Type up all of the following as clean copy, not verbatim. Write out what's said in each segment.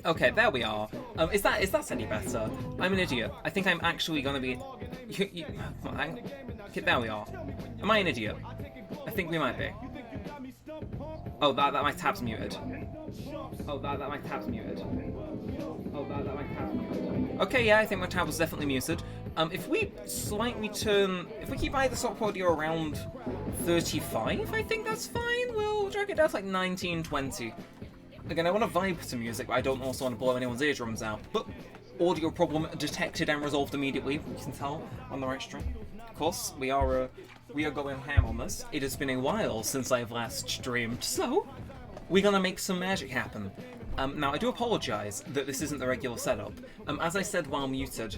Okay, there we are. Is that any better? I'm an idiot. I think I'm actually gonna be... Okay, there we are. Am I an idiot? I think we might be. Oh, that my tab's muted. Oh, that my tab's muted. Oh, that my tab's muted. Okay, yeah, I think my tab was definitely muted. If we slightly turn... If we keep either soft audio around 35, I think that's fine. We'll drag it down to like 19, 20. Again, I want to vibe to music, but I don't also want to blow anyone's eardrums out. But audio problem detected and resolved immediately. You can tell on the right stream. Of course, we are going ham on this. It has been a while since I've last streamed, so we're gonna make some magic happen. Now, I do apologise that this isn't the regular setup. As I said while muted,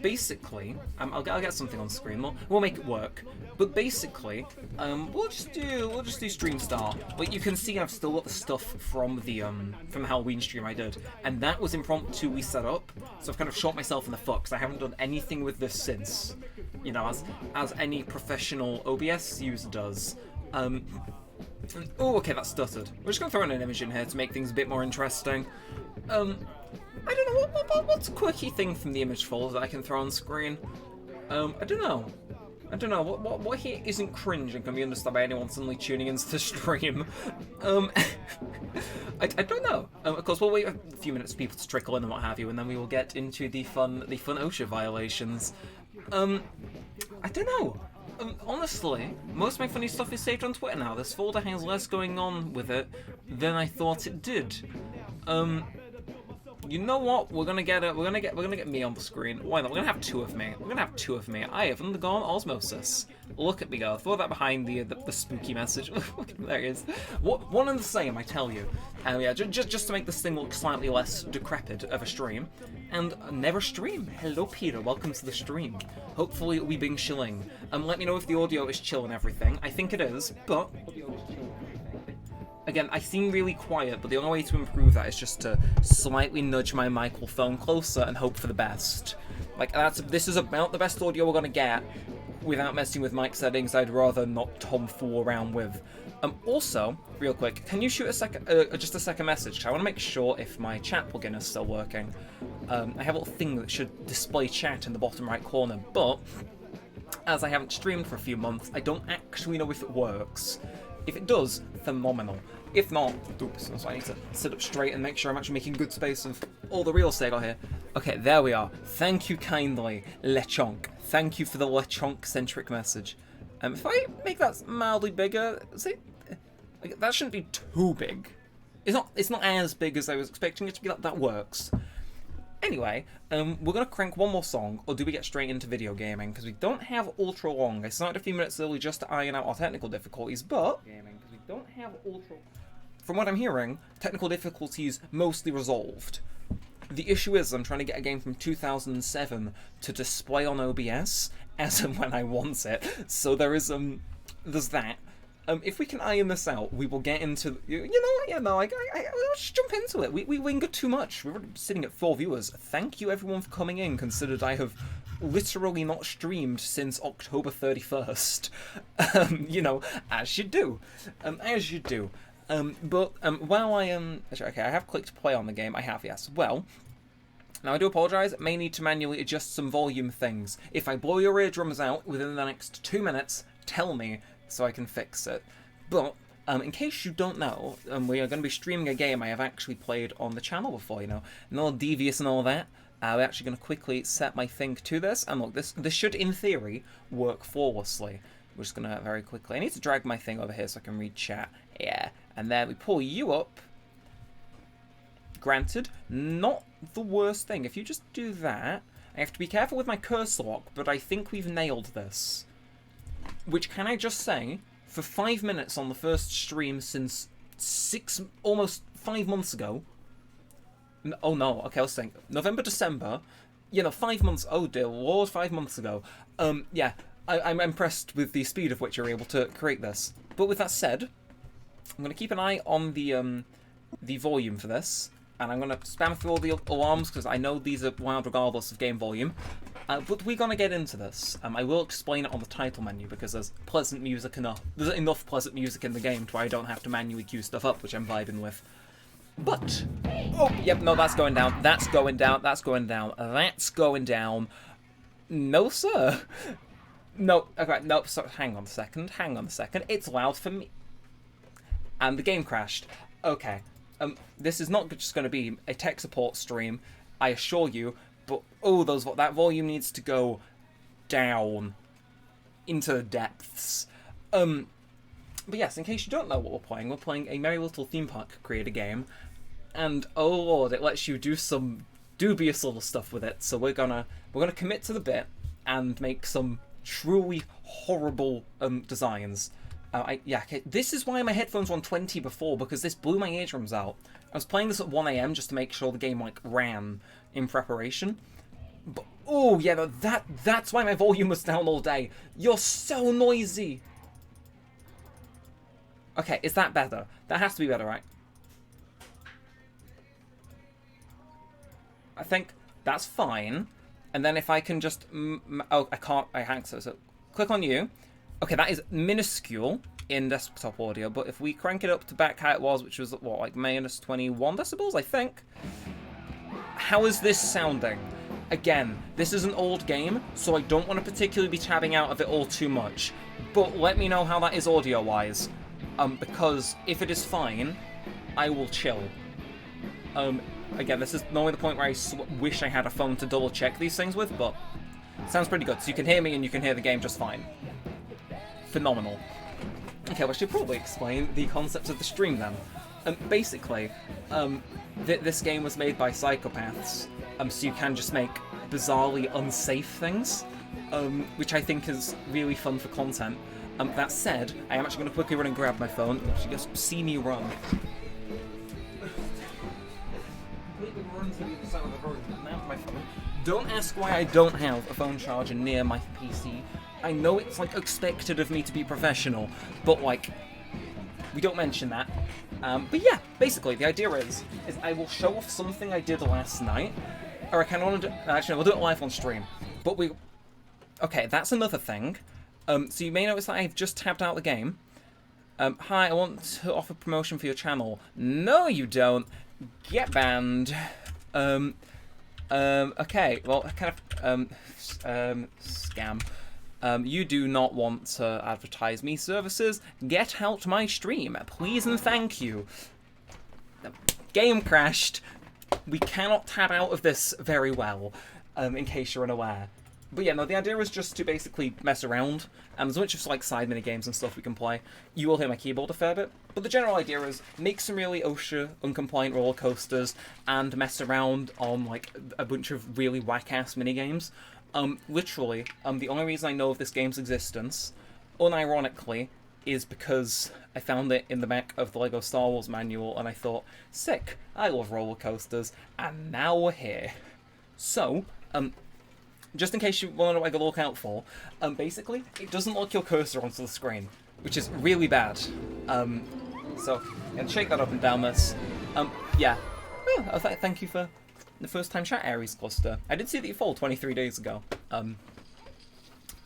basically, I'll get something on screen. We'll make it work. But basically, we'll just do Stream Star. But you can see I've still got the stuff from the Halloween stream I did, and that was impromptu we set up. So I've kind of shot myself in the foot because I haven't done anything with this since. You know, as any professional OBS user does. Oh, okay, that stuttered. We're just gonna throw in an image in here to make things a bit more interesting. I don't know, what's a quirky thing from the image folder that I can throw on screen? I don't know, what here isn't cringe and can be understood by anyone suddenly tuning into the stream? I don't know. Of course, we'll wait a few minutes for people to trickle in and what have you, and then we will get into the fun OSHA violations. I don't know. Honestly, most of my funny stuff is saved on Twitter now. This folder has less going on with it than I thought it did. You know what? We're gonna get me on the screen. Why not? We're gonna have two of me. I have undergone osmosis. Look at me go. Throw that behind the spooky message. There it is. One and the same, I tell you. Yeah, just to make this thing look slightly less decrepit of a stream. And never stream. Hello, Peter. Welcome to the stream. Hopefully it'll be being chilling. Let me know if the audio is chill and everything. I think it is, but again, I seem really quiet, but the only way to improve that is just to slightly nudge my microphone closer and hope for the best. Like, this is about the best audio we're gonna get without messing with mic settings I'd rather not tomfool around with. Also, real quick, can you shoot just a second message? 'Cause I want to make sure if my chat plugin is still working. I have a little thing that should display chat in the bottom right corner, but as I haven't streamed for a few months, I don't actually know if it works. If it does, phenomenal. If not, oops, so I need to sit up straight and make sure I'm actually making good space of all the real estate I got here. Okay, there we are. Thank you kindly, Lechonk. Thank you for the Lechonk-centric message. If I make that mildly bigger, see, that shouldn't be too big. It's not as big as I was expecting it to be. That works. Anyway, we're gonna crank one more song, or do we get straight into video gaming? Because we don't have ultra long. I started a few minutes early just to iron out our technical difficulties, but from what I'm hearing, technical difficulties mostly resolved. The issue is I'm trying to get a game from 2007 to display on OBS as and when I want it. So there's that. If we can iron this out, we will get into... let's just jump into it. We lingered too much. We're sitting at 4 viewers. Thank you everyone for coming in, considered I have literally not streamed since October 31st. As you do. While I am... okay, I have clicked play on the game. I have, yes. Well... Now, I do apologise, I may need to manually adjust some volume things. If I blow your eardrums out within the next 2 minutes, tell me so I can fix it. But, in case you don't know, we are going to be streaming a game I have actually played on the channel before, and all devious and all that. We're actually going to quickly set my thing to this, and look, this should, in theory, work flawlessly. We're just going to very quickly... I need to drag my thing over here so I can read chat. Yeah, and then we pull you up. Granted, not the worst thing. If you just do that, I have to be careful with my cursor lock, but I think we've nailed this. Which, can I just say, for 5 minutes on the first stream since almost 5 months ago. Oh no, okay, let's think. November, December. 5 months, oh dear lord, 5 months ago. Yeah, I'm impressed with the speed of which you're able to create this. But with that said, I'm going to keep an eye on the volume for this. And I'm going to spam through all the alarms because I know these are loud regardless of game volume. But we're going to get into this. I will explain it on the title menu because there's pleasant music enough. There's enough pleasant music in the game to where I don't have to manually queue stuff up, which I'm vibing with. But, oh, yep, no, that's going down, that's going down, that's going down, that's going down. No, sir. No, okay, nope, so, hang on a second, it's loud for me. And the game crashed. Okay, this is not just going to be a tech support stream, I assure you, but, oh, that volume needs to go down into the depths. But yes, in case you don't know what we're playing a Merry Little Theme Park creator game, and oh lord, it lets you do some dubious little stuff with it. So we're gonna commit to the bit and make some truly horrible designs. Okay, this is why my headphones were on 20 before, because this blew my eardrums out. I was playing this at 1 AM just to make sure the game like ran in preparation. But oh yeah, that's why my volume was down all day. You're so noisy. Okay, is that better? That has to be better, right? I think that's fine. And then if I can just... oh, I can't... I hang so click on you. Okay, that is minuscule in desktop audio, but if we crank it up to back how it was, which was, what, like minus 21 decibels, I think? How is this sounding? Again, this is an old game, so I don't want to particularly be tabbing out of it all too much. But let me know how that is audio-wise. Because if it is fine, I will chill. Again, this is normally the point where I wish I had a phone to double check these things with, but it sounds pretty good. So you can hear me and you can hear the game just fine. Phenomenal. Okay, well, I should probably explain the concept of the stream then. Basically, this game was made by psychopaths, so you can just make bizarrely unsafe things, which I think is really fun for content. That said, I am actually going to quickly run and grab my phone. You should just see me run. Completely run to the other side of the road and now my phone. Don't ask why I don't have a phone charger near my PC. I know it's like expected of me to be professional, but like, we don't mention that. But yeah, basically the idea is I will show off something I did last night, or I kind of want to do, actually we'll do it live on stream. But okay, that's another thing. So you may notice that I've just tabbed out the game. Hi, I want to offer promotion for your channel. No, you don't. Get banned. Okay, well, kind of, scam. You do not want to advertise me services. Get out my stream, please and thank you. The game crashed. We cannot tab out of this very well, in case you're unaware. But yeah, no, the idea is just to basically mess around, and there's a bunch of like side mini games and stuff we can play. You will hear my keyboard a fair bit, but the general idea is make some really OSHA uncompliant roller coasters and mess around on like a bunch of really whack-ass mini games. Literally, the only reason I know of this game's existence, unironically, is because I found it in the back of the LEGO Star Wars manual, and I thought, sick, I love roller coasters, and now we're here. So, just in case you want to know what I gotta look out for, basically, it doesn't lock your cursor onto the screen, which is really bad. So, I'm gonna shake that up and down this. Yeah. Oh, thank you for the first time chat, Aries Cluster. I did see that you followed 23 days ago.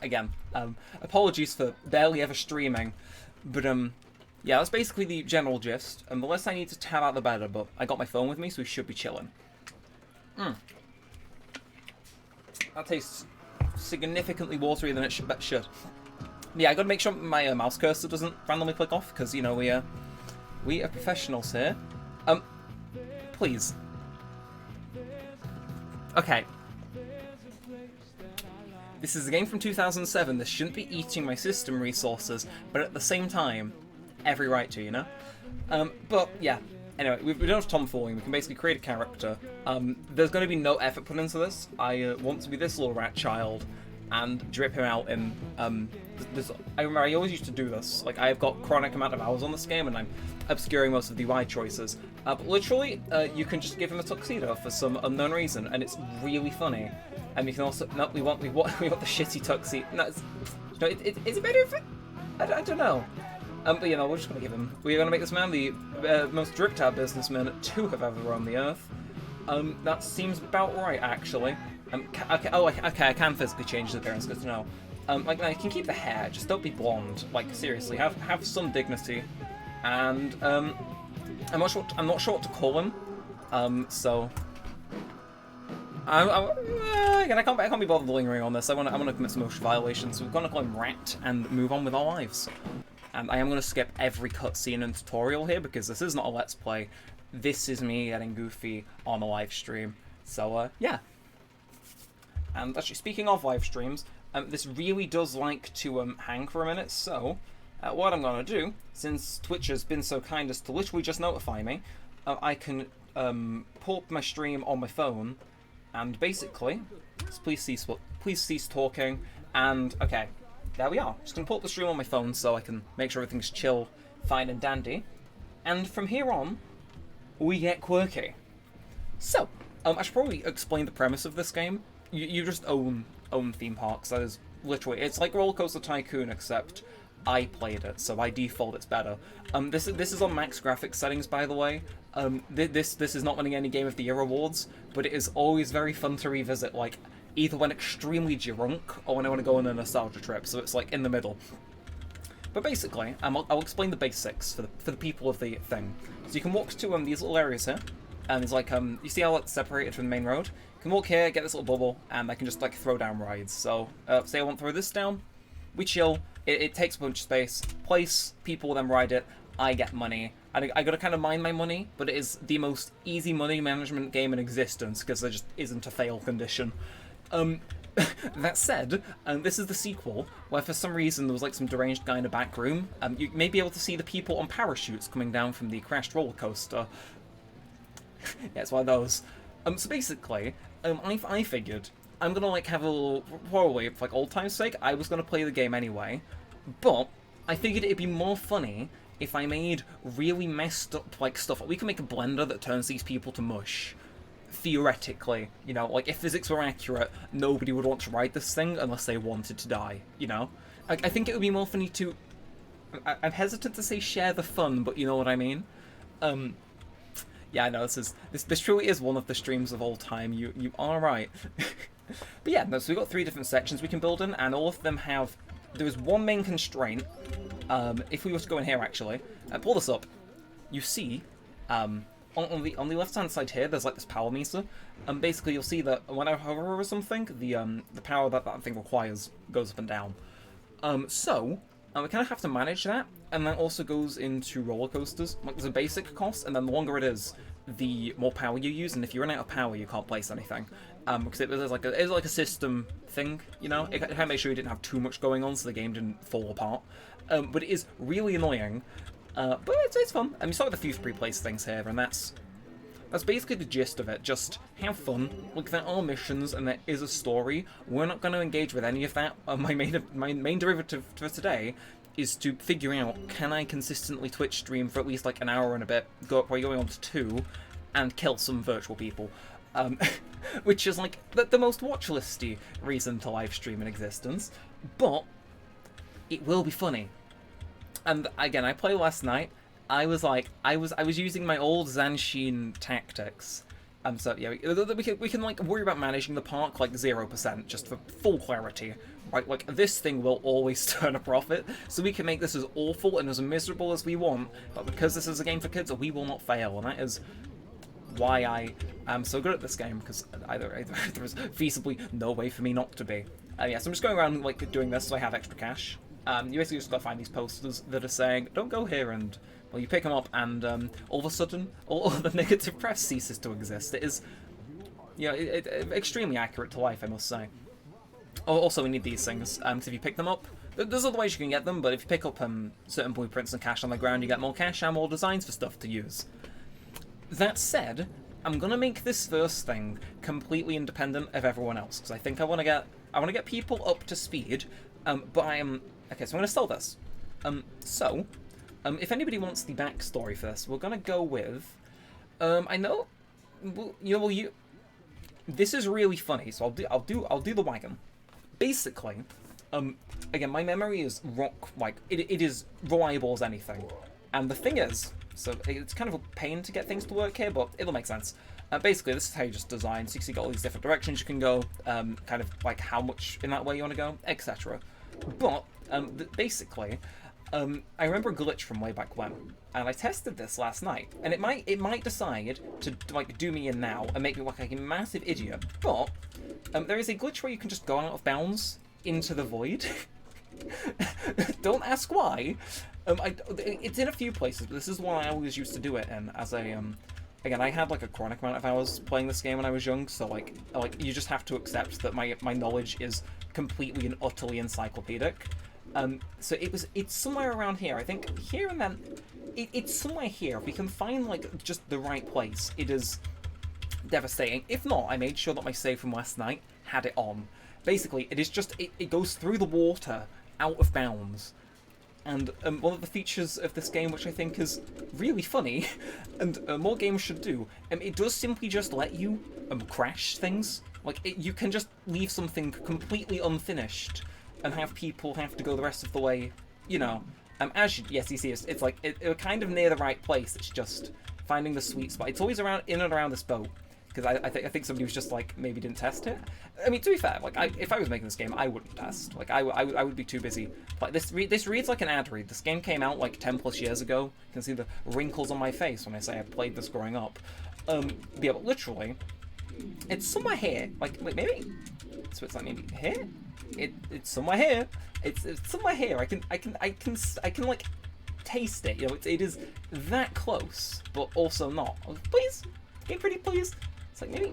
Again, apologies for barely ever streaming, but yeah, that's basically the general gist. The less I need to tab out the better, but I got my phone with me, so we should be chilling. That tastes significantly watery than it should. Yeah, I gotta make sure my mouse cursor doesn't randomly click off, because, you know, we are professionals here. Please. Okay. This is a game from 2007. This shouldn't be eating my system resources, but at the same time, every right to, you know? But, yeah. Anyway, we don't have tomfooling. We can basically create a character. There's going to be no effort put into this. I want to be this little rat child and drip him out in... I remember I always used to do this. Like, I've got chronic amount of hours on this game, and I'm obscuring most of the UI choices. But literally, you can just give him a tuxedo for some unknown reason, and it's really funny. And you can also... No, we want the shitty tuxedo. No, is it better if it... I don't know. But you know, we're just gonna give him... We're gonna make this man the most dripped out businessman to have ever roamed the earth. That seems about right, actually. Okay, okay, I can physically change his appearance, good to know. Like, I can keep the hair, just don't be blonde. Like, seriously, have some dignity. And, I'm not sure what to call him. So again, I can't be bothered lingering on this. I want to commit some OSHA violations, so we're gonna call him Rat and move on with our lives. And I am gonna skip every cutscene and tutorial here because this is not a Let's Play. This is me getting goofy on a live stream. So yeah. And actually, speaking of live streams, this really does like to hang for a minute. So what I'm gonna do, since Twitch has been so kind as to literally just notify me, I can pull up my stream on my phone. And basically, please cease talking, and okay, there we are. Just gonna pull up the stream on my phone so I can make sure everything's chill, fine and dandy. And from here on, we get quirky. So, I should probably explain the premise of this game. You just own theme parks. That is literally, it's like Roller Coaster Tycoon, except I played it, so by default it's better. This is on max graphics settings, by the way. This is not winning any Game of the Year awards, but it is always very fun to revisit, like, either when extremely drunk or when I want to go on a nostalgia trip, so it's like in the middle. But basically, I'll explain the basics for the people of the thing. So you can walk to these little areas here, and it's like, you see how it's separated from the main road? You can walk here, get this little bubble, and I can just like throw down rides. So, say I want to throw this down, we chill, it takes a bunch of space, place, people then ride it, I get money. I gotta kind of mind my money, but it is the most easy money management game in existence, because there just isn't a fail condition. That said, this is the sequel, where for some reason there was like some deranged guy in a back room. You may be able to see the people on parachutes coming down from the crashed roller coaster. Yeah, it's one of those. So basically, I figured I'm gonna like have a little, probably for like old time's sake, I was gonna play the game anyway, but I figured it'd be more funny if I made really messed up like stuff. We can make a blender that turns these people to mush. Theoretically, you know, like if physics were accurate, nobody would want to ride this thing unless they wanted to die, you know? I think it would be more funny to, I'm hesitant to say share the fun, but you know what I mean? Yeah, I know, this truly is one of the streams of all time, you are right. But yeah, no, so we've got 3 different sections we can build in, and all of them have, there is one main constraint. If we were to go in here actually, pull this up, you see, on the left-hand side here, there's like this power meter, and basically you'll see that when I hover over something, the power that thing requires goes up and down. So we kind of have to manage that, and that also goes into roller coasters. Like there's a basic cost, and then the longer it is, the more power you use, and if you run out of power, you can't place anything. Because it's like a system thing, you know. It kind of made sure you didn't have too much going on, so the game didn't fall apart. But it is really annoying. But it's fun. You start with a few pre-placed things here, and that's basically the gist of it. Just have fun. Like, there are missions, and there is a story. We're not going to engage with any of that. My main derivative for today is to figure out, can I consistently Twitch stream for at least like an hour and a bit, probably going on to 2, and kill some virtual people. Which is like the most watch listy reason to live stream in existence. But it will be funny. And again, I played last night. I was using my old Zanshin tactics. So yeah, we can like worry about managing the park like 0%, just for full clarity. Right, like this thing will always turn a profit, so we can make this as awful and as miserable as we want. But because this is a game for kids, we will not fail, and that is why I am so good at this game. Because either there is feasibly no way for me not to be. Yeah, so I'm just going around like doing this so I have extra cash. You basically just gotta find these posters that are saying, don't go here, and, well, you pick them up, and all of a sudden, all the negative press ceases to exist. It is, you know, extremely accurate to life, I must say. Oh, also, we need these things, because if you pick them up, there's other ways you can get them, but if you pick up certain blueprints and cash on the ground, you get more cash and more designs for stuff to use. That said, I'm gonna make this first thing completely independent of everyone else, because I think I want to get people up to speed, but I am... Okay, so I'm going to sell this. If anybody wants the backstory for this, we're going to go with... I know... This is really funny, so I'll do the wagon. Basically, again, my memory is it is reliable as anything. And the thing is, so it's kind of a pain to get things to work here, but it'll make sense. Basically, this is how you just design, so you got all these different directions you can go, kind of like how much in that way you want to go, etc. But basically, I remember a glitch from way back when, and I tested this last night, and it might decide to like do me in now and make me look like a massive idiot. But there is a glitch where you can just go out of bounds into the void. Don't ask why. It's in a few places, but this is one I always used to do it in as a Again, I had like a chronic amount of hours playing this game when I was young, so like you just have to accept that my knowledge is completely and utterly encyclopedic. So it's somewhere around here. I think here and then, it's somewhere here. If we can find like just the right place, it is devastating. If not, I made sure that my save from last night had it on. Basically, it is just it goes through the water out of bounds. And one of the features of this game, which I think is really funny, and more games should do, it does simply just let you crash things. Like, you can just leave something completely unfinished and have people have to go the rest of the way, you know. As you see, it's like, it's kind of near the right place. It's just finding the sweet spot. It's always in and around this boat. Because I think somebody was just like, maybe didn't test it. I mean, to be fair, like if I was making this game, I wouldn't test. Like I would be too busy. Like this reads like an ad read. This game came out like 10+ years ago. You can see the wrinkles on my face when I say I played this growing up. Yeah, but literally, it's somewhere here. Like wait, maybe. So it's like maybe here. It's somewhere here. It's somewhere here. I can like taste it. You know, it is that close, but also not. Oh, please, game pretty, please. It's like maybe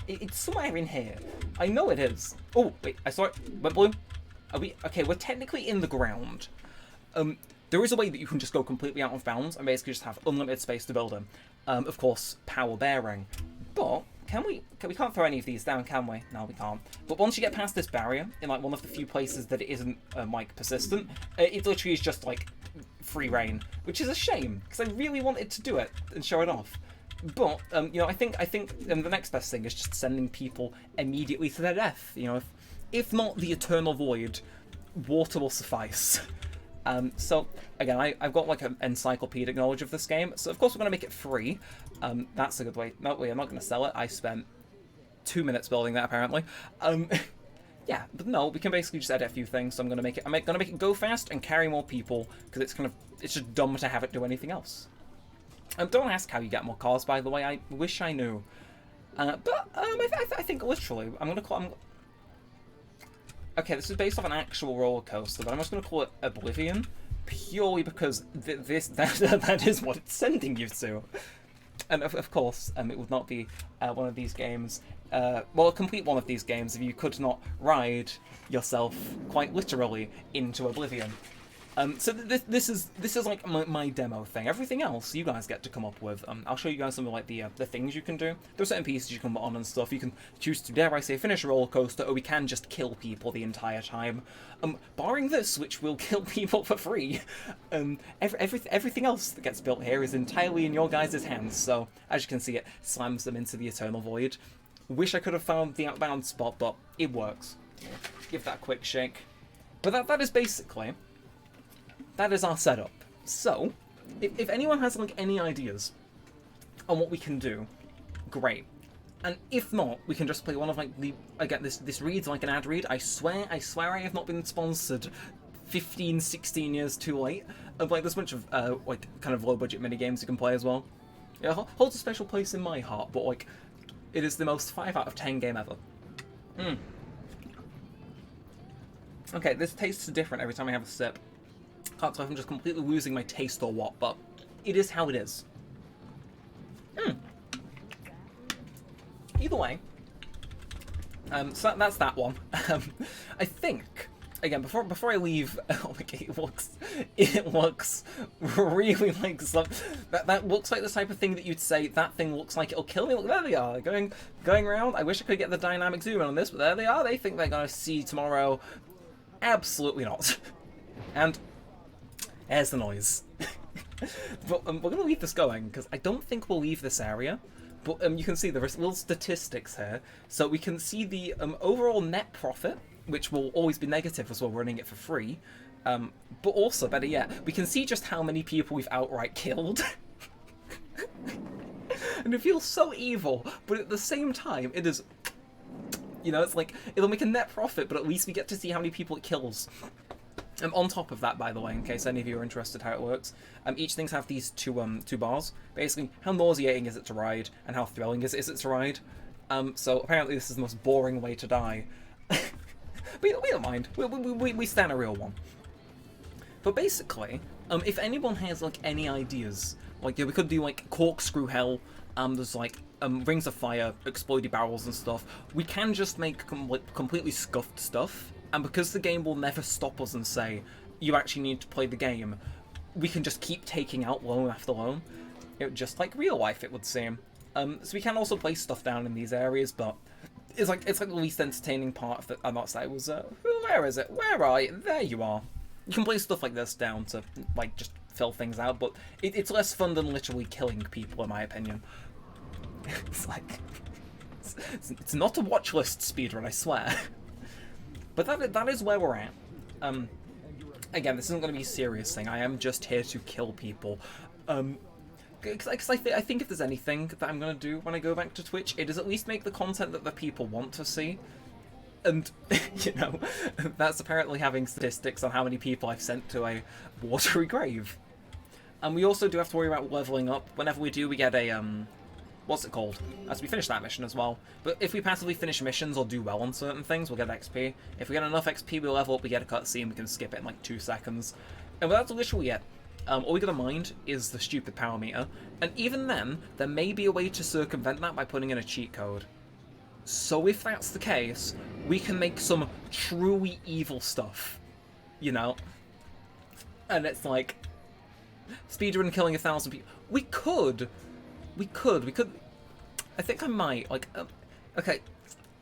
it's somewhere in here. I know it is. Oh wait, I saw it. Went blue. Are we okay? We're technically in the ground. There is a way that you can just go completely out of bounds and basically just have unlimited space to build in. Of course, power bearing. But we can't throw any of these down, can we? No, we can't. But once you get past this barrier, in like one of the few places that it isn't like persistent, it literally is just like free reign, which is a shame because I really wanted to do it and show it off. But you know, I think the next best thing is just sending people immediately to their death. You know, if not the eternal void, water will suffice. So again, I've got like an encyclopedic knowledge of this game, so of course we're gonna make it free. That's a good way. No, wait, I'm not gonna sell it. I spent 2 minutes building that apparently. Yeah, but no, we can basically just edit a few things. So I'm gonna make it go fast and carry more people because it's just dumb to have it do anything else. Don't ask how you get more cars, by the way. I wish I knew. But I think literally, I'm gonna call. Okay, this is based off an actual roller coaster, but I'm just gonna call it Oblivion, purely because that is what it's sending you to. And of course, it would not be one of these games. Well, a complete one of these games if you could not ride yourself quite literally into Oblivion. So this is like my demo thing. Everything else you guys get to come up with. I'll show you guys some of like the things you can do. There are certain pieces you can put on and stuff. You can choose to, dare I say, finish a roller coaster, or we can just kill people the entire time. Barring this, which will kill people for free. Everything else that gets built here is entirely in your guys' hands. So as you can see, it slams them into the eternal void. Wish I could have found the outbound spot, but it works. Give that a quick shake. But that is basically. That is our setup. So, if anyone has like any ideas on what we can do, great. And if not, we can just play one of like again, this reads like an ad read. I swear I have not been sponsored 15, 16 years too late. Like there's a bunch of like kind of low budget mini games you can play as well. Yeah, holds a special place in my heart, but like it is the most 5 out of 10 game ever. Okay, this tastes different every time I have a sip. Can't tell if I'm just completely losing my taste or what, but it is how it is. Either way, so that's that one. I think again before I leave, like it looks really like some that looks like the type of thing that you'd say that thing looks like it'll kill me. Look, there they are going around. I wish I could get the dynamic zoom in on this, but there they are. They think they're gonna see tomorrow. Absolutely not. And there's the noise. But we're going to leave this going, because I don't think we'll leave this area. But you can see there are little statistics here. So we can see the overall net profit, which will always be negative as we're running it for free. But also, better yet, we can see just how many people we've outright killed. And it feels so evil, but at the same time, it is... You know, it's like, it'll make a net profit, but at least we get to see how many people it kills. On top of that, by the way, in case any of you are interested how it works, each things have these two bars. Basically, how nauseating is it to ride, and how thrilling is it to ride. So apparently this is the most boring way to die. But we don't mind. We stand a real one. But basically, if anyone has like any ideas, like we could do like corkscrew hell. There's like rings of fire, explodey barrels and stuff. We can just make completely scuffed stuff. And because the game will never stop us and say, you actually need to play the game, we can just keep taking out loan after loan. Just like real life, it would seem. So we can also place stuff down in these areas, but it's like the least entertaining part of it. I'm not saying it was, where is it? Where are you? There you are. You can place stuff like this down to, like, just fill things out, but it's less fun than literally killing people, in my opinion. It's like... It's not a watch list speedrun, I swear. But that is where we're at. Again, this isn't going to be a serious thing. I am just here to kill people. Because I think if there's anything that I'm going to do when I go back to Twitch, it is at least make the content that the people want to see. And, you know, that's apparently having statistics on how many people I've sent to a watery grave. And we also do have to worry about leveling up. Whenever we do, we get a, what's it called? As we finish that mission as well. But if we passively finish missions or do well on certain things, we'll get XP. If we get enough XP, we level up, we get a cutscene, we can skip it in like 2 seconds. And that's literally it. All we gotta mind is the stupid power meter. And even then, there may be a way to circumvent that by putting in a cheat code. So if that's the case, we can make some truly evil stuff. You know? And it's like... speedrun killing 1,000 people. We could. I think I might. Like, okay,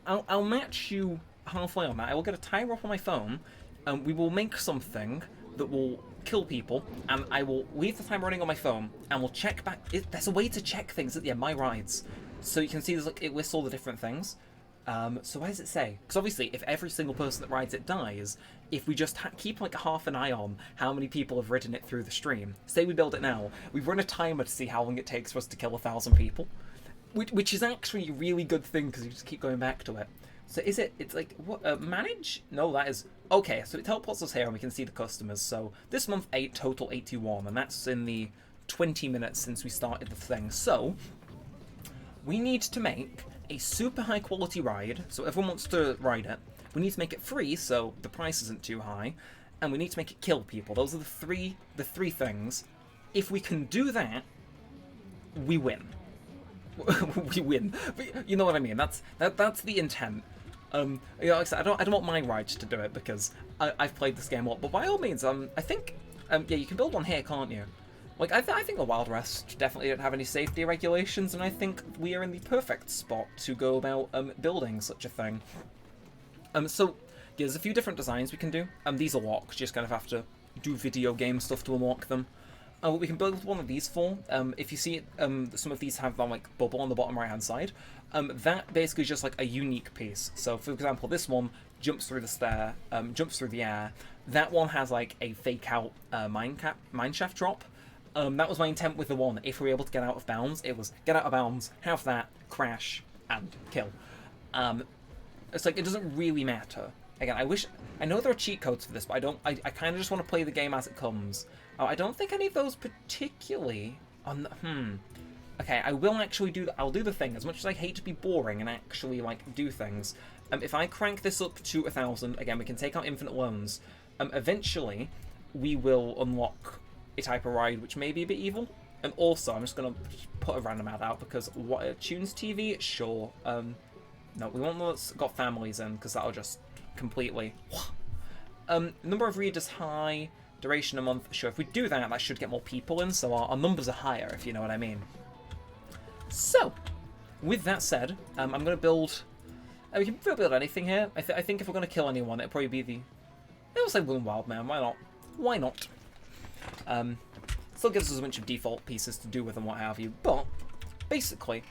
I'll match you halfway on that. I will get a timer up on my phone, and we will make something that will kill people, and I will leave the timer running on my phone, and we'll check back. There's a way to check things at the end, my rides. So you can see there's like, it lists all the different things. So what does it say? Because obviously, if every single person that rides it dies, if we just keep like half an eye on how many people have ridden it through the stream, say we build it now, we run a timer to see how long it takes for us to kill 1,000 people, which is actually a really good thing because you just keep going back to it. So is it? It's like what? Manage? No, that is okay. So it teleports us here, and we can see the customers. So this month 8, total 81, and that's in the 20 minutes since we started the thing. So we need to make a super high quality ride, so everyone wants to ride it. We need to make it free, so the price isn't too high, and we need to make it kill people. Those are the three things. If we can do that, we win. We win. But you know what I mean? That's the intent. You know, like I said, I don't want my ride to do it because I've played this game a lot. But by all means, I think yeah, you can build one here, can't you? Like, I think the Wild West definitely don't have any safety regulations, and I think we are in the perfect spot to go about building such a thing. So, yeah, there's a few different designs we can do. These are locked, you just kind of have to do video game stuff to unlock them. What we can build one of these for, if you see it, some of these have that, like, bubble on the bottom right-hand side. That basically is just, like, a unique piece. So, for example, this one jumps through the stair, jumps through the air. That one has, like, a fake-out mineshaft drop. That was my intent with the one. If we were able to get out of bounds, it was get out of bounds, have that, crash, and kill. It's like, it doesn't really matter. Again, I know there are cheat codes for this, but I kind of just want to play the game as it comes. I don't think any of those particularly on the, Okay, I will actually I'll do the thing, as much as I hate to be boring and actually, like, do things. If I crank this up to 1,000, again, we can take out infinite loans. Eventually, we will unlock a type of ride which may be a bit evil. And also, I'm just going to put a random ad out because what Tunes TV, sure. No, we want one that's got families in because that'll just completely. Number of readers high, duration a month. Sure, if we do that, that should get more people in, so our numbers are higher, if you know what I mean. So, with that said, I'm going to build. We can build anything here. I think if we're going to kill anyone, it'll probably be the. I'll say Bloom Wild Man. Why not? Why not? Still gives us a bunch of default pieces to do with and what have you, but basically,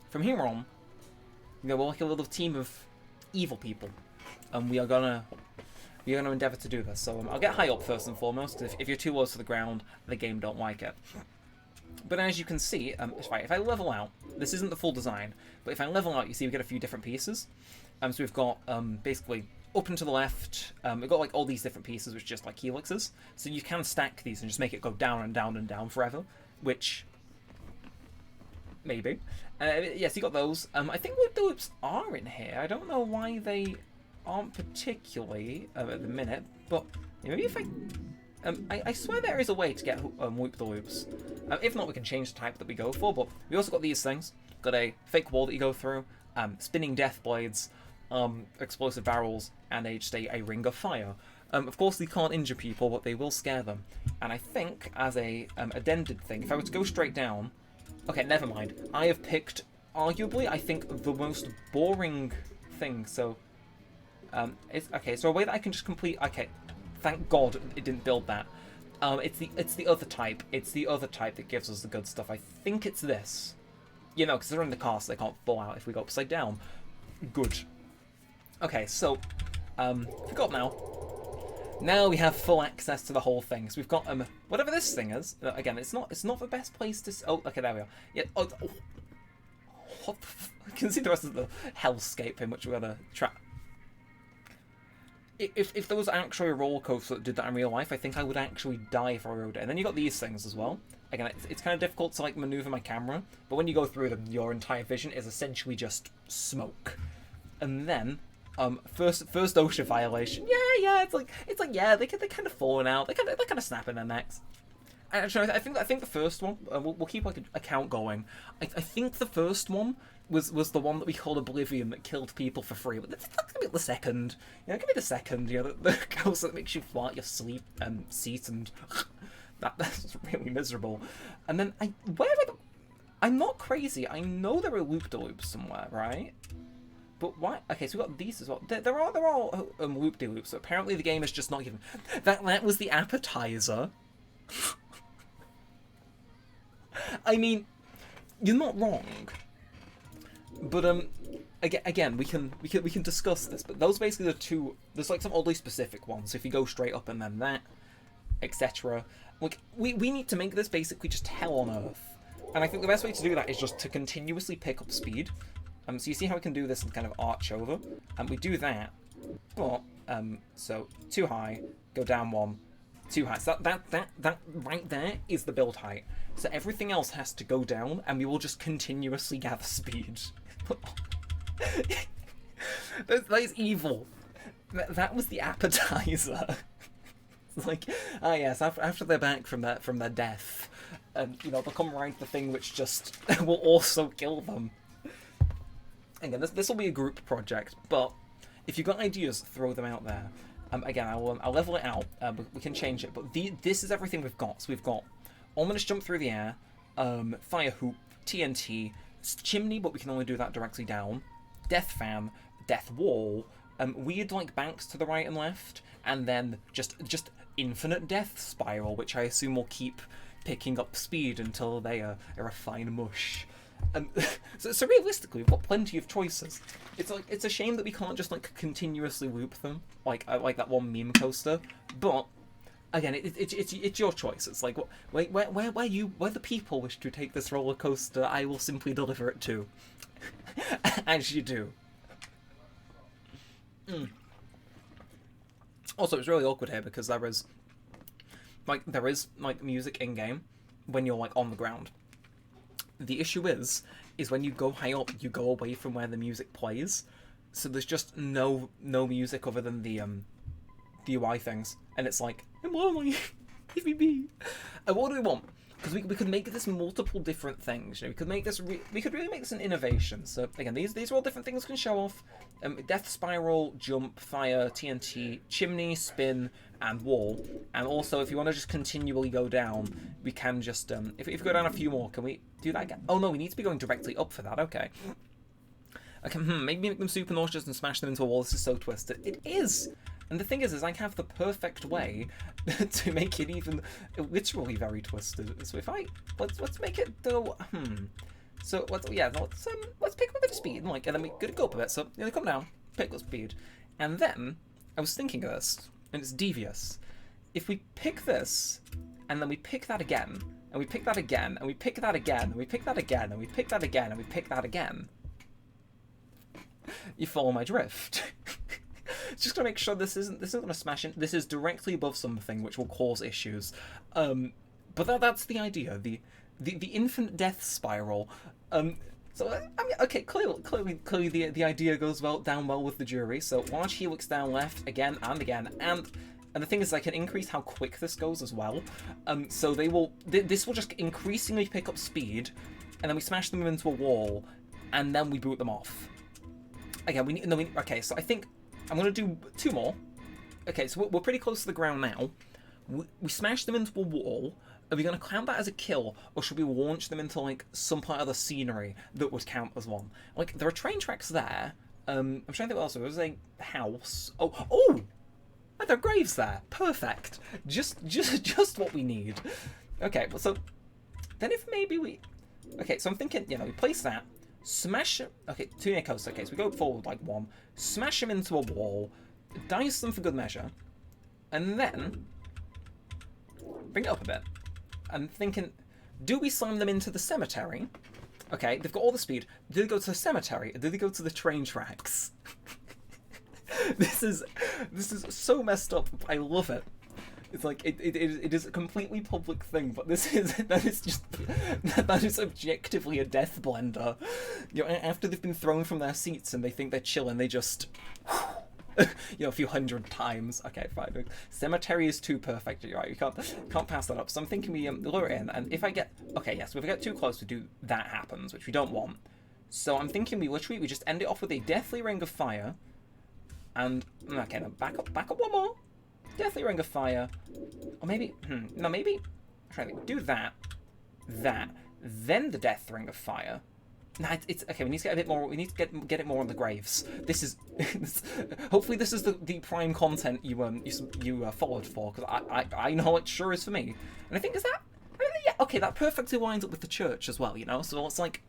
from here on, you know, we're like a little team of evil people, and we are gonna endeavour to do this. So I'll get high up first and foremost. If you're too low to the ground, the game don't like it. But as you can see, if I level out, this isn't the full design, but if I level out, you see we get a few different pieces. So we've got basically up and to the left, we've got like all these different pieces which are just like helixes. So you can stack these and just make it go down and down and down forever, which maybe. Yes, you got those. I think the loops are in here. I don't know why they aren't particularly at the minute, but maybe if I swear there is a way to get loop the loops. If not, we can change the type that we go for, but we also got these things. Got a fake wall that you go through, spinning death blades, explosive barrels, and a ring of fire. Of course, they can't injure people, but they will scare them. And I think, as a addended thing, if I were to go straight down... Okay, never mind. I have picked, arguably, I think, the most boring thing, so... okay, so a way that I can just complete... Okay, thank God it didn't build that. It's the other type. It's the other type that gives us the good stuff. I think it's this. You know, because they're in the car, so they can't fall out if we go upside down. Good. Okay, so, we got now. Now we have full access to the whole thing. So we've got, whatever this thing is. Again, it's not the best place to... Oh, okay, there we are. Yeah, oh, what the you can see the rest of the hellscape in which we're going to try... If there was actually a roller coaster that did that in real life, I think I would actually die if I rode it. And then you got these things as well. Again, it's kind of difficult to like maneuver my camera, but when you go through them, your entire vision is essentially just smoke. And then, first OSHA violation. Yeah, it's like yeah, they're kind of falling out. They're kind of snapping their necks. Actually, I think the first one we'll keep like a count going. I think the first one was the one that we called Oblivion that killed people for free. But that's gonna be the second. You know, give me the second. You know, the ghost that makes you fart your sleep seat and that's really miserable. And then I'm not crazy. I know there are loop-de-loops somewhere, right? But why? Okay, so we got these as well. There are loop-de-loops. So apparently the game is just not given. That was the appetizer. I mean, you're not wrong. But again, we can discuss this. But those basically the two. There's like some oddly specific ones. So if you go straight up and then that, etc. Like we need to make this basically just hell on earth. And I think the best way to do that is just to continuously pick up speed. So you see how we can do this and kind of arch over, and we do that. But so too high, go down one. Too high. So that right there is the build height. So everything else has to go down, and we will just continuously gather speed. that is evil. That was the appetizer. It's like, yes, after they're back from their death, you know, they'll come around the thing which just will also kill them. Again, this will be a group project, but if you've got ideas, throw them out there. Again, I'll level it out. We can change it, but this is everything we've got. So we've got ominous jump through the air, fire hoop, TNT, chimney, but we can only do that directly down, death fan, death wall, weird like banks to the right and left, and then just infinite death spiral, which I assume will keep picking up speed until they are a fine mush. So realistically, we've got plenty of choices. It's a shame that we can't just like continuously loop them like that one meme coaster. But again, it's your choice. It's like where the people wish to take this roller coaster, I will simply deliver it to, as you do. Also, it's really awkward here because there is music in game when you're like on the ground. The issue is when you go high up, you go away from where the music plays, so there's just no music other than the UI things, and it's like, I'm lonely, leave me be. And what do we want? Because we could make this multiple different things. You know, we could make this. We could really make this an innovation. So again, these are all different things we can show off. Death spiral, jump, fire, TNT, chimney, spin, and wall. And also, if you want to just continually go down, we can just if we go down a few more, can we do that again? Oh no, we need to be going directly up for that. Okay. Okay. Maybe make them super nauseous and smash them into a wall. This is so twisted. It is. And the thing is I have the perfect way to make it even literally very twisted. So if let's make it go. So let's pick up a bit of speed, and then we go up a bit. So come down, pick up speed, and then I was thinking of this, and it's devious. If we pick this, and then we pick that again, and we pick that again, and we pick that again, and we pick that again, and we pick that again, and we pick that again, you follow my drift. Just to make sure this isn't going to smash in. This is directly above something which will cause issues. But that's the idea. The infinite death spiral. So I mean, okay, clearly the idea goes down well with the jury. So large helix down left again and again, and the thing is, I can increase how quick this goes as well. So this will just increasingly pick up speed, and then we smash them into a wall, and then we boot them off. Again, okay, so I think I'm gonna do 2 more. Okay, so we're pretty close to the ground now. We smash them into a wall. Are we going to count that as a kill, or should we launch them into, like, some part of the scenery that would count as one? Like, there are train tracks there. I'm trying to think what else. There was a house. Oh! There are graves there. Perfect. Just what we need. Okay, well, so then if maybe we... Okay, so I'm thinking, we place that, smash... Okay, 2 near coast. Okay, so we go forward, like, 1. Smash them into a wall, dice them for good measure, and then bring it up a bit. I'm thinking, do we slam them into the cemetery? Okay, they've got all the speed. Do they go to the cemetery, or do they go to the train tracks? This is so messed up. I love it. It's like it is a completely public thing, but that is objectively a death blender. After they've been thrown from their seats and they think they're chilling, they just a few hundred times. Okay, fine. Cemetery is too perfect. You're right. You can't pass that up. So I'm thinking we lure it in, and if I get if I get too close, that happens, which we don't want. So I'm thinking we just end it off with a deathly ring of fire, and okay, no, back up 1 more. Deathly ring of fire, or maybe maybe I'm trying to think. Do that, then the death ring of fire. Nah, it's okay. We need to get a bit more. We need to get it more on the graves. This is hopefully this is the prime content you followed for, because I know it sure is for me. And I think okay, that perfectly lines up with the church as well. So it's like,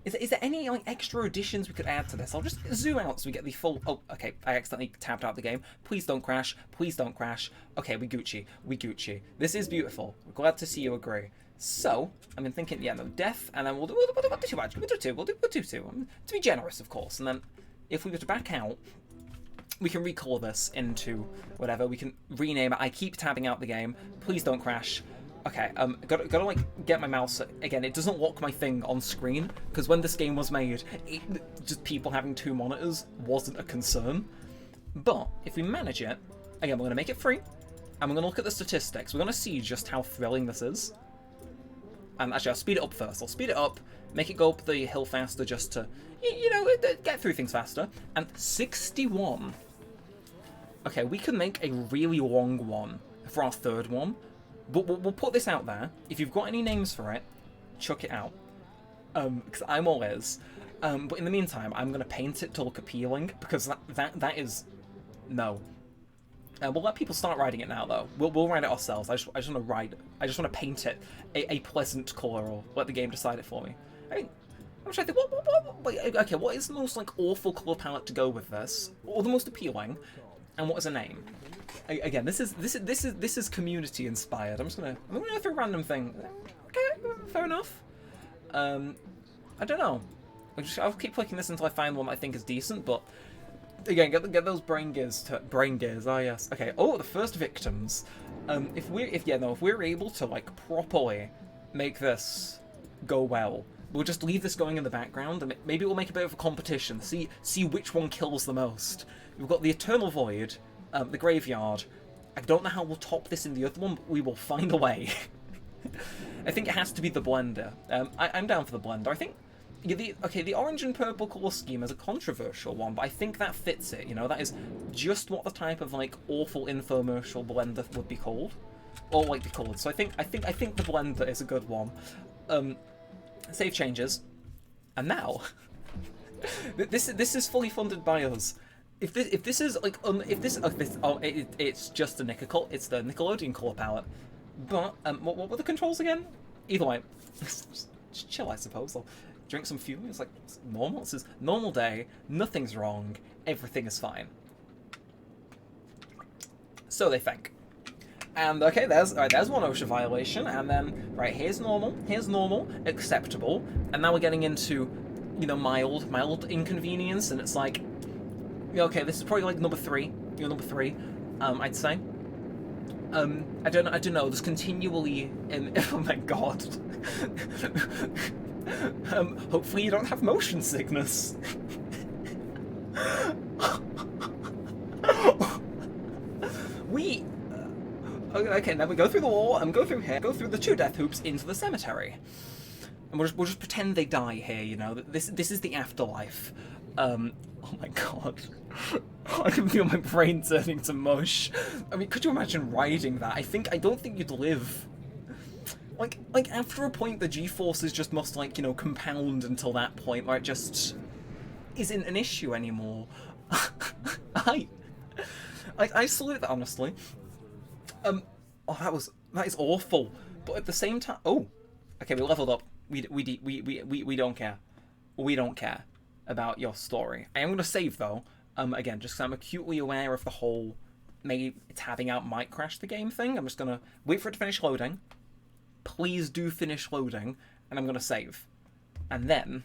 is there any like extra additions we could add to this? I'll just zoom out so we get the full. Oh, okay. I accidentally tapped out the game. Please don't crash. Please don't crash. Okay, we Gucci. This is beautiful. We're glad to see you agree. So, I've been thinking, death, and then we'll do 2 actually. We'll do 2. To be generous, of course. And then, if we were to back out, we can recall this into whatever. We can rename it. I keep tabbing out the game. Please don't crash. Okay, gotta like get my mouse again. It doesn't lock my thing on screen because when this game was made, just people having 2 monitors wasn't a concern. But if we manage it, again, we're gonna make it free, and we're gonna look at the statistics. We're gonna see just how thrilling this is. Actually, I'll speed it up first. I'll speed it up, make it go up the hill faster just to, get through things faster. And 61. Okay, we can make a really long one for our 3rd one. But we'll put this out there. If you've got any names for it, chuck it out. Because I'm all ears. But in the meantime, I'm going to paint it to look appealing, because that is... No. We'll let people start writing it now, though. We'll write it ourselves. I just want to paint it a pleasant colour, or let the game decide it for me. I mean, I'm trying to think. Okay, what is the most like awful colour palette to go with this, or the most appealing, and what is a name? Again, this is community inspired. I'm gonna go through a random thing. Okay, fair enough. I don't know. I'll keep clicking this until I find one that I think is decent, but. Again, get those brain gears. Ah, yes. Okay. Oh, the first victims. If we're able to like properly make this go well, we'll just leave this going in the background, and maybe we'll make a bit of a competition. See which one kills the most. We've got the Eternal Void, the Graveyard. I don't know how we'll top this in the other one, but we will find a way. I think it has to be the blender. I'm down for the blender. I think. The orange and purple colour scheme is a controversial one, but I think that fits it, that is just what the type of, like, awful infomercial blender would be called. Or, like, be called. So I think the blender is a good one. Save changes. And now... this is fully funded by us. If this is, like, it's just a it's the Nickelodeon colour palette. But, what were the controls again? Either way. Just chill, I suppose. I'll drink some fuel. It's like it's normal. This is normal day. Nothing's wrong. Everything is fine. So they think. And okay, there's one OSHA violation, and then here's normal, acceptable, and now we're getting into mild inconvenience, and it's like Okay, this is probably like number 3. You're number 3, I'd say. I don't know. There's continually oh my god. Hopefully you don't have motion sickness. Okay, then we go through the wall, and go through here, go through the 2 death hoops into the cemetery. And we'll just pretend they die here, you know. This is the afterlife. Oh my god. I can feel my brain turning to mush. I mean, could you imagine riding that? I don't think you'd live. Like after a point, the G-forces just must, like, you know, compound until that point where it just isn't an issue anymore. I salute that, honestly. Oh, that is awful. But at the same time, oh, okay, we leveled up. We don't care. We don't care about your story. I am going to save though. Again, just because I'm acutely aware of the whole maybe tabbing out might crash the game thing. I'm just going to wait for it to finish loading. Please do finish loading, and I'm going to save. And then...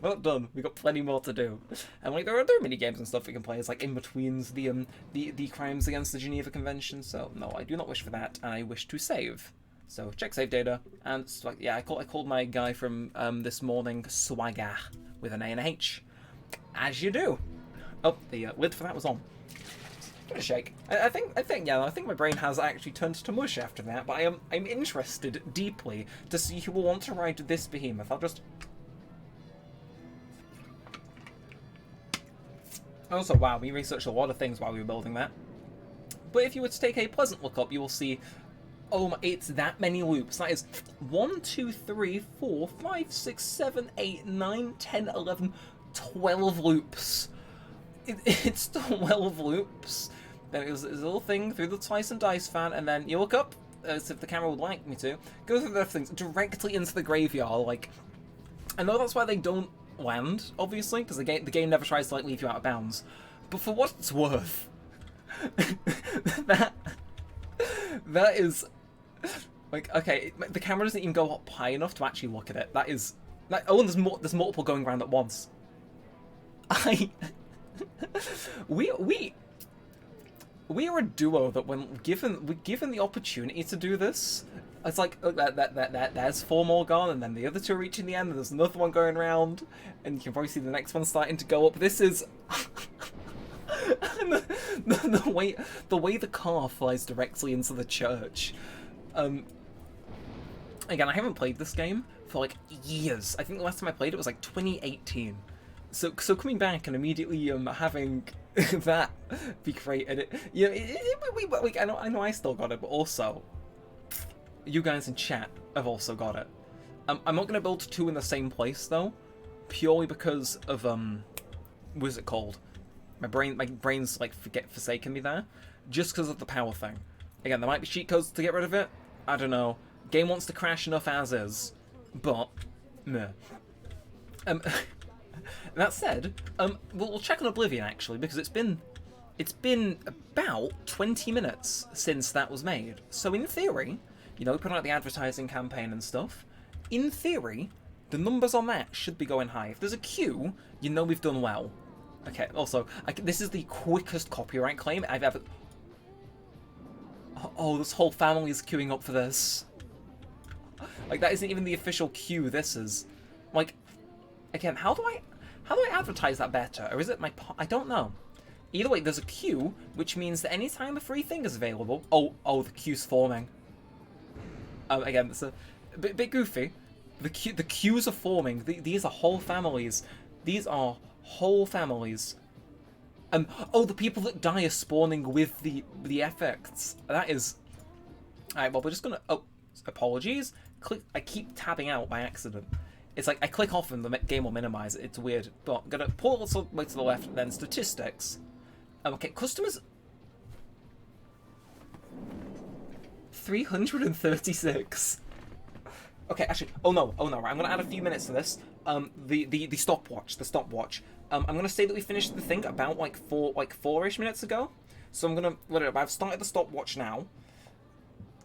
well done. We've got plenty more to do. And like there are mini games and stuff we can play as like in betweens the crimes against the Geneva Convention. So no, I do not wish for that. I wish to save. So check save data, and yeah, I called my guy from this morning Swagger with an A and a H, as you do. Oh, the lid for that was on. Give it a shake. I think my brain has actually turned to mush after that. But I'm interested deeply to see who will want to ride this behemoth. I'll just. Also, wow, we researched a lot of things while we were building that. But if you were to take a pleasant look up, you will see. Oh my, it's that many loops. That is 1, 2, 3, 4, 5, 6, 7, 8, 9, 10, 11, 12 loops. It's 12 loops. Then there's a little thing through the slice and dice fan, and then you look up, as if the camera would like me to, go through the things directly into the graveyard. Like, I know that's why they don't land, obviously, because the game never tries to like leave you out of bounds. But for what it's worth, that is like, okay, the camera doesn't even go up high enough to actually look at it. That is, oh, and there's multiple going around at once. We are a duo that when given the opportunity to do this, it's like, look, there's 4 more gone, and then the other 2 are reaching the end, and there's another one going around, and you can probably see the next one starting to go up. This is the way the car flies directly into the church. Again, I haven't played this game for like years. I think the last time I played it was like 2018. So coming back and immediately having that be great, and I know I still got it, but also you guys in chat have also got it. I'm not gonna build 2 in the same place though, purely because of what is it called? My brain's like forsaken me there, just because of the power thing. Again, there might be cheat codes to get rid of it. I don't know. Game wants to crash enough as is, but meh. That said, we'll check on Oblivion actually, because it's been about 20 minutes since that was made. So in theory, you know, we put out the advertising campaign and stuff. In theory, the numbers on that should be going high. If there's a queue, you know we've done well. Okay. Also, this is the quickest copyright claim I've ever. Oh, this whole family is queuing up for this. Like, that isn't even the official queue. This is, like, again, how do I advertise that better? Or is it I don't know. Either way, there's a queue, which means that anytime a free thing is available... Oh, the queue's forming. Again, it's a bit goofy. The queues are forming. These are whole families. These are whole families. Oh, the people that die are spawning with the effects. That is... Alright, well, we're just gonna... Oh, apologies. I keep tabbing out by accident. It's like I click off and the game will minimize it. It's weird. But I'm gonna pull it all the way to the left, then statistics. Okay, customers... 336. Okay, actually... Oh no, right. I'm gonna add a few minutes to this. The stopwatch. I'm gonna say that we finished the thing about like 4-ish minutes ago. So I'm gonna... I've started the stopwatch now.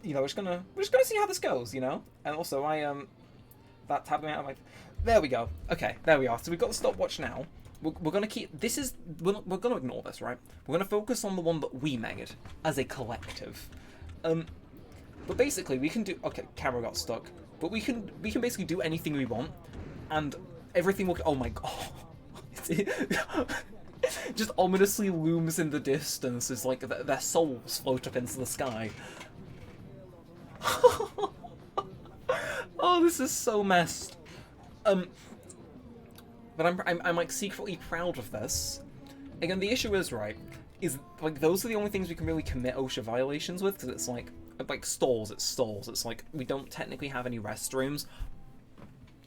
You know, we're just gonna see how this goes, you know? And also, that tabbed me out of my... There we go. Okay, there we are. So we've got the stopwatch now. we're gonna keep, we're gonna ignore this, right? We're gonna focus on the one that we made as a collective. But basically we can do, okay, camera got stuck, but we can basically do anything we want, and everything will, oh my god. Just ominously looms in the distance as like their souls float up into the sky. Oh, this is so messed. But I'm like secretly proud of this. Again, the issue is, right, is like those are the only things we can really commit OSHA violations with, because it's like stalls, it's stalls. It's like we don't technically have any restrooms.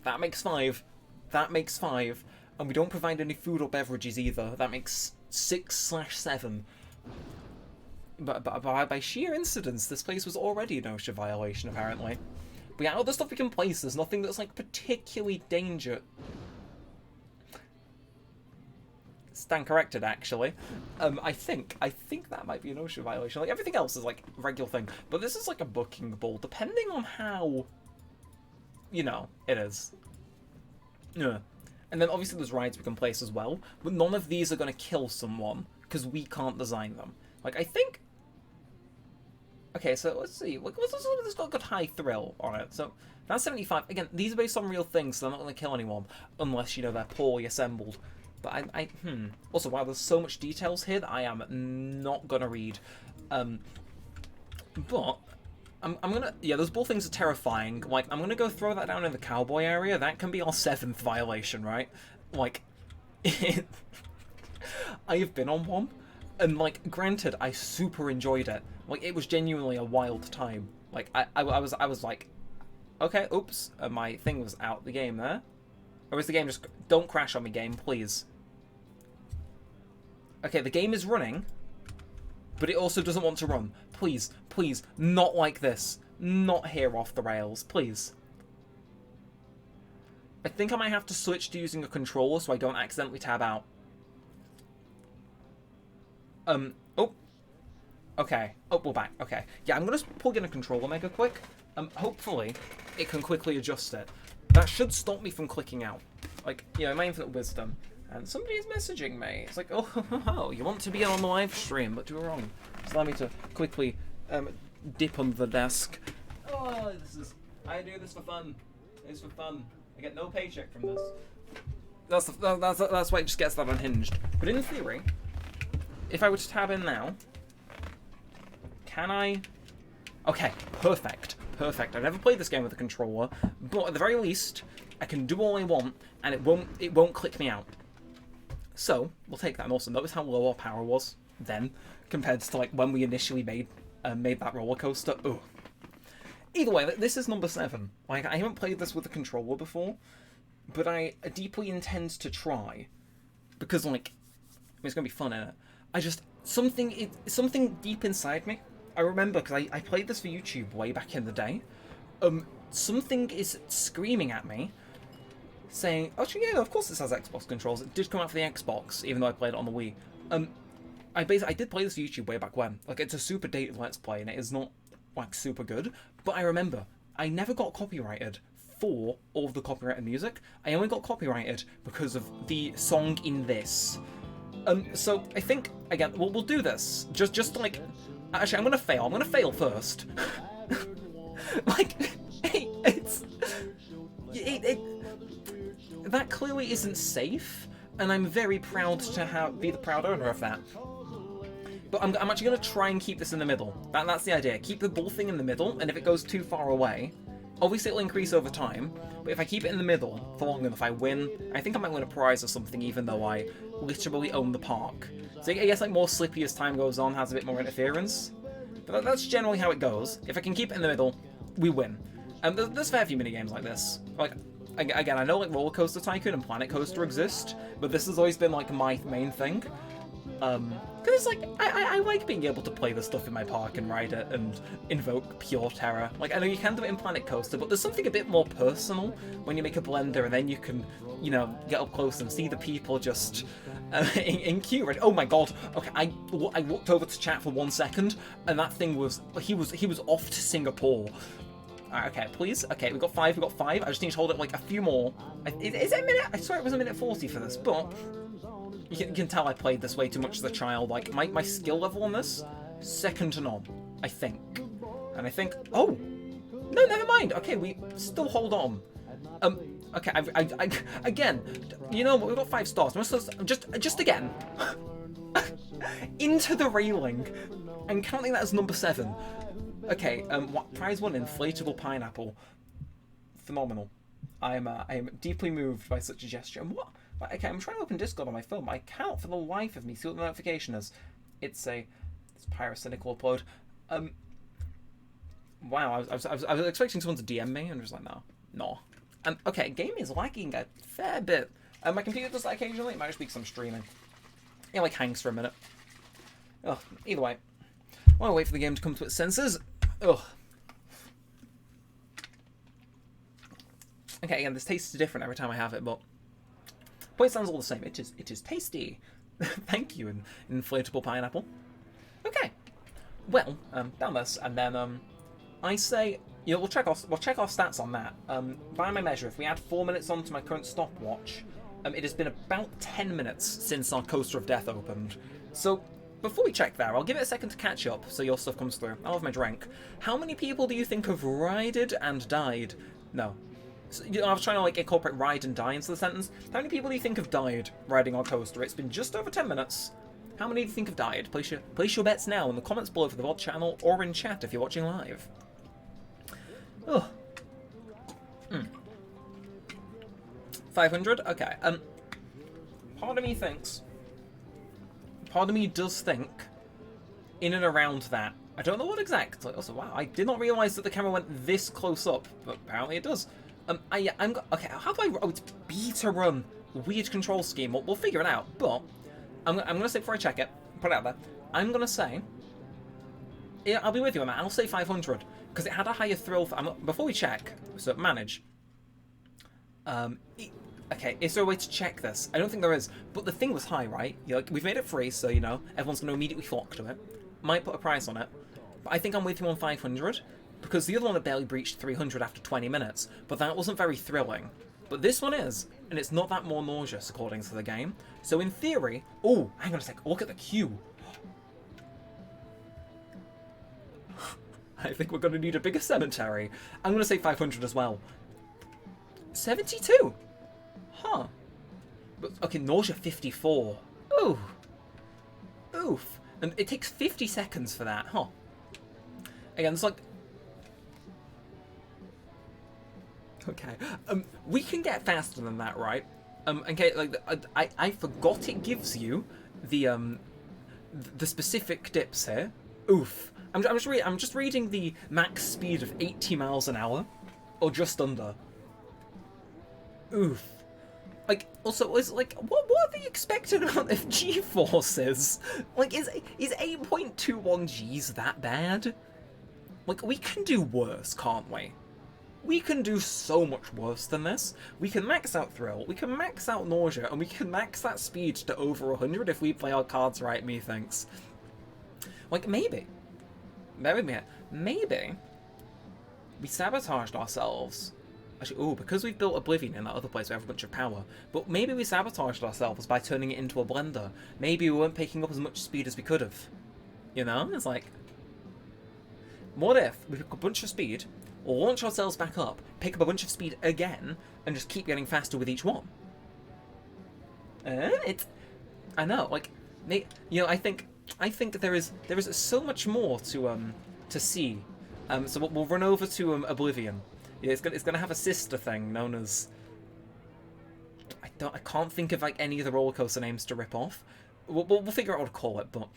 That makes 5. That makes 5. And we don't provide any food or beverages either. That makes 6/7. But by sheer incidence, this place was already an OSHA violation, apparently. But yeah, all the stuff we can place, there's nothing that's like particularly dangerous. Stand corrected, actually. I think that might be an OSHA violation. Like everything else is like a regular thing, but this is like a booking ball, depending on how, you know, it is. Yeah. And then obviously there's rides we can place as well, but none of these are going to kill someone, because we can't design them. Like, I think... Okay, so let's see. Like, this has got a good high thrill on it. So, that's 75. Again, these are based on real things, so they're not going to kill anyone, unless, you know, they're poorly assembled. But Also, wow, there's so much details here that I am not going to read. But... I'm gonna... Yeah, those bull things are terrifying. Like, I'm gonna go throw that down in the cowboy area. That can be our 7th violation, right? Like... I have been on one. And, like, granted, I super enjoyed it. Like, it was genuinely a wild time. Like, I was like... Okay, oops. My thing was out the game there. Or is the game just... Don't crash on me, game, please. Okay, the game is running. But it also doesn't want to run. Please, please, not like this. Not here off the rails, please. I think I might have to switch to using a controller so I don't accidentally tab out. Oh. Okay. Oh, we're back. Okay. Yeah, I'm going to plug in a controller mega quick. Hopefully, it can quickly adjust it. That should stop me from clicking out. Like, you know, my infinite wisdom. And somebody is messaging me. It's like, oh, you want to be on the live stream, but you're wrong. So allow me to quickly dip under the desk. Oh, I do this for fun. It's for fun. I get no paycheck from this. That's why it just gets that unhinged. But in theory, if I were to tab in now, can I? Okay, perfect. Perfect. I've never played this game with a controller, but at the very least, I can do all I want, and it won't click me out. So, we'll take that, and also notice how low our power was then, compared to like when we initially made that roller coaster. Ugh. Either way, this is number 7. Like, I haven't played this with a controller before, but I deeply intend to try, because like, I mean, it's gonna be fun, innit? I just something deep inside me. I remember because I played this for YouTube way back in the day. Something is screaming at me, saying, "Actually, yeah, of course this has Xbox controls. It did come out for the Xbox, even though I played it on the Wii." I did play this for YouTube way back when. Like, it's a super dated Let's Play, and it is not like super good. But I remember I never got copyrighted for all of the copyrighted music. I only got copyrighted because of the song in this. So I think again we'll do this. Just like, actually, I'm gonna fail. I'm gonna fail first. Like, that clearly isn't safe, and I'm very proud to be the proud owner of that. But I'm actually going to try and keep this in the middle. That's the idea. Keep the ball thing in the middle, and if it goes too far away, obviously it'll increase over time, but if I keep it in the middle for long enough, I win. I think I might win a prize or something, even though I literally own the park. So I guess like more slippy as time goes on, has a bit more interference. But that's generally how it goes. If I can keep it in the middle, we win. There's a fair few minigames like this. Like, again, I know like Roller Coaster Tycoon and Planet Coaster exist, but this has always been like my main thing. Because it's like, I like being able to play this stuff in my park and ride it and invoke pure terror. Like, I know you can do it in Planet Coaster, but there's something a bit more personal when you make a blender and then you can, you know, get up close and see the people just in queue. Right? Oh my god. Okay, I looked over to chat for 1 second, and that thing was, he was off to Singapore. Alright, okay, please. Okay, we got 5. I just need to hold it like a few more. Is it a minute? I swear it was a minute 40 for this, but You can tell I played this way too much as a child. Like, my skill level on this, second to none, I think. And I think, oh, no, never mind. Okay, we still hold on. Okay, I again, you know what? We've got 5 stars. Just again, into the railing, and counting that as number 7. Okay, what prize 1? Inflatable pineapple. Phenomenal. I am deeply moved by such a gesture. And what? Okay, I'm trying to open Discord on my phone. I cannot for the life of me see what the notification is. It's pyrocynical upload. Wow, I was expecting someone to DM me, and just like, no. Okay, game is lagging a fair bit. My computer does that occasionally. It might just be because I'm streaming. It like hangs for a minute. Ugh, either way. While I wait for the game to come to its senses. Ugh. Okay, again, this tastes different every time I have it, but point sounds all the same. It is tasty. Thank you, inflatable pineapple. Okay. Well, down this, and then I say, you know, we'll check our stats on that. By my measure, if we add 4 minutes onto my current stopwatch, it has been about 10 minutes since our Coaster of Death opened. So before we check there, I'll give it a second to catch up so your stuff comes through. I'll have my drink. How many people do you think have rided and died? No. So, you know, I was trying to like incorporate ride and die into the sentence. How many people do you think have died riding our coaster? It's been just over 10 minutes. How many do you think have died? Place your bets now in the comments below for the VOD channel or in chat if you're watching live. Oh. 500? Okay. Part of me does think in and around that. I don't know what exactly. Also, wow, I did not realise that the camera went this close up, but apparently it does. Okay, how do I... Oh, it's beta run. Weird control scheme. We'll figure it out, but I'm going to say before I check it, put it out there, I'm going to say... Yeah, I'll be with you on that. I'll say 500, because it had a higher thrill... Before we check, so manage. Okay, is there a way to check this? I don't think there is, but the thing was high, right? Like, we've made it free, so, you know, everyone's going to immediately flock to it. Might put a price on it, but I think I'm with you on 500, because the other one had barely breached 300 after 20 minutes, but that wasn't very thrilling. But this one is, and it's not that more nauseous, according to the game. So in theory... Oh, hang on a sec, look at the queue. I think we're going to need a bigger cemetery. I'm going to say 500 as well. 72? Huh. But, okay, nausea 54. Ooh. Oof. And it takes 50 seconds for that, huh? Again, it's like... Okay. We can get faster than that, right? Okay, like, I forgot it gives you the specific dips here. Oof. I'm just reading the max speed of 80 miles an hour. Or just under. Oof. Like, also, is like, what are the expected amount of G-forces? Like, is 8.21 Gs that bad? Like, we can do worse, can't we? We can do so much worse than this. We can max out thrill, we can max out nausea, and we can max that speed to over 100 if we play our cards right, methinks. Like, maybe. Maybe we sabotaged ourselves. Actually, ooh, because we've built Oblivion in that other place, we have a bunch of power. But maybe we sabotaged ourselves by turning it into a blender. Maybe we weren't picking up as much speed as we could have. You know? It's like... What if we pick up a bunch of speed, launch ourselves back up, pick up a bunch of speed again, and just keep getting faster with each one? I know, like... You know, I think there is so much more to see. So we'll run over to Oblivion. Yeah, it's gonna have a sister thing known as... I can't think of like any of the roller coaster names to rip off. We'll figure out what to call it, but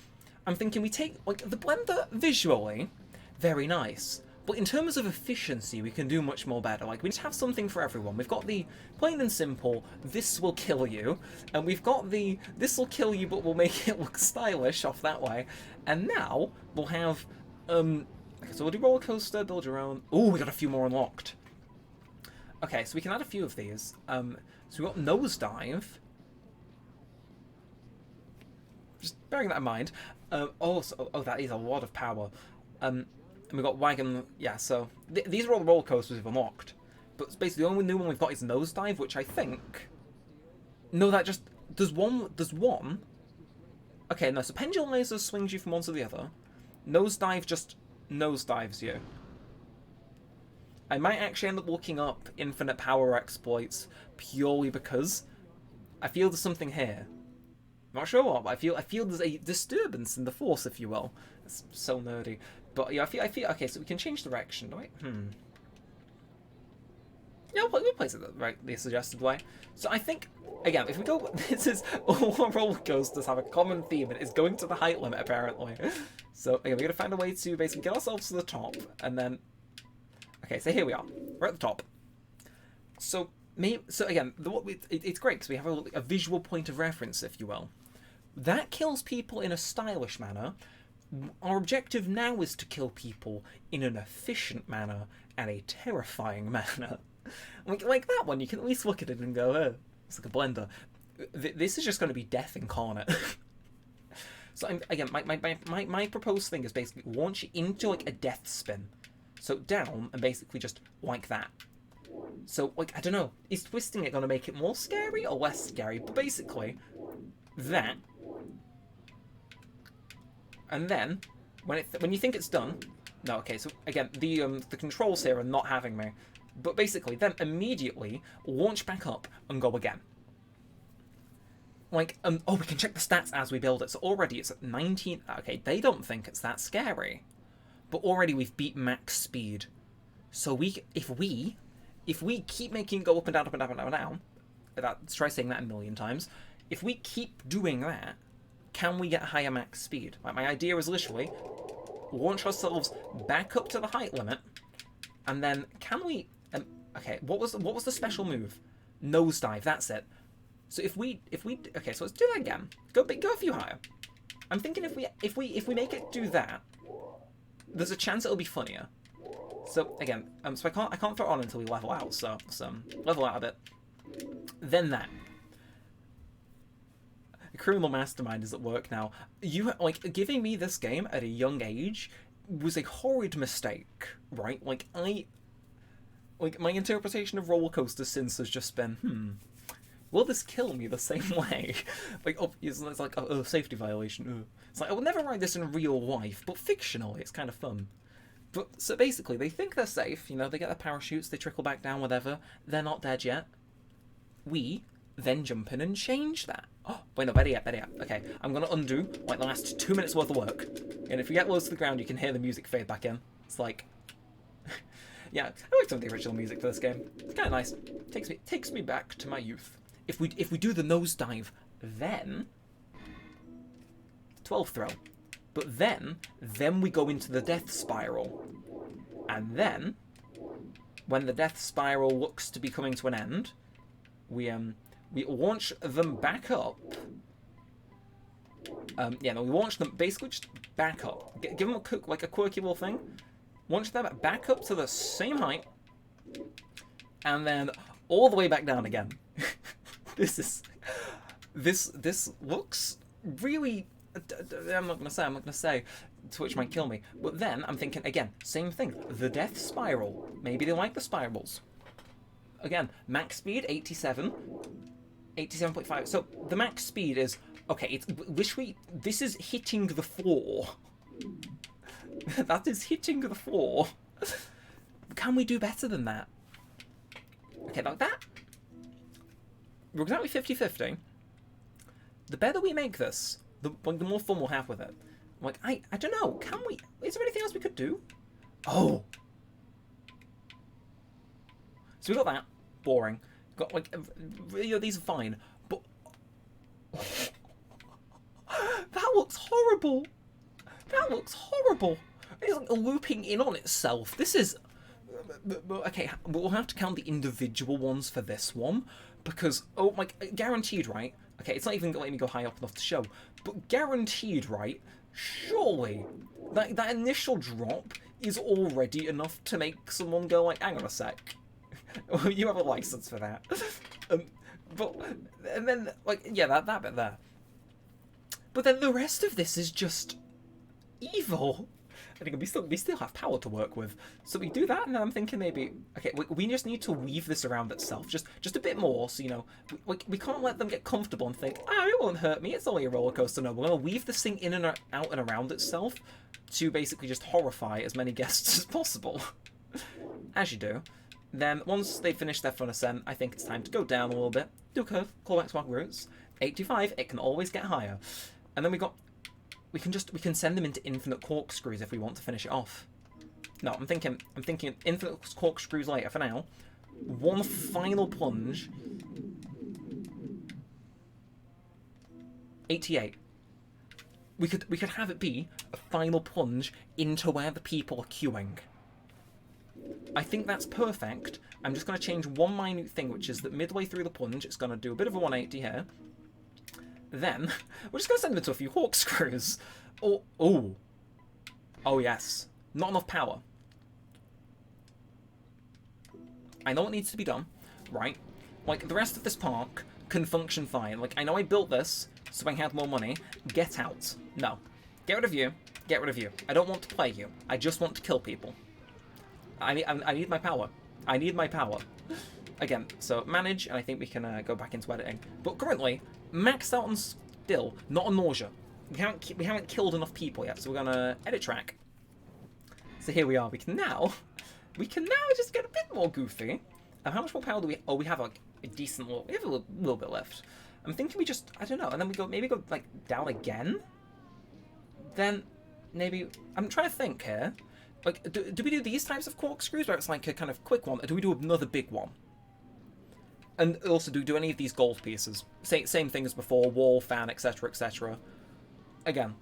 I'm thinking we take like the blender visually, very nice. But in terms of efficiency, we can do much more better. Like, we just have something for everyone. We've got the plain and simple, this will kill you. And we've got the, this will kill you, but we'll make it look stylish off that way. And now, we'll have, so we'll do roller coaster, build your own. Ooh, we got a few more unlocked. Okay, so we can add a few of these. So we've got nosedive. Just bearing that in mind. Oh, that is a lot of power. And we've got wagon. Yeah, so these are all the roller coasters we've unlocked. But basically, the only new one we've got is nosedive, which I think. No, that just. There's one. Okay, no, so pendulum laser swings you from one to the other. Nosedive just nosedives you. I might actually end up looking up infinite power exploits purely because I feel there's something here. I'm not sure what, but I feel there's a disturbance in the force, if you will. It's so nerdy. But yeah, I feel okay, so we can change direction, right? Yeah, we'll place it the suggested way. So I think, again, if we go, this is all our roller coasters have a common theme, and it's going to the height limit, apparently. So again, we're gonna find a way to basically get ourselves to the top, and then, okay, so here we are, we're at the top. So again, it's great because we have a visual point of reference, if you will. That kills people in a stylish manner. Our objective now is to kill people in an efficient manner and a terrifying manner. Like that one, you can at least look at it and go, oh, it's like a blender. This is just going to be death incarnate. So again, my proposed thing is basically launch it into like a death spin. So down and basically just like that. So like, I don't know, is twisting it going to make it more scary or less scary? But basically, that. And then, when you think it's done, no, okay, so again, the controls here are not having me. But basically, then immediately launch back up and go again. Like, oh, we can check the stats as we build it. So already it's at 19. Okay, they don't think it's that scary, but already we've beat max speed. So if we keep making it go up and down, up and down, up and down, try saying that a million times. If we keep doing that, can we get higher max speed? Like, my idea is literally launch ourselves back up to the height limit, and then can we? Okay, what was the special move? Nosedive. That's it. So if we okay, so let's do that again. Go a few higher. I'm thinking if we make it do that, there's a chance it'll be funnier. So again, so I can't throw it on until we level out. So level out a bit. Then that. A criminal mastermind is at work now. You like giving me this game at a young age was a horrid mistake, right? Like my interpretation of roller coasters since has just been, will this kill me the same way? Like, it's like a safety violation. It's like I would never ride this in real life, but fictionally, it's kind of fun. But so basically, they think they're safe. You know, they get their parachutes, they trickle back down, whatever. They're not dead yet. We then jump in and change that. Oh, wait, no, better yet. Okay, I'm gonna undo like the last 2 minutes worth of work. And if you get low to the ground, you can hear the music fade back in. It's like, yeah, I like some of the original music for this game. It's kind of nice. Takes me back to my youth. If we do the nosedive, then 12 throw, but then we go into the death spiral, and then when the death spiral looks to be coming to an end, we launch them back up. We launch them basically just back up. Give them a quirky little thing. Launch them back up to the same height, and then all the way back down again. This looks really. I'm not gonna say, Twitch might kill me. But then I'm thinking again, same thing. The death spiral. Maybe they like the spirals. Again, max speed 87, 87.5. So the max speed is okay. It's literally this is hitting the floor. That is hitting the floor. Can we do better than that? Okay, like that. We're exactly 50-50. The better we make this, the more fun we'll have with it. Like, I don't know. Can we? Is there anything else we could do? Oh. So we got that. Boring. Got like, these are fine, but that looks horrible. That looks horrible. It's like looping in on itself. This is okay. We'll have to count the individual ones for this one because guaranteed, right? Okay, it's not even letting me go high up enough to show, but guaranteed, right? Surely that initial drop is already enough to make someone go like, hang on a sec. You have a license for that. And then that bit there. But then the rest of this is just evil. I think we still have power to work with. So we do that, and then I'm thinking maybe, okay, we just need to weave this around itself, just a bit more. So, you know, we can't let them get comfortable and think, it won't hurt me. It's only a roller coaster. No, we're gonna weave this thing in and out and around itself to basically just horrify as many guests as possible, as you do. Then once they finish their fun ascent, I think it's time to go down a little bit. Do a curve, call back to our roots. 825, it can always get higher. And then we can send them into infinite corkscrews if we want to finish it off. No, I'm thinking infinite corkscrews later for now. One final plunge. 88. We could have it be a final plunge into where the people are queuing. I think that's perfect. I'm just going to change one minute thing, which is that midway through the plunge, it's going to do a bit of a 180 here. Then, we're just going to send them into a few corkscrews. Oh, yes. Not enough power. I know what needs to be done, right? Like, the rest of this park can function fine. Like, I know I built this so I had more money. Get out. No. Get rid of you. Get rid of you. I don't want to play you. I just want to kill people. I need my power. I need my power. Again, so manage, and I think we can go back into editing. But currently, maxed out on still, not on nausea. We haven't killed enough people yet, so we're gonna edit track. So here we are. We can now just get a bit more goofy. How much more power do we? Oh, we have like a decent little. We have a little bit left. I'm thinking we just, I don't know, and then maybe go like down again. Then maybe I'm trying to think here. Like, do we do these types of corkscrews where it's like a kind of quick one, or do we do another big one? And also, do any of these gold pieces? Same thing as before, wall, fan, etc., etc. Again,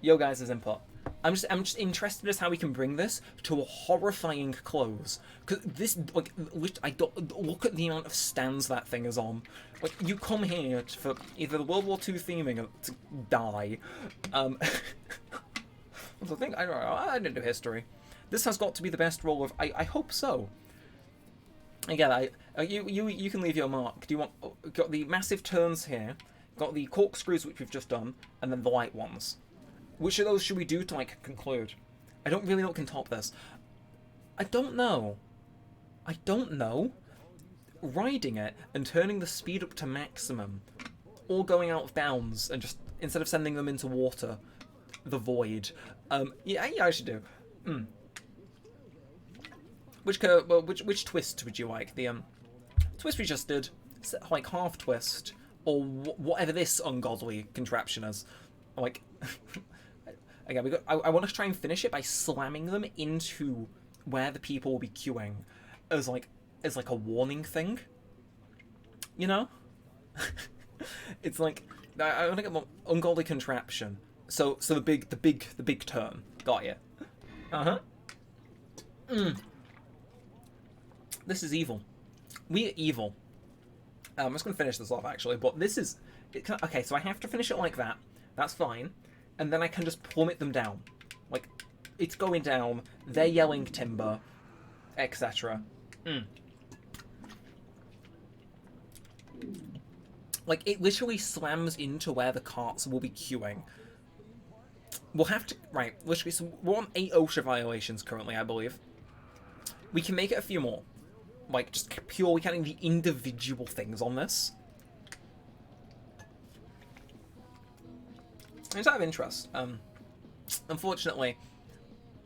yo guys' input. I'm just interested as how we can bring this to a horrifying close. Cause this, like, I don't look at the amount of stands that thing is on. Like, you come here for either the World War II theming or to die. I think I don't know. I didn't do history. This has got to be the best roll of. I hope so. Again, you can leave your mark. Do you want? Got the massive turns here. Got the corkscrews which we've just done, and then the light ones. Which of those should we do to like conclude? I don't really know what can top this. I don't know. Riding it and turning the speed up to maximum, or going out of bounds and just instead of sending them into water, the void. Yeah, I should do. Which twist would you like? The twist we just did, like half twist, or whatever this ungodly contraption is. Like, again, I want to try and finish it by slamming them into where the people will be queuing, as like a warning thing. You know, it's like I want to get more ungodly contraption. So the big turn. Got you. This is evil. We are evil. I'm just gonna finish this off actually, but this is okay. So I have to finish it like that. That's fine, and then I can just plummet them down. Like it's going down. They're yelling timber, etc. Like it literally slams into where the carts will be queuing. We'll have to literally. So we're on 8 OSHA violations currently, I believe. We can make it a few more. Like, just purely counting the individual things on this. It's out of interest. Unfortunately,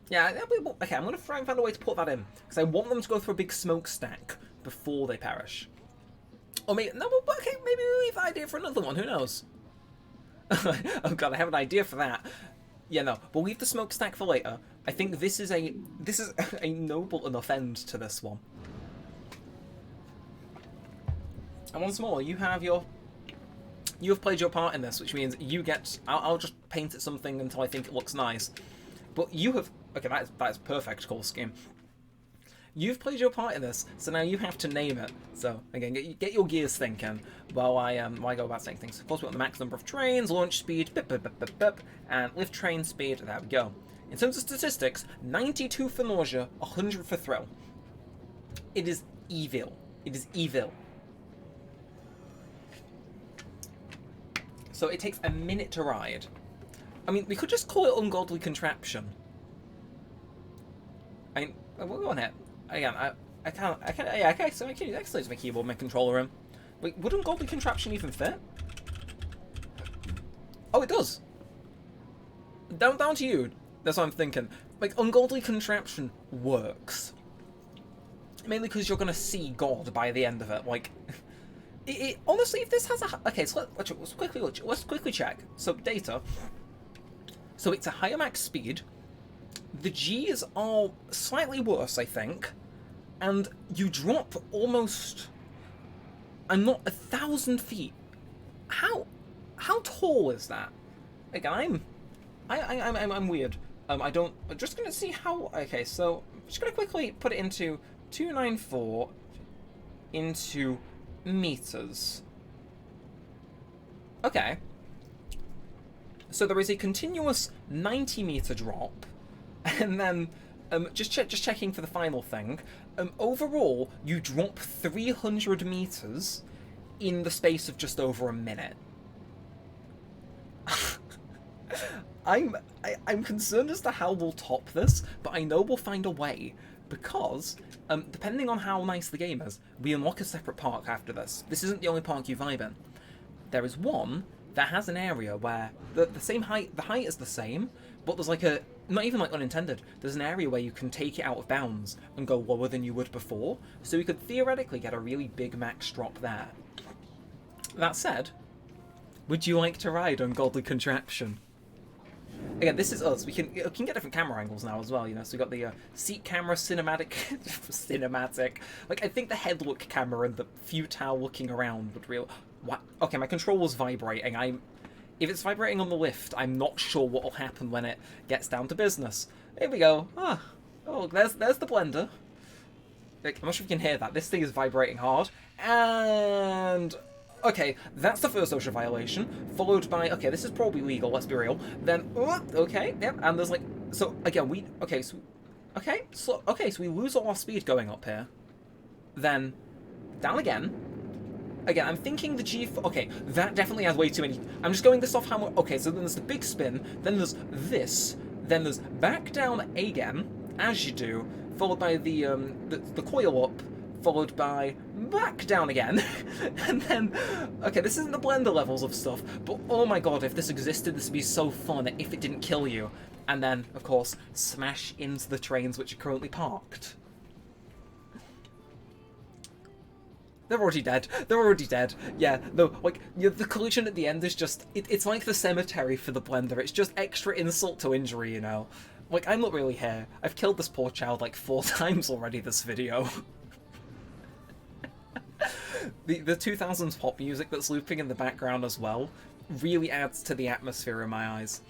yeah. Okay, I'm gonna try and find a way to put that in because I want them to go through a big smokestack before they perish. Or maybe no. Okay, maybe we'll leave that idea for another one. Who knows? Oh god, I have an idea for that. Yeah, no. We'll leave the smokestack for later. I think this is a noble enough end to this one. And once more, you have played your part in this, which means you get. I'll just paint it something until I think it looks nice. But you have. Okay, that is perfect call scheme. You've played your part in this, so now you have to name it. So again, get your gears thinking while I go about saying things. Of course, we want the max number of trains, launch speed, and lift train speed. There we go. In terms of statistics, 92 for nausea, 100 for thrill. It is evil. It is evil. So it takes a minute to ride. I mean, we could just call it ungodly contraption. I mean, we'll go on here. Again, yeah, okay, so I can use X-Lays my keyboard, my controller in. Wait, wouldn't Godly Contraption even fit? Oh, it does. Down to you. That's what I'm thinking. Like, Ungodly Contraption works. Mainly because you're gonna see God by the end of it. Like, honestly, if this has a... Okay, so let's quickly check. So, data. So, it's a higher max speed. The G's are slightly worse, I think. And you drop almost... I'm not 1,000 feet. How tall is that? Again, I'm weird. I don't... I'm just gonna see how... Okay, so I'm just gonna quickly put it into 294 into meters. Okay. So there is a continuous 90-meter drop, and then just checking for the final thing. Overall, you drop 300 meters in the space of just over a minute. I'm concerned as to how we'll top this, but I know we'll find a way, because depending on how nice the game is, we unlock a separate park after this. This isn't the only park you vibe in. There is one that has an area where the same height, the height is the same, but there's like a, not even like unintended, there's an area where you can take it out of bounds and go lower than you would before, so we could theoretically get a really big max drop there. That said, would you like to ride Ungodly Contraption? Again, this is us. We can get different camera angles now as well, you know. So we got the seat camera, cinematic, cinematic. Like, I think the head look camera and the futile looking around would really. What? Okay, my controller's vibrating. If it's vibrating on the lift, I'm not sure what will happen when it gets down to business. Here we go. Oh, there's the blender. Like, I'm not sure if you can hear that. This thing is vibrating hard, and. Okay, that's the first OSHA violation, followed by, okay, this is probably legal, let's be real, then, okay, yep, and there's like, so, again, so we lose all our speed going up here, then, down again, I'm thinking the G, okay, that definitely has way too many, I'm just going this off how much, okay, so then there's the big spin, then there's this, then there's back down again, as you do, followed by the coil up, followed by back down again, and then, okay, this isn't the blender levels of stuff, but oh my god, if this existed, this would be so fun if it didn't kill you. And then, of course, smash into the trains which are currently parked. They're already dead. They're already dead. Yeah, no, like, the collision at the end is just, it's like the cemetery for the blender. It's just extra insult to injury, you know? Like, I'm not really here. I've killed this poor child like 4 times already this video. The 2000s pop music that's looping in the background as well really adds to the atmosphere in my eyes.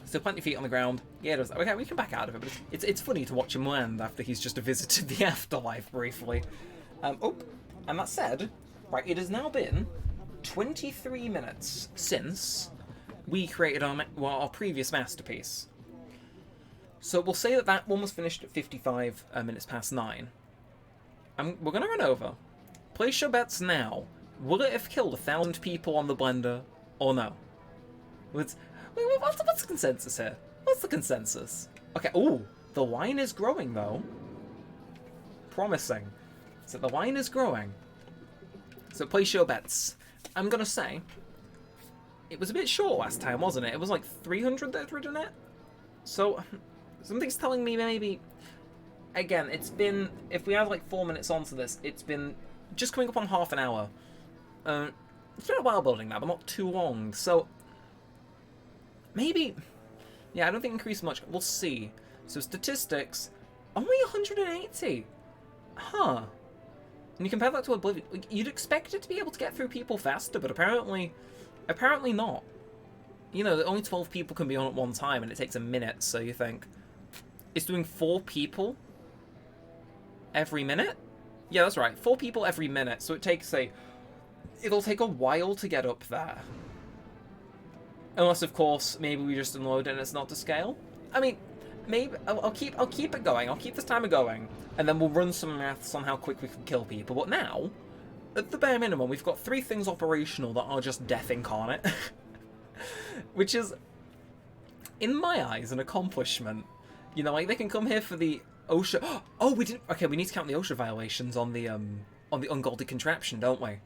So plenty of feet on the ground. Yeah, it does. Okay, we can back out of it, but it's funny to watch him land after he's just visited the afterlife briefly. And that said, right, it has now been 23 minutes since we created our previous masterpiece. So we'll say that one was finished at 55 minutes past 9. We're going to run over. Place your bets now. Will it have killed 1,000 people on the blender, or no? What's the consensus here? What's the consensus? Okay, ooh, the line is growing, though. Promising. So the line is growing. So place your bets. I'm gonna say, it was a bit short last time, wasn't it? It was like 300 that had ridden it? So, something's telling me maybe... Again, it's been... If we have like 4 minutes onto this, it's been... just coming up on half an hour. It's been a while building now, but not too long. So, maybe... Yeah, I don't think increase much. We'll see. So statistics, only 180. Huh. And you compare that to Oblivion. Like, you'd expect it to be able to get through people faster, but apparently not. You know, only 12 people can be on at one time, and it takes a minute, so you think... It's doing 4 people every minute? Yeah, that's right. 4 people every minute, so it takes it'll take a while to get up there. Unless, of course, maybe we just unload it and it's not to scale. I mean, maybe I'll keep it going. I'll keep this timer going, and then we'll run some maths on how quick we can kill people. But now, at the bare minimum, we've got 3 things operational that are just death incarnate, which is, in my eyes, an accomplishment. You know, like, they can come here for the OSHA... Oh, we didn't... Okay, we need to count the OSHA violations on the ungodly contraption, don't we?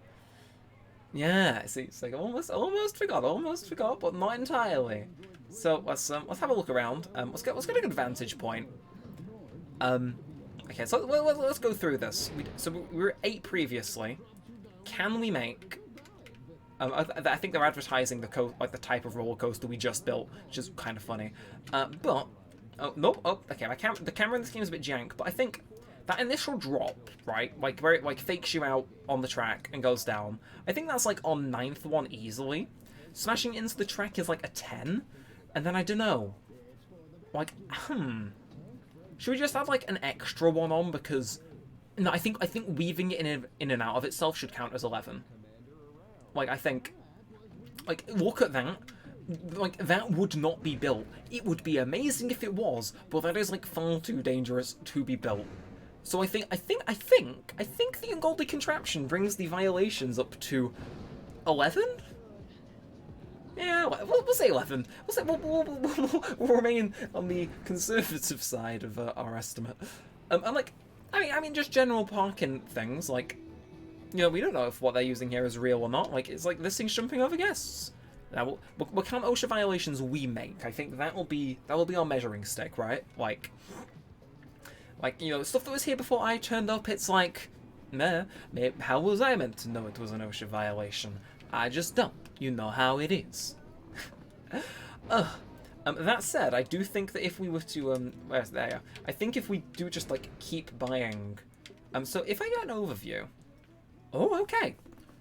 Yeah, see, it's like, almost forgot, but not entirely. So, let's have a look around. Let's get a good vantage point. Okay, so let's go through this. So we were at 8 previously. Can we make... I think they're advertising the the type of roller coaster we just built, which is kind of funny. But... Oh, nope. Oh, okay, the camera in this game is a bit jank, but I think that initial drop, right, like where it like fakes you out on the track and goes down, I think that's like on 9th one easily. Smashing into the track is like a 10, and then I don't know. Like, should we just have like an extra one on because no, I think weaving it in and out of itself should count as 11. Like, I think, like, look at that. Like, that would not be built. It would be amazing if it was, but that is like far too dangerous to be built. So I think the ungodly contraption brings the violations up to 11. Yeah, we'll say 11. We'll remain on the conservative side of our estimate. And like, I mean, just general parking things. Like, you know, we don't know if what they're using here is real or not. Like, it's like this thing's jumping over guests. Now we'll count OSHA violations we make. I think that will be our measuring stick, right? Like, you know, stuff that was here before I turned up. It's like, nah, how was I meant to know it was an OSHA violation? I just don't. You know how it is. That said, I do think that if we were to where's there? I think if we do just like keep buying, so if I get an overview, oh okay.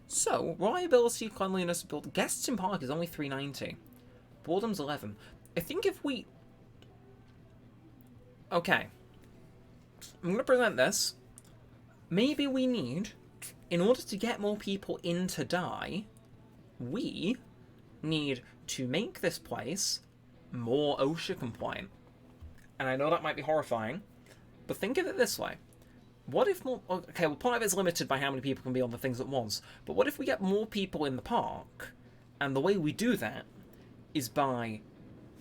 So, reliability, cleanliness, build... Guests in park is only 390. Boredom's 11. I think if we... Okay. I'm going to present this. Maybe we need, in order to get more people in to die, we need to make this place more OSHA compliant. And I know that might be horrifying, but think of it this way. What if more... Okay, well, part of it's limited by how many people can be on the things at once, but what if we get more people in the park, and the way we do that is by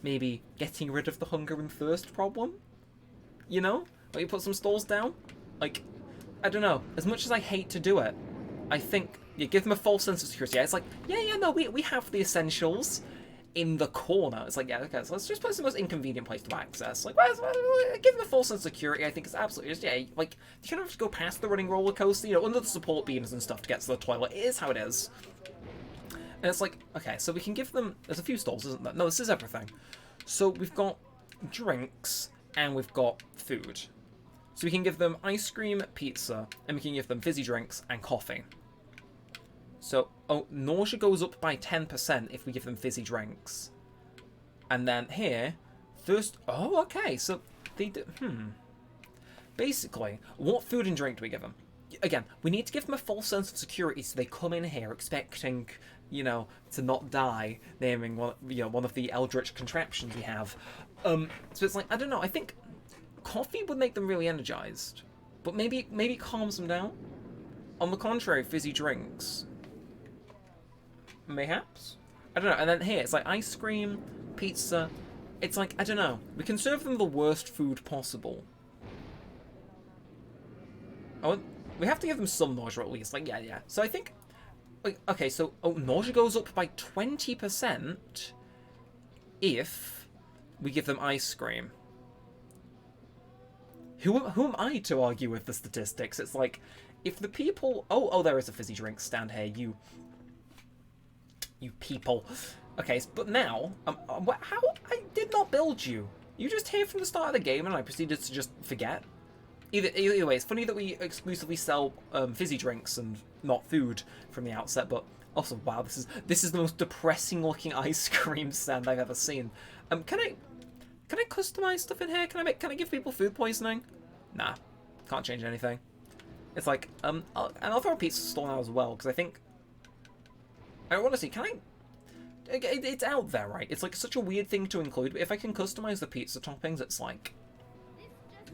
maybe getting rid of the hunger and thirst problem? You know? Like, you put some stalls down? Like, I don't know. As much as I hate to do it, I think you give them a false sense of security. It's like, yeah, no, we have the essentials in the corner. It's like, yeah, okay, so let's just put the most inconvenient place to access. Like, give them a false sense of security. I think it's absolutely just, yeah, like, you kind of have to go past the running roller coaster, you know, under the support beams and stuff to get to the toilet. It is how it is. And it's like, okay, so we can give them, there's a few stalls, isn't there? No, this is everything. So we've got drinks and we've got food. So we can give them ice cream, pizza, and we can give them fizzy drinks and coffee. So, oh, nausea goes up by 10% if we give them fizzy drinks. And then here, thirst... Oh, okay, so they do... Basically, what food and drink do we give them? Again, we need to give them a false sense of security so they come in here expecting, you know, to not die, naming one, you know, one of the eldritch contraptions we have. So it's like, I don't know, I think coffee would make them really energized. But maybe it calms them down. On the contrary, fizzy drinks... Mayhaps? I don't know. And then here, it's like ice cream, pizza. It's like, I don't know. We can serve them the worst food possible. Oh, we have to give them some nausea at least. Like, yeah. So I think... Like, okay, so... Oh, nausea goes up by 20% if we give them ice cream. Who am I to argue with the statistics? It's like, if the people... Oh, there is a fizzy drink stand here. You people. Okay, but now, how? I did not build you. You just here from the start of the game and I proceeded to just forget. Either way, it's funny that we exclusively sell fizzy drinks and not food from the outset, but also, wow, this is the most depressing looking ice cream stand I've ever seen. Can I customize stuff in here? Can I give people food poisoning? Nah, can't change anything. It's like, and I'll throw a pizza stall now as well, because I think... I want to see, can I... It's out there, right? It's like such a weird thing to include, but if I can customize the pizza toppings, it's like...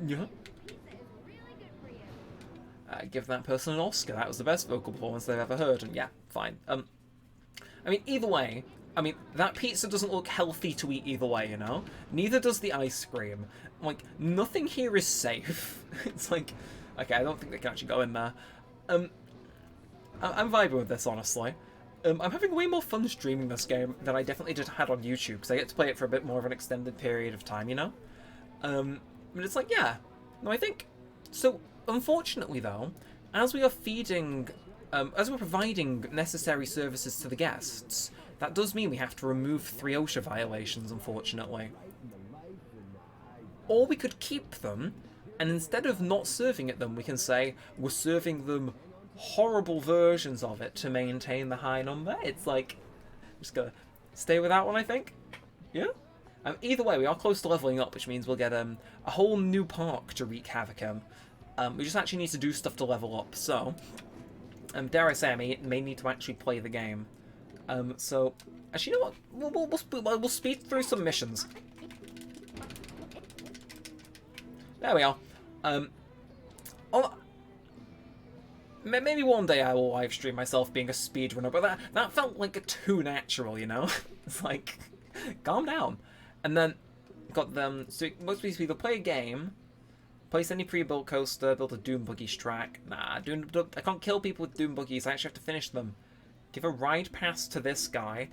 Yeah. Give that person an Oscar. That was the best vocal performance they've ever heard, and yeah, fine. I mean, either way, I mean, that pizza doesn't look healthy to eat either way, you know? Neither does the ice cream. Like, nothing here is safe. It's like, okay, I don't think they can actually go in there. I'm vibing with this, honestly. I'm having way more fun streaming this game than I definitely just had on YouTube, because I get to play it for a bit more of an extended period of time, you know? But it's like, yeah. No, I think... So, unfortunately, though, as we are feeding... as we're providing necessary services to the guests, that does mean we have to remove 3 OSHA violations, unfortunately. Or we could keep them, and instead of not serving at them, we can say we're serving them horrible versions of it to maintain the high number. It's like, I'm just gonna stay with that one, I think. Yeah? Either way, we are close to leveling up, which means we'll get a whole new park to wreak havoc in. We just actually need to do stuff to level up, so... dare I say, I may need to actually play the game. So, actually, you know what? We'll speed through some missions. There we are. Maybe one day I will live stream myself being a speedrunner, but that felt like too natural, you know? It's like, calm down. And then, got them, so most people either play a game, place any pre-built coaster, build a Doom Buggies track. Nah, I can't kill people with Doom Buggies, I actually have to finish them. Give a ride pass to this guy.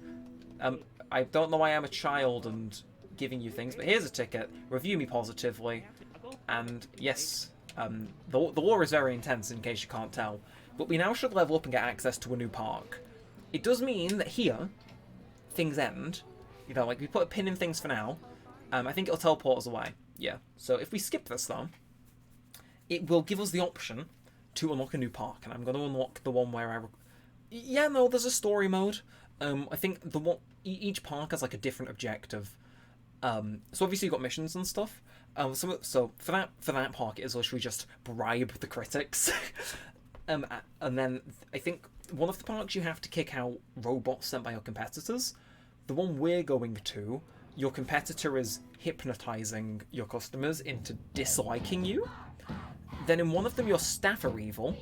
I don't know why I'm a child and giving you things, but here's a ticket. Review me positively. And yes, the war is very intense in case you can't tell. But we now should level up and get access to a new park. It does mean that here, things end. You know, like we put a pin in things for now. I think it'll teleport us away. Yeah, so if we skip this though, it will give us the option to unlock a new park. And I'm going to unlock the one where yeah, no, there's a story mode. I think each park has like a different objective. So obviously you've got missions and stuff. So for that park, it is literally just bribe the critics. And then I think one of the parks you have to kick out robots sent by your competitors. The one we're going to, your competitor is hypnotizing your customers into disliking you. Then in one of them, your staff are evil.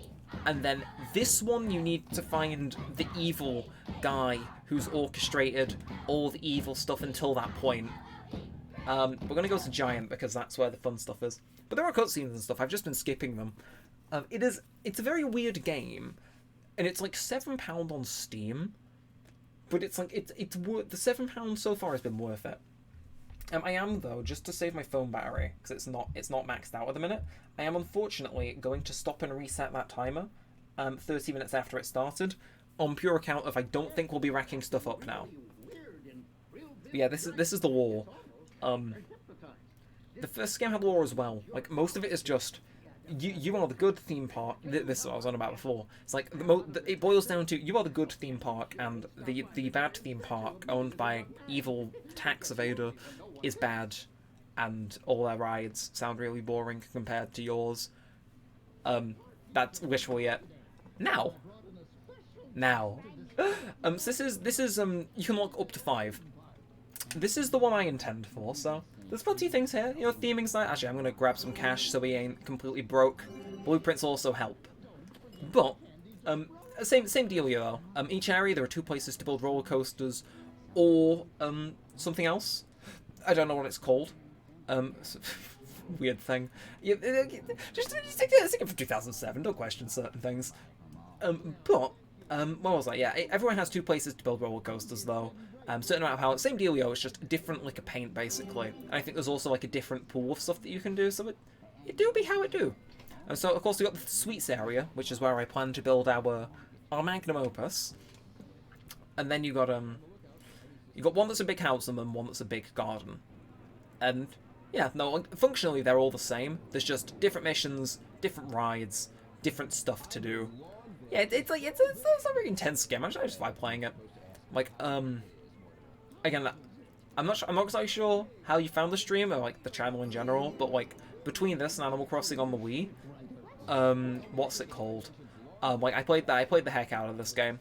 And then this one, you need to find the evil guy who's orchestrated all the evil stuff until that point. We're going to go to Giant because that's where the fun stuff is. But there are cutscenes and stuff. I've just been skipping them. It's a very weird game. And it's like £7 on Steam. But it's like, it's worth, the £7 so far has been worth it. I am, though, just to save my phone battery, because it's not maxed out at the minute, I am unfortunately going to stop and reset that timer 30 minutes after it started, on pure account of I don't think we'll be racking stuff up now. But yeah, this is the lore. The first game had lore as well. Like, most of it is just, you are the good theme park. This is what I was on about before. It's like, it boils down to, you are the good theme park, and the bad theme park, owned by evil tax evader, is bad, and all their rides sound really boring compared to yours. That's literally it. Now. So this is you can lock up to 5. This is the one I intend for, so there's plenty of things here. You know, theming's nice. Actually, I'm gonna grab some cash so we ain't completely broke. Blueprints also help. But same deal here though. Each area there are 2 places to build roller coasters, or something else. I don't know what it's called. Weird thing. Yeah, just stick it from 2007. Don't question certain things. What was that? Yeah, everyone has 2 places to build roller coasters though. Certain amount of power. Same dealio. It's just different lick of paint basically. And I think there's also like a different pool of stuff that you can do. So it do be how it do. So of course we got the sweets area, which is where I plan to build our magnum opus. And then you got one that's a big house and then one that's a big garden. And yeah, no, functionally they're all the same. There's just different missions, different rides, different stuff to do. Yeah, it's a very intense game. I just vibe playing it. Like, again, I'm not exactly sure how you found the stream or like the channel in general, but like between this and Animal Crossing on the Wii, what's it called? Like I played the heck out of this game.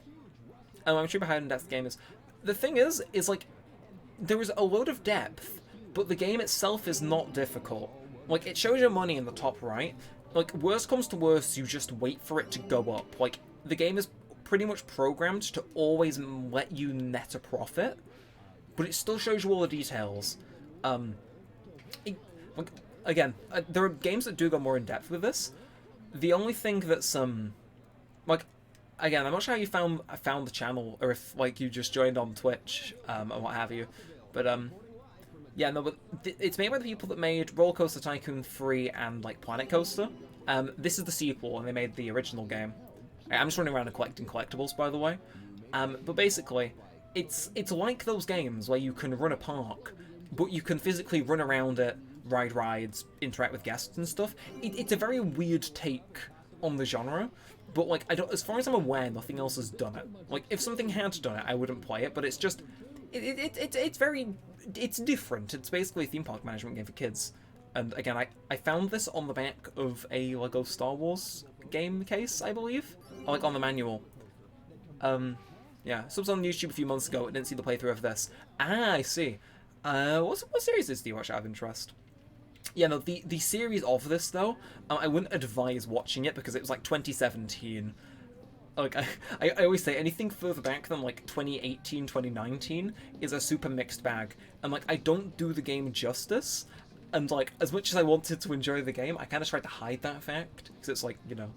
I'm sure how in-depth the game is. The thing is like there is a load of depth, but the game itself is not difficult. Like it shows your money in the top right. Like worst comes to worst, you just wait for it to go up. Like the game is pretty much programmed to always let you net a profit, but it still shows you all the details. Again, there are games that do go more in depth with this. The only thing that's like, again, I'm not sure how you found the channel, or if like you just joined on Twitch and what have you, but yeah, no, but it's made by the people that made Roller Coaster Tycoon 3 and like Planet Coaster. This is the sequel, and they made the original game. I'm just running around and collecting collectibles, by the way. But basically, it's like those games where you can run a park, but you can physically run around it, ride rides, interact with guests and stuff. It's a very weird take on the genre, but like as far as I'm aware, nothing else has done it. Like if something had done it, I wouldn't play it. But it's just, it's different. It's basically a theme park management game for kids. And again, I found this on the back of a Lego Star Wars game case, I believe, or like on the manual. Yeah, subs on YouTube a few months ago. I didn't see the playthrough of this. Ah, I see. What series do you watch out of interest? Yeah, no, the series of this, though, I wouldn't advise watching it because it was, like, 2017. Like, I always say, anything further back than, like, 2018, 2019 is a super mixed bag. And, like, I don't do the game justice. And, like, as much as I wanted to enjoy the game, I kind of tried to hide that fact. Because it's, like, you know,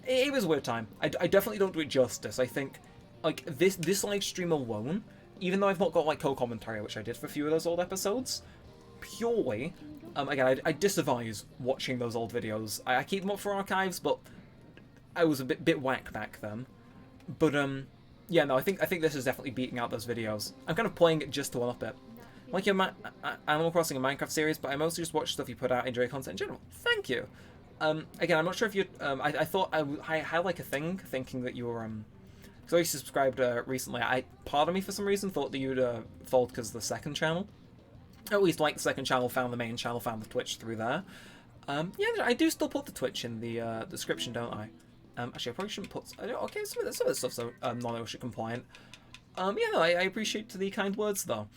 it was a weird time. I definitely don't do it justice. I think, like, this live stream alone, even though I've not got, like, co-commentary, which I did for a few of those old episodes, purely... again, I disadvise watching those old videos. I keep them up for archives, but I was a bit whack back then. But yeah, no, I think this is definitely beating out those videos. I'm kind of playing it just to one up it. Like your Animal Crossing and Minecraft series, but I mostly just watch stuff you put out, enjoy content in general. Thank you. Again, I'm not sure if you. I thought I had like a thing thinking that you were because I subscribed recently. Part of me for some reason thought that you'd followed because of the second channel. At least, like, the second channel, found the main channel, found the Twitch through there. Yeah, I do still put the Twitch in the description, don't I? Actually, I probably shouldn't put... Okay, some of the stuff's non-OSHA compliant. Yeah, no, I appreciate the kind words, though.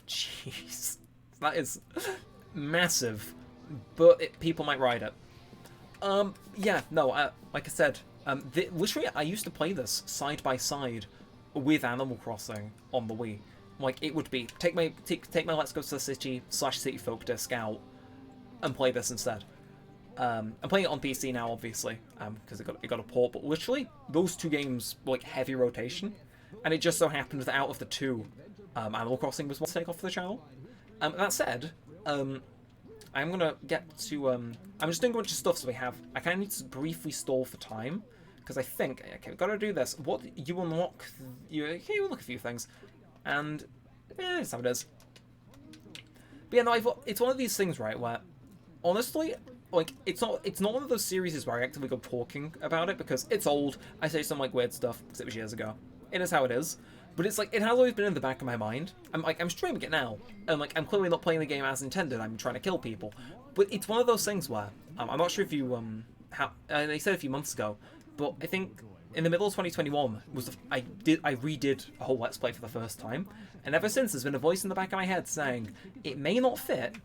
Jeez. That is massive, but people might ride it. Yeah, no, like I said, literally, I used to play this side by side with Animal Crossing on the Wii. Like, it would be, take my Let's Go to the City / City Folk disc out and play this instead. I'm playing it on PC now, obviously, because it got a port, but literally, those two games were, like, heavy rotation, and it just so happened that out of the two, Animal Crossing was one to take off the channel. That said, I'm gonna get to, I'm just doing a bunch of stuff, so I kind of need to briefly stall for time, because I think, okay, we've got to do this. What, you unlock a few things. And it's how it is. But yeah, no, it's one of these things, right, where honestly, like, it's not one of those series where I actively go talking about it because it's old. I say some like weird stuff because it was years ago. It is how it is. But it's like it has always been in the back of my mind. I'm streaming it now, and like I'm clearly not playing the game as intended. I'm trying to kill people. But it's one of those things where I'm not sure if you they said a few months ago, but I think. In the middle of 2021 I redid a whole Let's Play for the first time, and ever since there's been a voice in the back of my head saying it may not fit,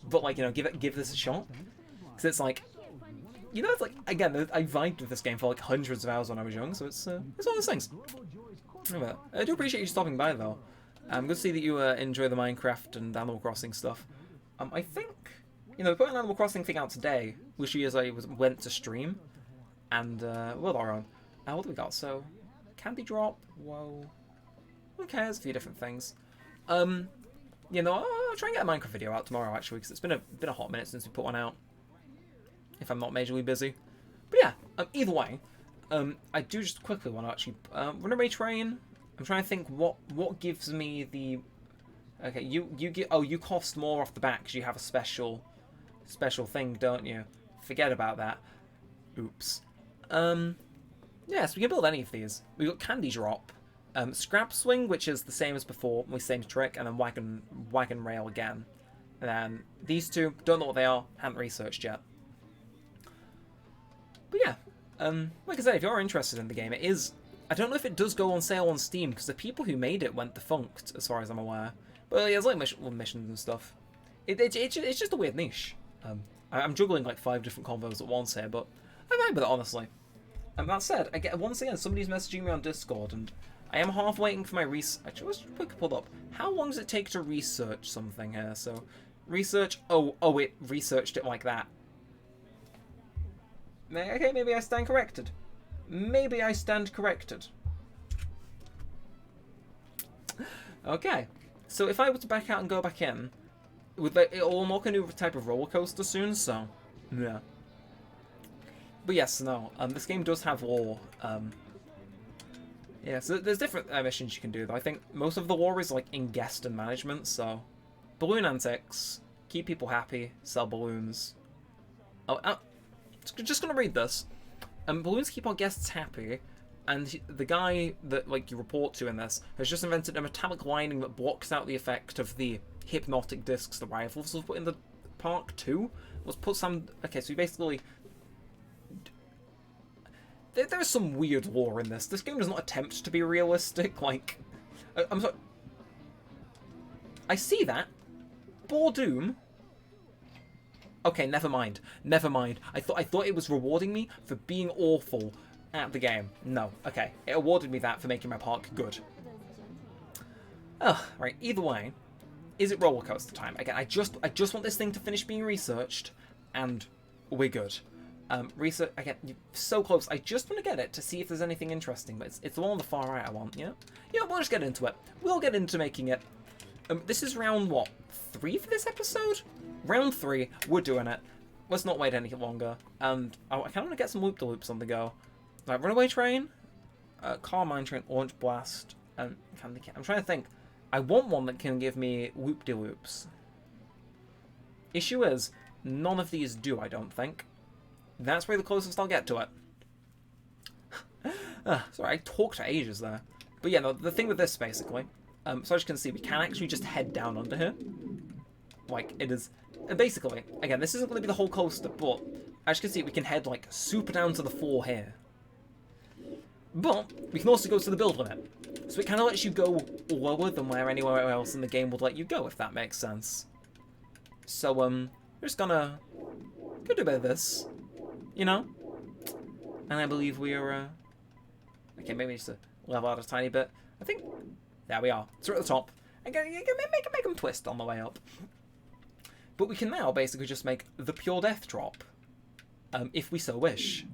but like, you know, give this a shot, because it's like, you know, it's like, again, I vibed with this game for like hundreds of hours when I was young, so it's one of those things. I do appreciate you stopping by though. Good to see that you enjoy the Minecraft and Animal Crossing stuff. I think, you know, we put an Animal Crossing thing out today, literally as I went to stream, and well, our own. What do we got? So, Candy Drop, whoa. Okay, there's a few different things. You know, I'll try and get a Minecraft video out tomorrow, actually, because it's been a hot minute since we put one out. If I'm not majorly busy. But yeah, either way, I do just quickly want to actually run a train. I'm trying to think what gives me the... Okay, you cost more off the bat because you have a special thing, don't you? Forget about that. Oops. Yeah, so we can build any of these. We've got Candy Drop, Scrap Swing, which is the same as before, with the same trick, and then Wagon Rail again. And then these two, don't know what they are, haven't researched yet. But yeah, like I said, if you're interested in the game, it is... I don't know if it does go on sale on Steam, because the people who made it went defunct, as far as I'm aware. But yeah, there's like missions and stuff. It's just a weird niche. I'm juggling like 5 different combos at once here, but I'm fine with it, honestly. And that said, once again, somebody's messaging me on Discord, and I am half waiting for my research. Actually, let's quickly pull up. How long does it take to research something here? So, research. Oh, it researched it like that. Okay, maybe I stand corrected. Maybe I stand corrected. Okay, so if I were to back out and go back in, it'll unlock a new type of roller coaster soon. So, yeah. But yes, no. This game does have lore. Yeah, so there's different missions you can do, though. I think most of the lore is like in guest and management. So, balloon antics, keep people happy, sell balloons. Oh, just gonna read this. Balloons keep our guests happy, and the guy that like you report to in this has just invented a metallic lining that blocks out the effect of the hypnotic discs the rivals have put in the park too. Let's put some. Okay, so we basically. There's some weird lore in this. This game does not attempt to be realistic. Like, I'm sorry. I see that. Bordoom. Okay, never mind. Never mind. I thought it was rewarding me for being awful at the game. No. Okay, it awarded me that for making my park good. Oh, right. Either way, is it roller coaster time? Again, I just want this thing to finish being researched, and we're good. Research, again, so close. I just want to get it to see if there's anything interesting, but it's the one on the far right I want, yeah? Yeah, we'll just get into it. We'll get into making it. This is round, what, 3 for this episode? Round 3, we're doing it. Let's not wait any longer. And I kind of want to get some loop-de-loops on the go. Like, runaway train, car mine train, launch blast, and I'm trying to think. I want one that can give me loop-de-loops. Issue is, none of these do, I don't think. That's probably the closest I'll get to it. Sorry, I talked for ages there. But yeah, no, the thing with this, basically, so as you can see, we can actually just head down under here. Like, it is... Basically, again, this isn't going to be the whole coaster, but as you can see, we can head, like, super down to the floor here. But we can also go to the build limit. So it kind of lets you go lower than where anywhere else in the game would let you go, if that makes sense. So, we're just gonna do a bit of this. You know? And I believe we are, okay, maybe just to level out a tiny bit. I think, there we are. So we're at the top. And make them twist on the way up. But we can now basically just make the pure death drop. If we so wish.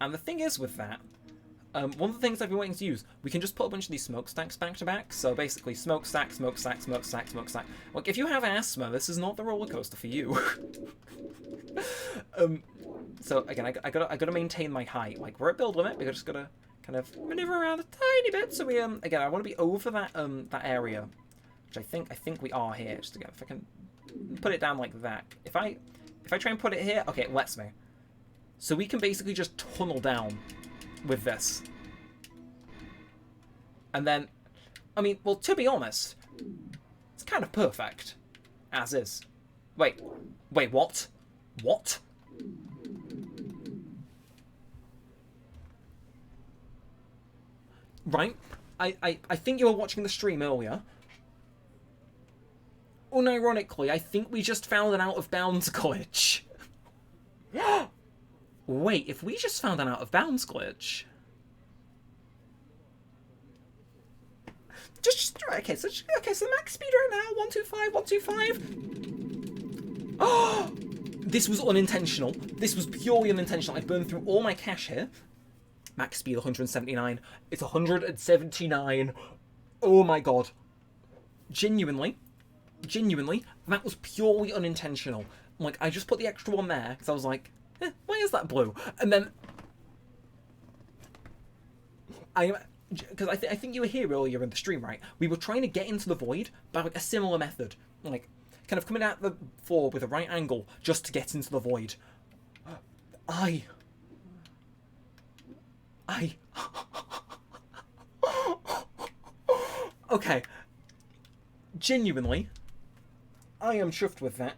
And the thing is with that, one of the things I've been waiting to use, we can just put a bunch of these smokestacks back to back. So basically, smokestack, smokestack, smokestack, smokestack. Like, if you have asthma, this is not the roller coaster for you. So again, I gotta maintain my height. Like, we're at build limit, we just gotta kind of maneuver around a tiny bit. So we again, I want to be over that that area, which I think we are here. Just again, if I can put it down like that. If I try and put it here, okay, it lets me. So we can basically just tunnel down with this. And then, I mean, well, to be honest, it's kind of perfect as is. Wait, what? What? Right, I think you were watching the stream earlier. Unironically, I think we just found an out-of-bounds glitch. Wait, if we just found an out-of-bounds glitch... Okay, so max speed right now, 125, 125. Oh! This was unintentional. This was purely unintentional. I burned through all my cash here. Max speed 179. It's 179. Oh my god. Genuinely, that was purely unintentional. Like, I just put the extra one there because I was like, why is that blue? And then because I think you were here earlier in the stream, right? We were trying to get into the void by like a similar method, like kind of coming out the floor with a right angle just to get into the void. Okay. Genuinely, I am chuffed with that.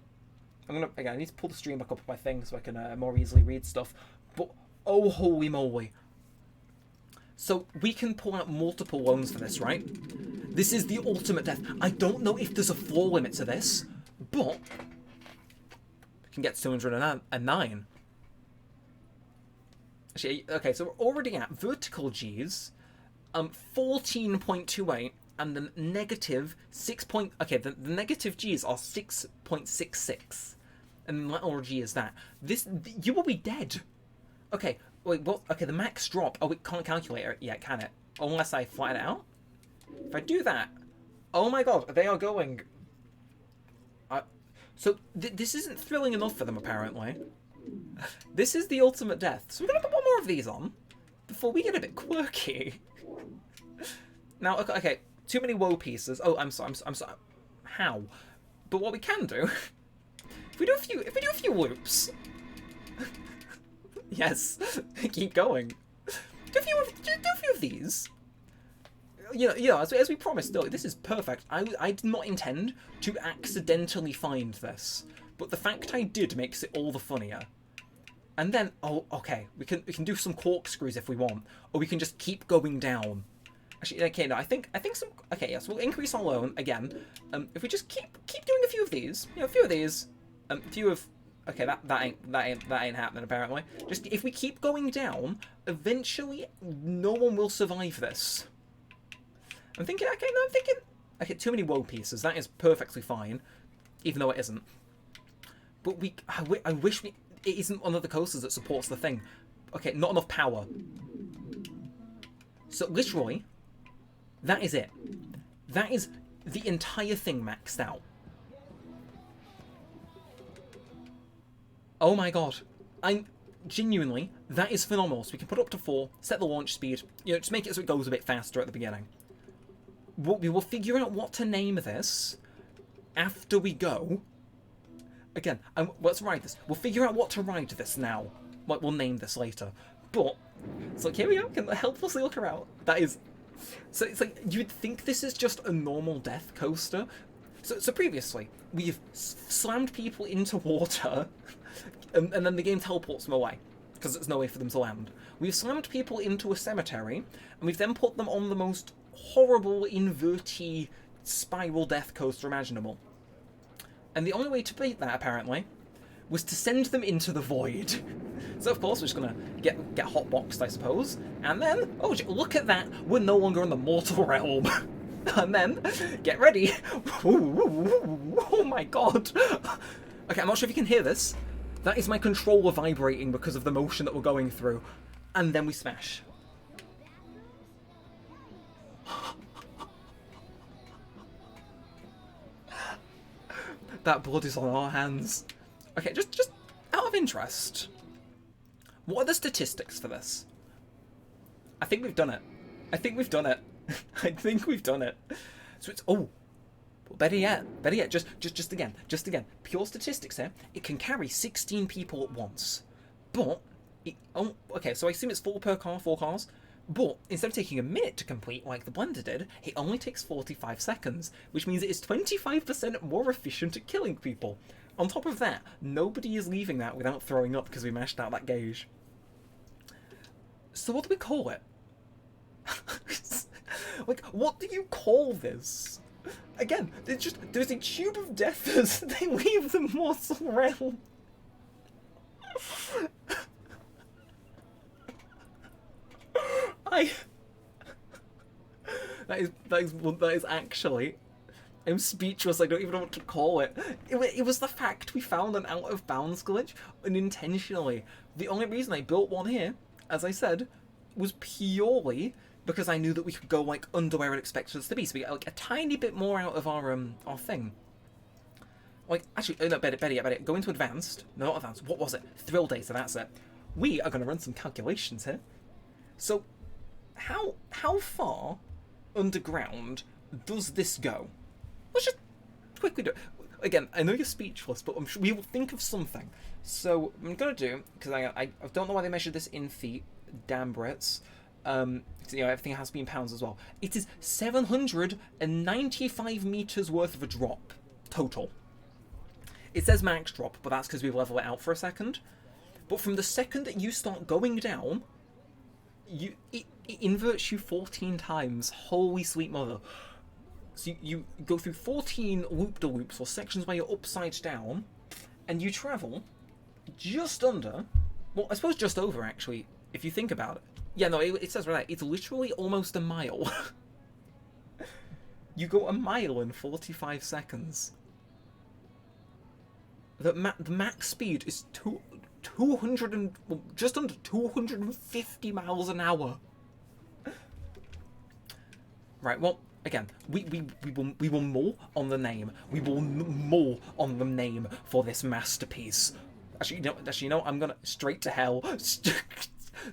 Again, I need to pull the stream back up with my thing so I can more easily read stuff. But, oh holy moly. So, we can pull out multiple loans for this, right? This is the ultimate death. I don't know if there's a floor limit to this, but we can get 209. Actually, okay, so we're already at vertical G's, 14.28, and the negative 6. Okay, the negative G's are 6.66, and the lateral G is that. You will be dead. Okay, wait, what? Okay, the max drop. Oh, it can't calculate it yet, can it? Unless I flat it out. If I do that, oh my god, they are going. So this isn't thrilling enough for them, apparently. This is the ultimate death. So we're gonna put one more of these on before we get a bit quirky. Now, okay, too many woe pieces. Oh, I'm sorry. How? But what we can do, if we do a few loops. Yes, keep going. Do a few of these. You know, as we promised, though, this is perfect. I did not intend to accidentally find this, but the fact I did makes it all the funnier. And then, oh, okay, we can do some corkscrews if we want, or we can just keep going down. Actually, okay, no, I think some. Okay, yes, we'll increase our loan again. If we just keep doing a few of these, a few of these, a few of. Okay, that ain't happening apparently. Just if we keep going down, eventually no one will survive this. I'm thinking, okay, too many woe pieces. That is perfectly fine, even though it isn't. But I wish it isn't one of the coasters that supports the thing. Okay, not enough power. So literally, that is it. That is the entire thing maxed out. Oh my god. Genuinely, that is phenomenal. So we can put it up to 4, set the launch speed, just make it so it goes a bit faster at the beginning. We will figure out what to name this after we go. Again, let's ride this. We'll figure out what to ride this now. Like, we'll name this later. But, so here we go. Can helplessly look around. That is... So it's like, you'd think this is just a normal death coaster. So previously, we've slammed people into water, and then the game teleports them away, because there's no way for them to land. We've slammed people into a cemetery, and we've then put them on the most horrible, inverty, spiral death coaster imaginable. And the only way to beat that, apparently, was to send them into the void. So, of course, we're just going to get hotboxed, I suppose. And then, oh, look at that, we're no longer in the mortal realm. And then, get ready. Oh my god. Okay, I'm not sure if you can hear this. That is my controller vibrating because of the motion that we're going through. And then we smash. That blood is on our hands. Okay, just out of interest, what are the statistics for this? I think we've done it. I think we've done it. So it's better yet, just again, pure statistics here. It can carry 16 people at once, but okay, so I assume it's 4 per car, 4 cars. But instead of taking a minute to complete like the Blender did, it only takes 45 seconds, which means it is 25% more efficient at killing people. On top of that, nobody is leaving that without throwing up because we mashed out that gauge. So what do we call it? Like, what do you call this? Again, there's a tube of death as they leave the mortal realm. That is actually... I'm speechless, I don't even know what to call it. It was the fact we found an out-of-bounds glitch, unintentionally. The only reason I built one here, as I said, was purely because I knew that we could go, like, under where it expected us to be, so we get, like, a tiny bit more out of our thing. Like, actually, no, better yet, go into advanced. No, not advanced, what was it? Thrill data, that's it. We are going to run some calculations here. So, how far underground does this go? Let's just quickly do it. Again, I know you're speechless, but I'm sure we will think of something. So I'm gonna do, because I don't know why they measured this in feet. Damn Brits. Everything has to be in pounds as well. It is 795 meters worth of a drop total. It says max drop, but that's because we level it out for a second. But from the second that you start going down, it inverts you 14 times. Holy sweet mother. So you go through 14 loop-de-loops, or sections where you're upside down, and you travel just under, well, I suppose just over, actually, if you think about it. Yeah, no, it says right there, it's literally almost a mile. You go a mile in 45 seconds. The max speed is 200 and just under 250 miles an hour. Right, well, again, we will mull on the name. We will mull on the name for this masterpiece. Actually, you know, I'm gonna straight to hell.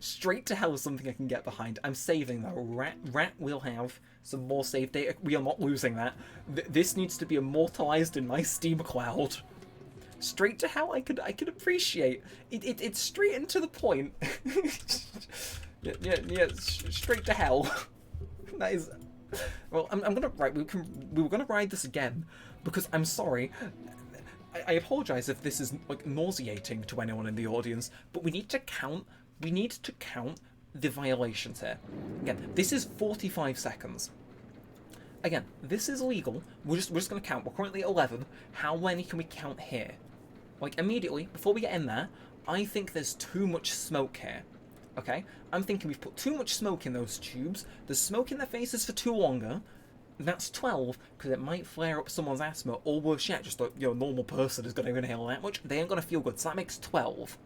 Straight to hell is something I can get behind. I'm saving that. Rat will have some more save data. We are not losing that. This needs to be immortalized in my Steam cloud. Straight to hell, I could appreciate. It's straight and to the point. yeah, straight to hell. That is. Well, I'm gonna we were gonna ride this again because I'm sorry. I apologize if this is like nauseating to anyone in the audience, but we need to count. We need to count the violations here. Again, this is 45 seconds. Again, this is legal. We're just gonna count. We're currently at 11. How many can we count here? Like immediately before we get in there, I think there's too much smoke here. Okay, I'm thinking we've put too much smoke in those tubes. There's smoke in their faces for too longer. That's 12 because it might flare up someone's asthma, or worse yet, just a normal person is going to inhale that much. They ain't going to feel good, so that makes 12.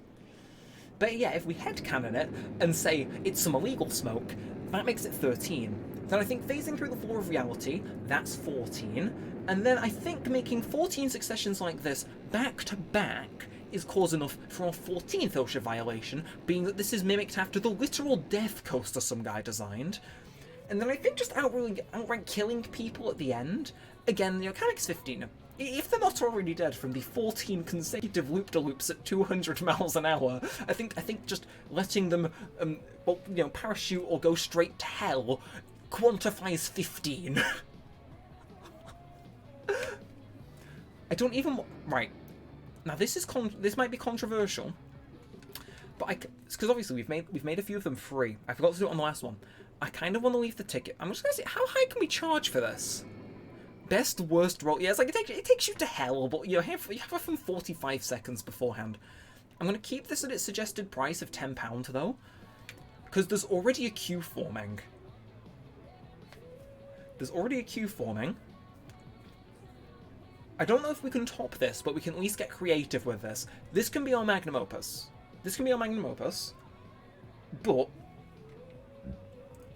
But yeah, if we headcanon it and say it's some illegal smoke, that makes it 13. Then I think phasing through the floor of reality, that's 14. And then I think making 14 successions like this back to back is cause enough for our 14th OSHA violation, being that this is mimicked after the literal death coaster some guy designed. And then I think just outright killing people at the end. Again, mechanics 15. If they're not already dead from the 14 consecutive loop-de-loops at 200 miles an hour, I think just letting them, parachute or go straight to hell quantifies 15. I don't even... Right. Now this might be controversial, but it's because obviously we've made a few of them free. I forgot to do it on the last one. I kind of want to leave the ticket. I'm just gonna see how high can we charge for this. Best worst roll. Yeah, it's like it takes you to hell, but you have it from 45 seconds beforehand. I'm gonna keep this at its suggested price of £10 though, because there's already a queue forming. I don't know if we can top this, but we can at least get creative with this. This can be our magnum opus. But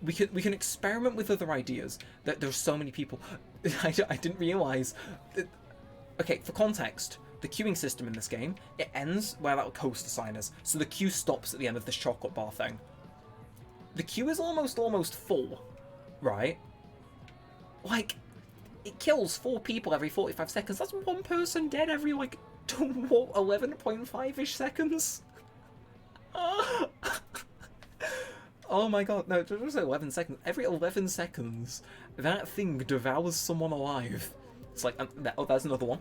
we can experiment with other ideas. That there's so many people. I didn't realize. Okay, for context, the queuing system in this game, it ends where that coaster sign is. So the queue stops at the end of this chocolate bar thing. The queue is almost full, right? Like, it kills 4 people every 45 seconds. That's 1 person dead every, 11.5-ish seconds? Oh my god, no, just 11 seconds. Every 11 seconds, that thing devours someone alive. It's like, oh, there's another one.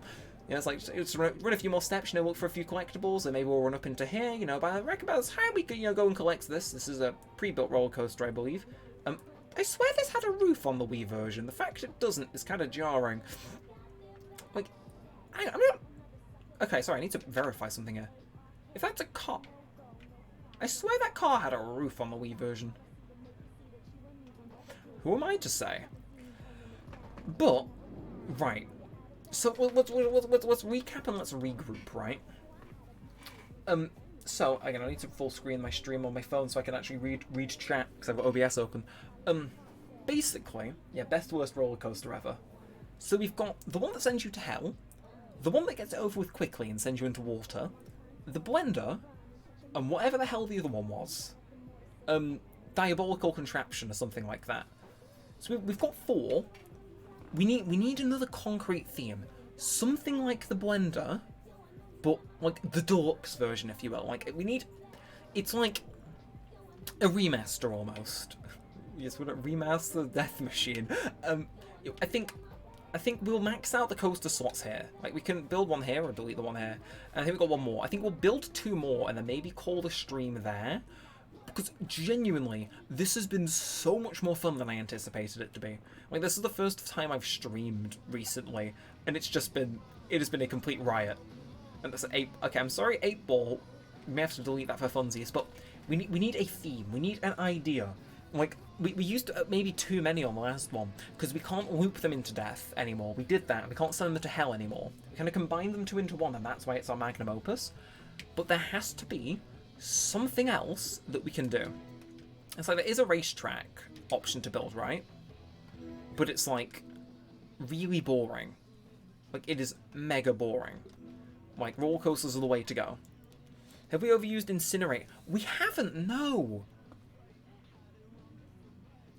It's like, it's run a few more steps, look for a few collectibles, and maybe we'll run up into here, but I reckon that's how we could, go and collect this. This is a pre-built roller coaster, I believe. I swear this had a roof on the Wii version. The fact it doesn't is kind of jarring. Like, I'm not... Okay, sorry, I need to verify something here. If that's a car... I swear that car had a roof on the Wii version. Who am I to say? But, right. So, let's recap and let's regroup, right? So, again, I need to full screen my stream on my phone so I can actually read chat, because I've got OBS open. Basically, yeah, best worst roller coaster ever. So we've got the one that sends you to hell, the one that gets it over with quickly and sends you into water, the blender, and whatever the hell the other one was. Diabolical contraption or something like that. So we've got 4. We need another concrete theme. Something like the blender, but like the deluxe version, if you will. Like it's like a remaster almost. Yes, we're gonna remaster the Death Machine. I think we'll max out the coaster slots here. Like we can build one here or delete the one here. And I think we've got one more. I think we'll build 2 more and then maybe call the stream there. Because genuinely, this has been so much more fun than I anticipated it to be. Like this is the first time I've streamed recently, and it has been a complete riot. And that's 8. Okay, I'm sorry, 8 Ball. We may have to delete that for funsies, but We need a theme. We need an idea. Like, we used maybe too many on the last one, because we can't loop them into death anymore. We did that. We can't send them to hell anymore. We kind of combined them two into one, and that's why it's our magnum opus. But there has to be something else that we can do. It's like there is a racetrack option to build, right? But it's like really boring. Like, it is mega boring. Like, roller coasters are the way to go. Have we overused incinerate? We haven't, no.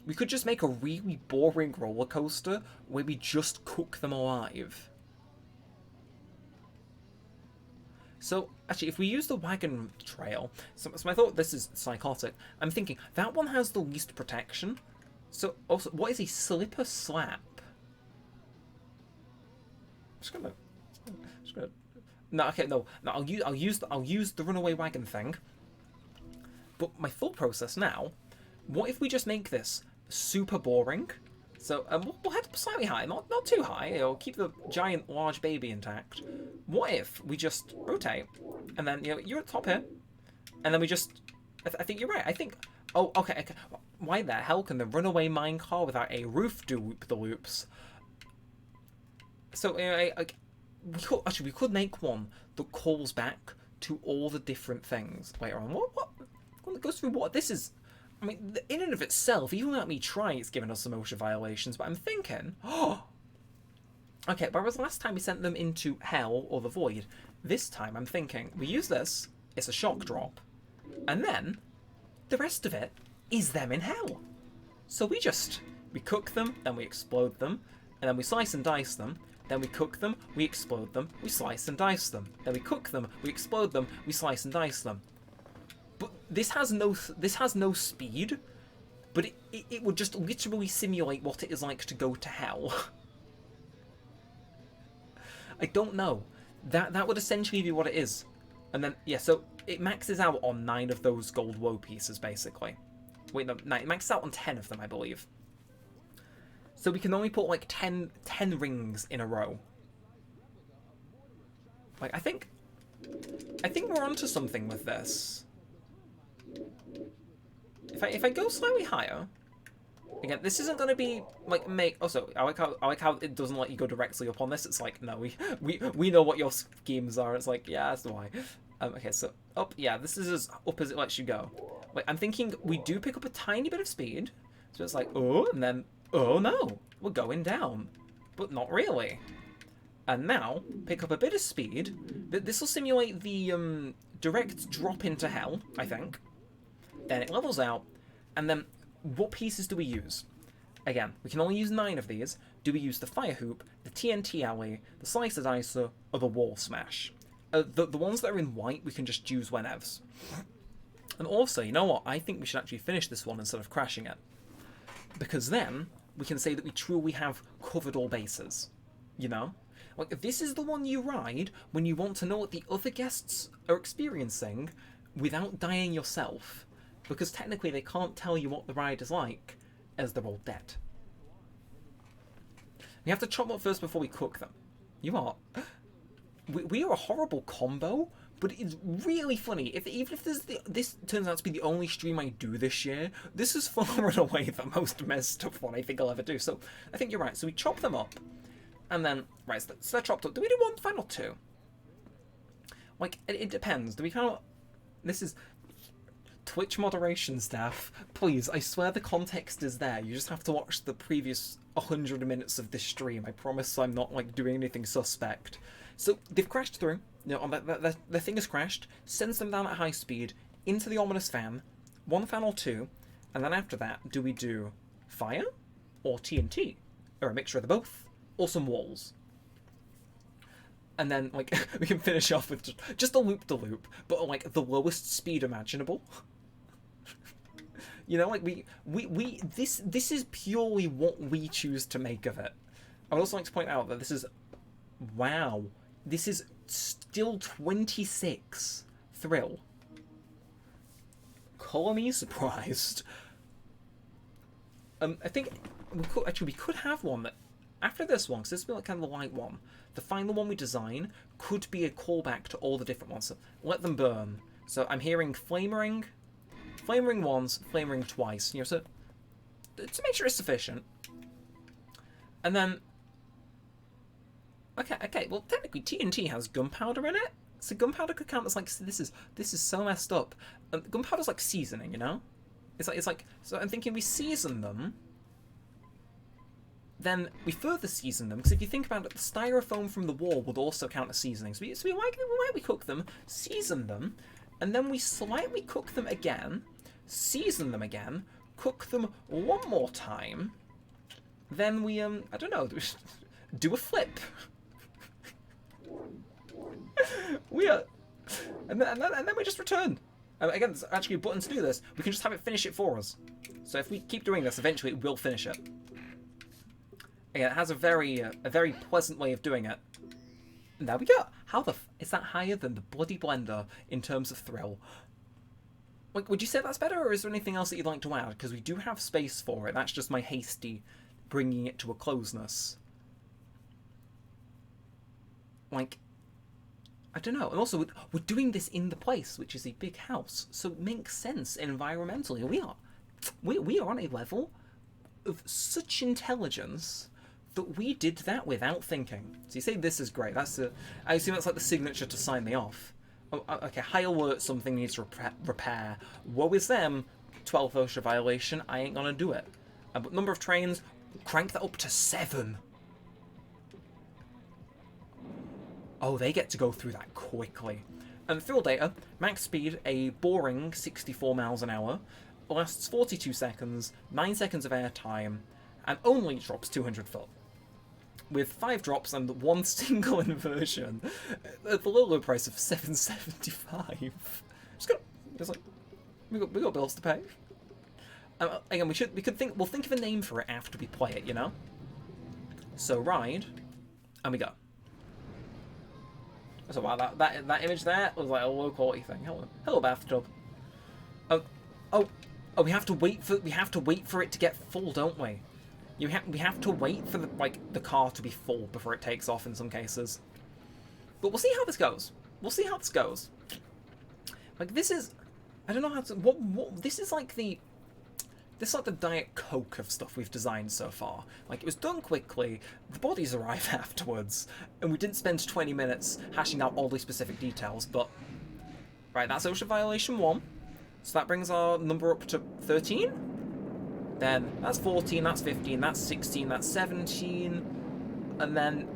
We could just make a really boring roller coaster where we just cook them alive. So, actually, if we use the wagon trail, so I thought this is psychotic. I'm thinking, that one has the least protection. So, also, what is a slipper slap? Just gonna... No, okay, no. I'll use the runaway wagon thing. But my thought process now, what if we just make this super boring? So we'll head up slightly high, not too high. It'll keep the giant large baby intact. What if we just rotate, and then you're at the top here, and then we just I think you're right. I think okay. Why the hell can the runaway mine car without a roof do loop the loops? So we could make one that calls back to all the different things later on. What? It goes through what this is. I mean, in and of itself, even without me trying, it's given us some OSHA violations. But I'm thinking, okay. Whereas last time we sent them into hell or the void, this time I'm thinking we use this. It's a shock drop, and then the rest of it is them in hell. So we cook them, then we explode them, and then we slice and dice them. Then we cook them, we explode them, we slice and dice them. Then we cook them, we explode them, we slice and dice them. But this has no speed, but it would just literally simulate what it is like to go to hell. I don't know. That would essentially be what it is. And then, yeah, so it maxes out on 9 of those gold woe pieces, basically. Wait, no, it maxes out on 10 of them, I believe. So we can only put like 10 rings in a row. Like, I think we're onto something with this. If I go slightly higher, again, this isn't going to be like Also, I like how it doesn't let you go directly up on this. It's like, no, we know what your schemes are. It's like, yeah, that's why. Okay, so up, yeah, this is as up as it lets you go. Like, I'm thinking we do pick up a tiny bit of speed, so it's like, oh, and then, oh no, we're going down, but not really. And now pick up a bit of speed. This will simulate the direct drop into hell, I think. Then it levels out, and then what pieces do we use? Again, we can only use 9 of these. Do we use the fire hoop, the TNT alley, the slicer dicer, or the wall smash? The ones that are in white we can just use whenevs. And also, you know what? I think we should actually finish this one instead of crashing it. Because then we can say that we truly have covered all bases. You know? Like, this is the one you ride when you want to know what the other guests are experiencing without dying yourself. Because technically they can't tell you what the ride is like, as they're all dead. We have to chop them up first before we cook them. You are. We are a horrible combo, but it's really funny. Even if this turns out to be the only stream I do this year, this is far and away the most messed up one I think I'll ever do. So I think you're right. So we chop them up, and then right, so they're chopped up. Do we do one final 2? Like, it depends. Do we kind of? This is Twitch moderation staff. Please, I swear the context is there. You just have to watch the previous 100 minutes of this stream. I promise I'm not like doing anything suspect. So they've crashed through. You know, the thing has crashed. Sends them down at high speed into the ominous fan. 1 fan or 2, and then after that, do we do fire or TNT, or a mixture of the both, or some walls? And then like we can finish off with just a loop-de-loop, but at, like, the lowest speed imaginable. You know, like this is purely what we choose to make of it. I would also like to point out that this is, wow, this is still 26 thrill. Call me surprised. I think we could have one that after this one, because this will be like kind of the light one. The final one we design could be a callback to all the different ones. So let them burn. So I'm hearing flamering, flame ring once, flame ring twice. You know, so to make sure it's sufficient. And then, okay. Well, technically TNT has gunpowder in it, so gunpowder could count as like this is so messed up. Gunpowder's like seasoning, you know. It's like so. I'm thinking we season them. Then we further season them, because if you think about it, the styrofoam from the wall would also count as seasoning. So we lightly cook them, season them, and then we slightly cook them again, season them again, cook them one more time, then we, I don't know, do a flip. And then we just return. Again, there's actually a button to do this. We can just have it finish it for us. So if we keep doing this, eventually it will finish it. Again, it has a very pleasant way of doing it. And there we go. How the is that higher than the bloody blender in terms of thrill? Like, would you say that's better, or is there anything else that you'd like to add? Because we do have space for it. That's just my hasty bringing it to a closeness. Like, I don't know. And also, we're doing this in the place, which is a big house, so it makes sense environmentally. We are on a level of such intelligence that we did that without thinking. So you say this is great. I assume that's like the signature to sign me off. Oh, okay, high alert, something needs repair. Woe is them. 12th OSHA violation. I ain't gonna do it. But number of trains, crank that up to 7. Oh, they get to go through that quickly. And thrill data, max speed, a boring 64 miles an hour, lasts 42 seconds, 9 seconds of air time, and only drops 200 foot. With 5 drops and 1 single inversion at the low price of $7.75. We got bills to pay. Again, we'll think of a name for it after we play it, you know. So ride, and we go. So wow, that image there was like a low quality thing. Hello bathtub. Oh, we have to wait for it to get full, don't we? We have to wait for the car to be full before it takes off in some cases. But we'll see how this goes. Like, this is, I don't know how to, this is like the Diet Coke of stuff we've designed so far. Like, it was done quickly, the bodies arrive afterwards, and we didn't spend 20 minutes hashing out all the specific details, but right, that's OSHA violation 1. So that brings our number up to 13. Then that's 14, that's 15, that's 16, that's 17, and then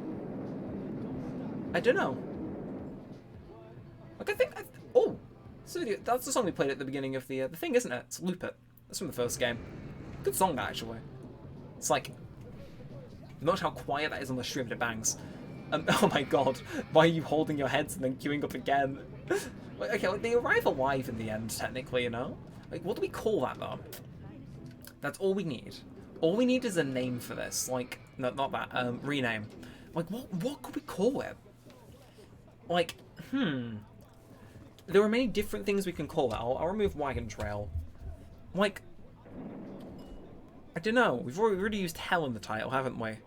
I don't know. Like, so that's the song we played at the beginning of the thing, isn't it? It's Loop It. That's from the first game. Good song, actually. It's like, notice how quiet that is on the stream, but it bangs. Oh my god, why are you holding your heads and then queuing up again? Okay, like, they arrive alive in the end, technically, you know? Like, what do we call that, though? That's all we need. All we need is a name for this. Like, no, not that, rename. Like, what could we call it? Like, there are many different things we can call it. I'll remove Wagon Trail. Like, I don't know. We've already used hell in the title, haven't we?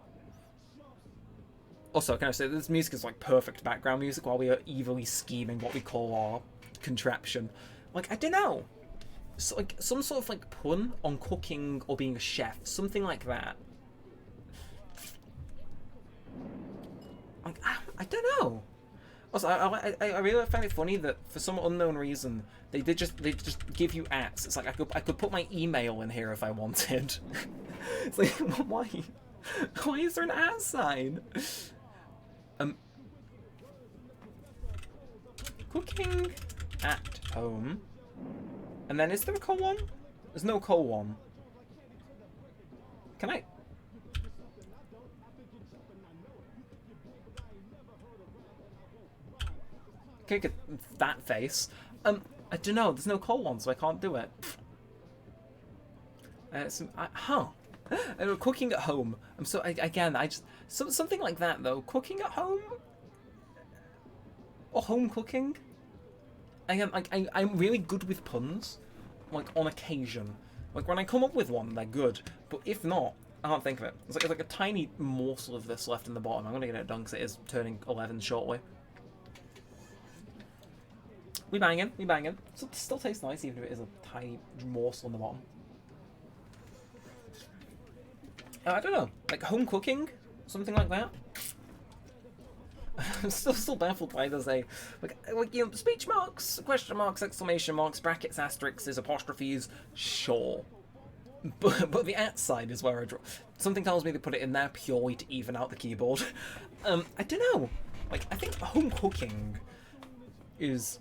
Also, can I say, this music is like perfect background music while we are evilly scheming what we call our contraption. Like, I don't know. So, like, some sort of like pun on cooking or being a chef, something like that. Like, I don't know. Also, I really find it funny that for some unknown reason they just give you ats. It's like I could put my email in here if I wanted. It's like, why is there an at sign? Cooking at home. And then is there a colon? There's no colon. Can I? Okay, get that face. I don't know. There's no colon, so I can't do it. Cooking at home. Something like that though. Cooking at home. Or home cooking. I'm really good with puns, like on occasion. Like when I come up with one, they're good. But if not, I can't think of it. It's like a tiny morsel of this left in the bottom. I'm gonna get it done because it is turning 11 shortly. We banging, we banging. Still tastes nice, even if it is a tiny morsel on the bottom. I don't know, like home cooking, something like that. I'm still baffled by there's a like you know, speech marks, question marks, exclamation marks, brackets, asterisks, apostrophes. Sure, but the at side is where I draw. Something tells me they put it in there purely to even out the keyboard. I don't know. Like I think home cooking is.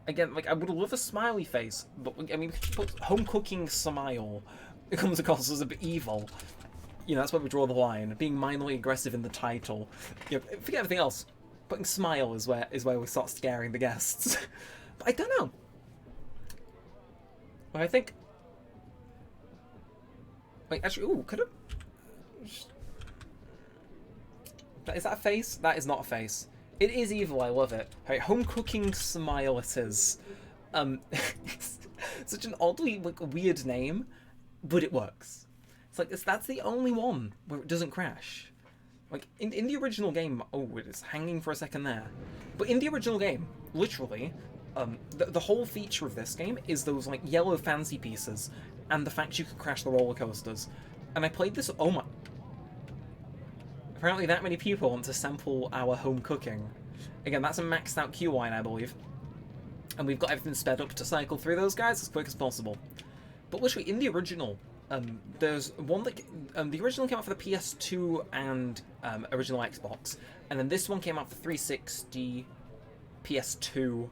Again, like I would love a smiley face, but I mean, home cooking smile. It comes across as a bit evil. You know, that's where we draw the line. Being minorly aggressive in the title. You know, forget everything else. Putting smile is where we start scaring the guests. But I don't know. But I think. Wait, actually, ooh, could have. Is that a face? That is not a face. It is evil. I love it. Right, home cooking smile. It is. Such an oddly like weird name, but it works. It's like that's the only one where it doesn't crash. Like in the original game, oh, it is hanging for a second there. But in the original game, literally, the whole feature of this game is those like yellow fancy pieces, and the fact you can crash the roller coasters. And I played this. Oh my. Apparently that many people want to sample our home cooking. Again, that's a maxed out queue line, I believe. And we've got everything sped up to cycle through those guys as quick as possible. But literally, in the original, there's one that... the original came out for the PS2 and original Xbox. And then this one came out for 360, PS2,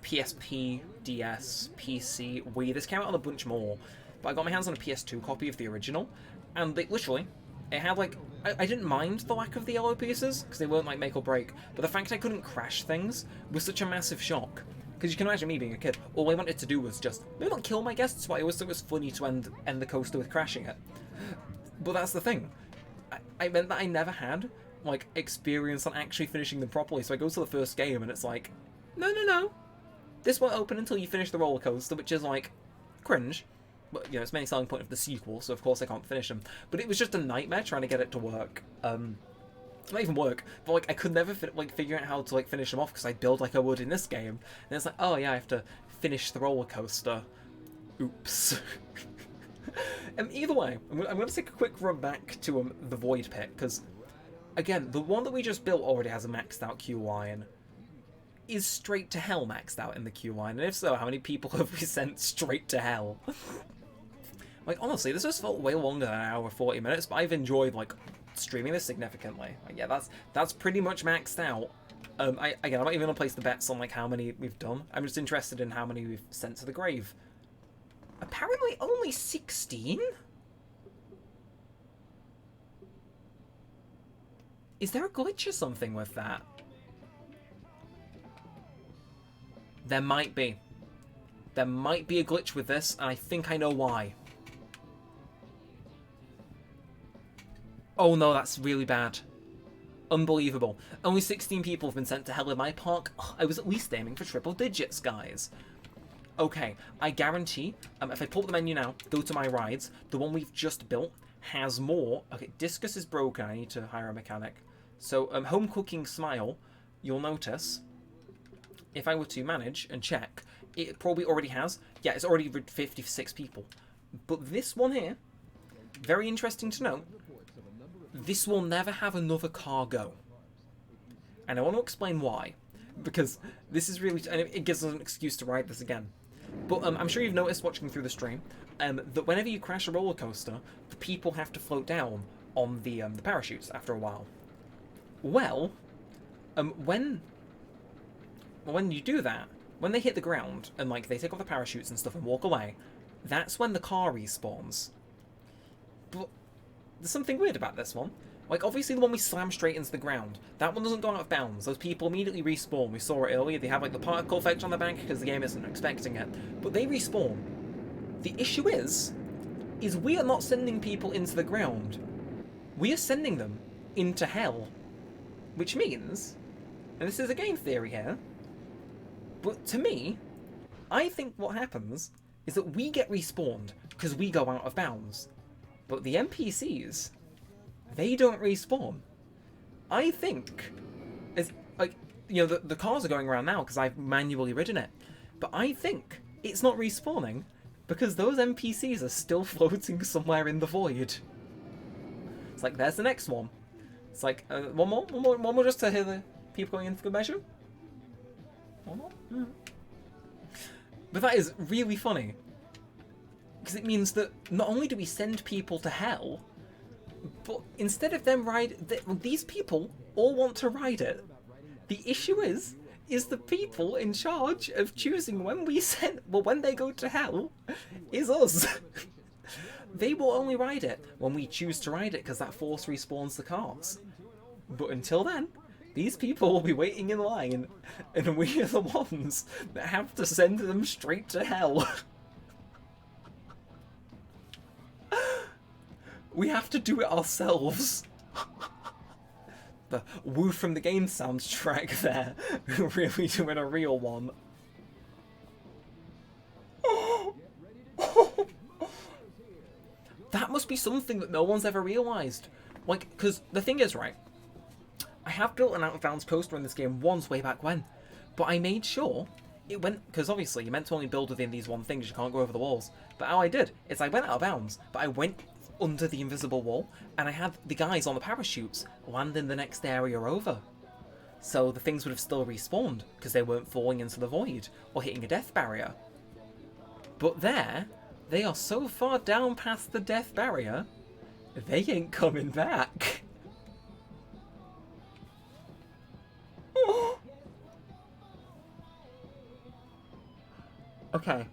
PSP, DS, PC, Wii. This came out on a bunch more. But I got my hands on a PS2 copy of the original. And they literally... It had like, I didn't mind the lack of the yellow pieces, because they weren't like make or break, but the fact I couldn't crash things was such a massive shock. Because you can imagine me being a kid, all I wanted to do was just, maybe not kill my guests, but I always thought it was funny to end the coaster with crashing it. But that's the thing. I meant that I never had, like, experience on actually finishing them properly, so I go to the first game and it's like, no. This won't open until you finish the roller coaster, which is like, cringe. But, you know, it's the main selling point of the sequel, so of course I can't finish them. But it was just a nightmare trying to get it to work. Not even work, but like I could never figure out how to like finish them off because I build like I would in this game. And it's like, oh yeah, I have to finish the roller coaster. Oops. Either way, I'm going to take a quick run back to the Void Pit, because again, the one that we just built already has a maxed out queue line. Is straight to hell maxed out in the queue line? And if so, how many people have we sent straight to hell? Like, honestly, this has felt way longer than an hour 40 minutes, but I've enjoyed, like, streaming this significantly. Like, yeah, that's pretty much maxed out. I'm not even going to place the bets on, like, how many we've done. I'm just interested in how many we've sent to the grave. Apparently only 16? Is there a glitch or something with that? There might be. There might be a glitch with this, and I think I know why. Oh no, that's really bad. Unbelievable. Only 16 people have been sent to hell in my park. Oh, I was at least aiming for triple digits, guys. Okay, I guarantee, if I pull up the menu now, go to my rides, the one we've just built has more. Okay, Discus is broken, I need to hire a mechanic. So, home cooking smile, you'll notice, if I were to manage and check, it probably already has. Yeah, it's already 56 people. But this one here, very interesting to note, this will never have another car go. And I want to explain why. Because this is really... And it gives us an excuse to ride this again. But I'm sure you've noticed watching through the stream that whenever you crash a roller coaster, the people have to float down on the parachutes after a while. Well, when you do that, when they hit the ground and like they take off the parachutes and stuff and walk away, that's when the car respawns. But there's something weird about this one. Like, obviously the one we slam straight into the ground, that one doesn't go out of bounds. Those people immediately respawn. We saw it earlier. They have, like, the particle effect on the back because the game isn't expecting it. But they respawn. The issue is we are not sending people into the ground. We are sending them into hell. Which means, and this is a game theory here, but to me, I think what happens is that we get respawned because we go out of bounds. But the NPCs... they don't respawn. I think, as like, you know, the cars are going around now because I've manually ridden it. But I think it's not respawning because those NPCs are still floating somewhere in the void. It's like, there's the next one. It's like, one more just to hear the people going in for good measure. One more? Mm. But that is really funny. Because it means that not only do we send people to hell, but instead of them these people all want to ride it. The issue is the people in charge of choosing when they go to hell is us. They will only ride it when we choose to ride it because that force respawns the cars. But until then, these people will be waiting in line, and we are the ones that have to send them straight to hell. We have to do it ourselves. The Woo from the Game soundtrack there, really doing a real one. That must be something that no one's ever realised. Like, because the thing is, right, I have built an out of bounds coaster in this game once way back when, but I made sure it went, because obviously you're meant to only build within these one things, you can't go over the walls. But how I did is I went out of bounds, but I went under the invisible wall, and I had the guys on the parachutes land in the next area over. So the things would have still respawned, because they weren't falling into the void, or hitting a death barrier. But there, they are so far down past the death barrier, they ain't coming back. Okay.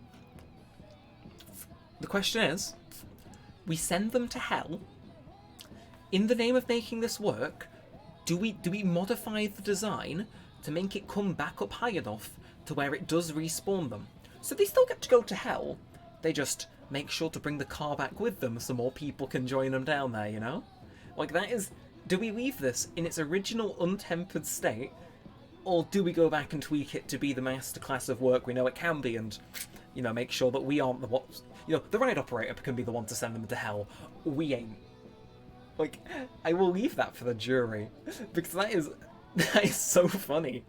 The question is, we send them to hell. In the name of making this work, do we modify the design to make it come back up high enough to where it does respawn them? So they still get to go to hell, they just make sure to bring the car back with them so more people can join them down there, you know? Like, that is... Do we leave this in its original untempered state, or do we go back and tweak it to be the masterclass of work we know it can be, and, you know, make sure that we aren't the ones... You know, the ride operator can be the one to send them to hell. We ain't. Like, I will leave that for the jury, because that is so funny.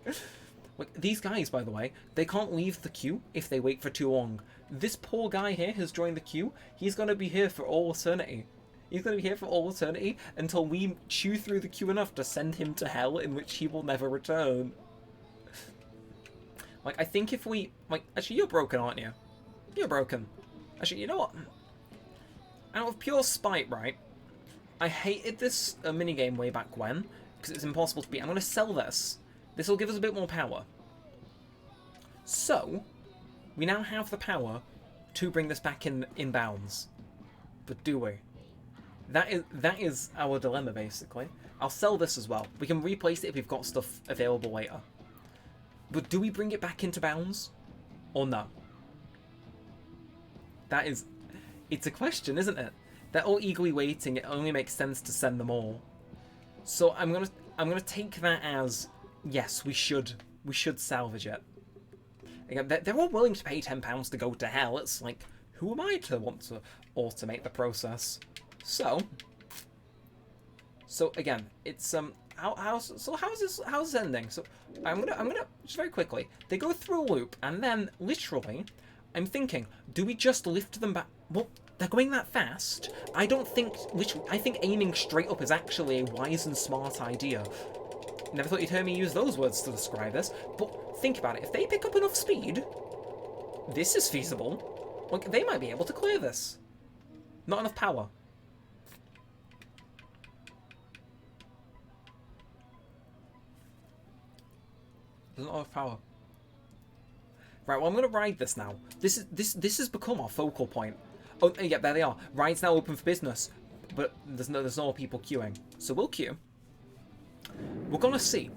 Like, these guys, by the way, they can't leave the queue if they wait for too long. This poor guy here has joined the queue. He's going to be here for all eternity. He's going to be here for all eternity until we chew through the queue enough to send him to hell, in which he will never return. Like, I think if we... Like, actually, you're broken, aren't you? You're broken. Actually, you know what? Out of pure spite, right? I hated this minigame way back when, because it's impossible to beat. I'm going to sell this. This will give us a bit more power. So, we now have the power to bring this back in bounds. But do we? That is our dilemma, basically. I'll sell this as well. We can replace it if we've got stuff available later. But do we bring it back into bounds? Or no? That is... It's a question, isn't it? They're all eagerly waiting. It only makes sense to send them all. So I'm gonna take that as... Yes, we should salvage it. Again, they're all willing to pay £10 to go to hell. It's like, who am I to want to automate the process? So again, it's how's this ending? So I'm gonna just very quickly. They go through a loop, and then literally, I'm thinking, do we just lift them back? Well, they're going that fast. I think aiming straight up is actually a wise and smart idea. Never thought you'd hear me use those words to describe this, but think about it. If they pick up enough speed, this is feasible. Like, they might be able to clear this. Not enough power. There's not enough power. Right, well, I'm going to ride this now. This has become our focal point. Oh, yeah, there they are. Ride's now open for business, but there's no people queuing. So we'll queue. We're going to see,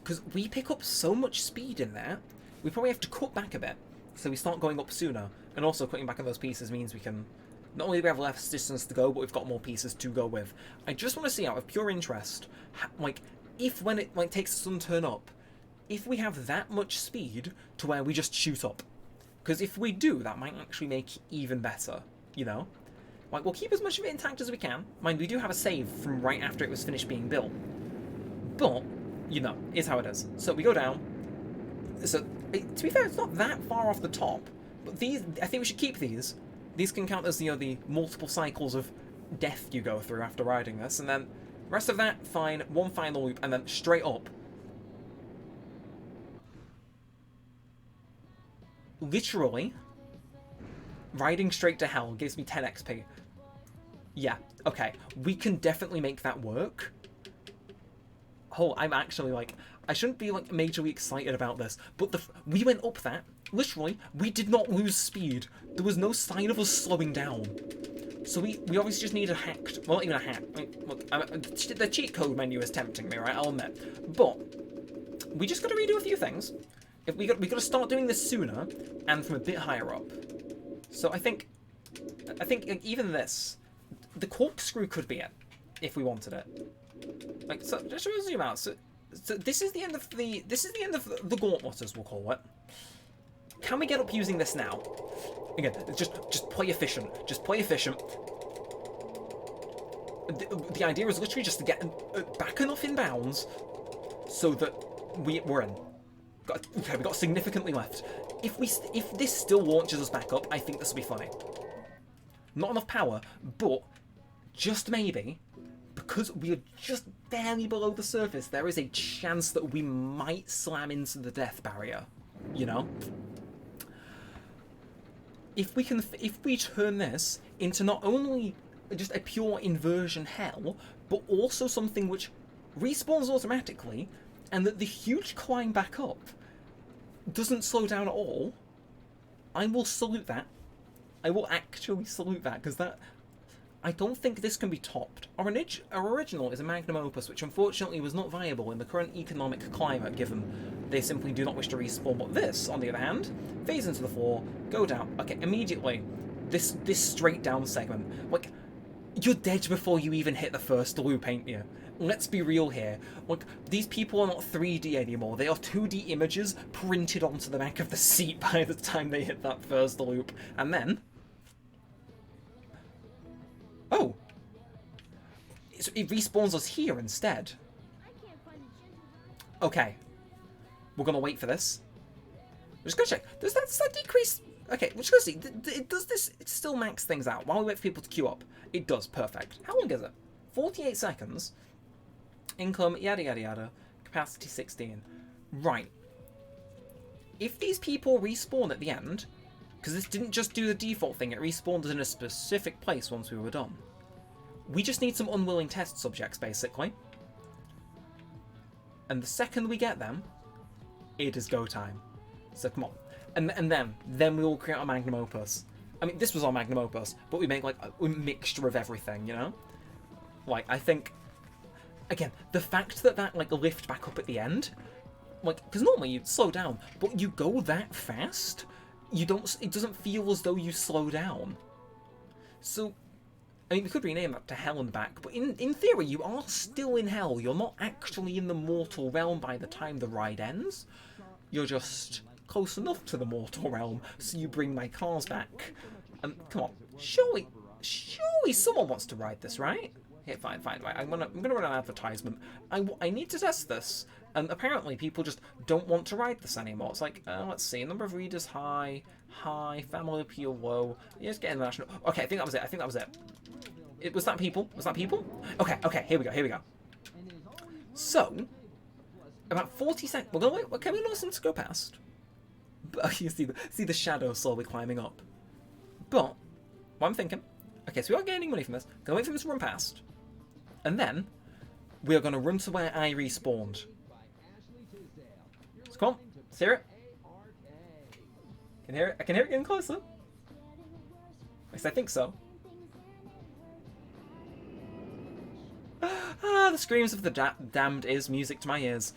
because we pick up so much speed in there, we probably have to cut back a bit, so we start going up sooner. And also cutting back on those pieces means we can, not only do we have less distance to go, but we've got more pieces to go with. I just want to see, out of pure interest, like, if when it takes us some turn up, if we have that much speed to where we just shoot up. Because if we do, that might actually make it even better, you know? Like, we'll keep as much of it intact as we can. Mind, we do have a save from right after it was finished being built. But you know, is how it is. So we go down. So, to be fair, it's not that far off the top. But these, I think we should keep these. These can count as, you know, the multiple cycles of death you go through after riding this. And then, rest of that, fine. One final loop, and then straight up. Literally, riding straight to hell gives me 10 XP. Yeah, okay. We can definitely make that work. Oh, I'm actually, like... I shouldn't be, like, majorly excited about this, but we went up that. Literally, we did not lose speed. There was no sign of us slowing down. So we obviously just need a hacked... Well, not even a hack. I mean, look, the cheat code menu is tempting me, right? I'll admit. But we just got to redo a few things. We got to start doing this sooner and from a bit higher up. So I think even this, the corkscrew could be it if we wanted it. Like, so just zoom out. So this is the end of the gauntlet, as we'll call it. Can we get up using this now? Again, just play efficient. Just play efficient. The idea is literally just to get back enough in bounds so that we're in. Okay, we've got significantly left. If this still launches us back up, I think this will be funny. Not enough power, but just maybe, because we are just barely below the surface, there is a chance that we might slam into the death barrier. You know? If we turn this into not only just a pure inversion hell, but also something which respawns automatically, and that the huge climb back up doesn't slow down at all, I will salute that. I will actually salute that, because I don't think this can be topped. Our original is a magnum opus, which unfortunately was not viable in the current economic climate, given they simply do not wish to respawn. But this, on the other hand, phase into the floor, go down. Okay, immediately, this straight down segment. Like, you're dead before you even hit the first loop, ain't you? Let's be real here. Like, these people are not 3D anymore. They are 2D images printed onto the back of the seat by the time they hit that first loop. And then... Oh! So it respawns us here instead. Okay. We're gonna wait for this. We're just gonna check. Does that decrease... Okay, we're just gonna see. Does this still max things out while we wait for people to queue up? It does. Perfect. How long is it? 48 seconds. Income, yada yada yada. Capacity 16. Right. If these people respawn at the end, because this didn't just do the default thing, it respawned us in a specific place once we were done. We just need some unwilling test subjects, basically. And the second we get them, it is go time. So come on. And then we will create our magnum opus. I mean, this was our magnum opus, but we make like a mixture of everything, you know? Like, I think... Again, the fact that like lift back up at the end, like, because normally you'd slow down, but you go that fast, it doesn't feel as though you slow down. So, I mean, we could rename that to Hell and back, but in theory, you are still in Hell. You're not actually in the mortal realm by the time the ride ends. You're just close enough to the mortal realm, so you bring my cars back. Come on, surely someone wants to ride this, right? Yeah, fine, right. I'm gonna run an advertisement. I need to test this, and apparently people just don't want to ride this anymore. It's like, let's see, number of readers high, family appeal low. Yeah, just get international. Okay, I think that was it. Was that people? Okay, here we go. So, about 40 seconds. We're gonna wait. Okay, we lost them to go past. But you see the shadow slowly climbing up. But what I'm thinking. Okay, so we are gaining money from this. Gonna wait for this to run past. And then, we are going to run to where I respawned. So come on, let's hear it. I can hear it getting closer. At least I think so. The screams of the damned is music to my ears.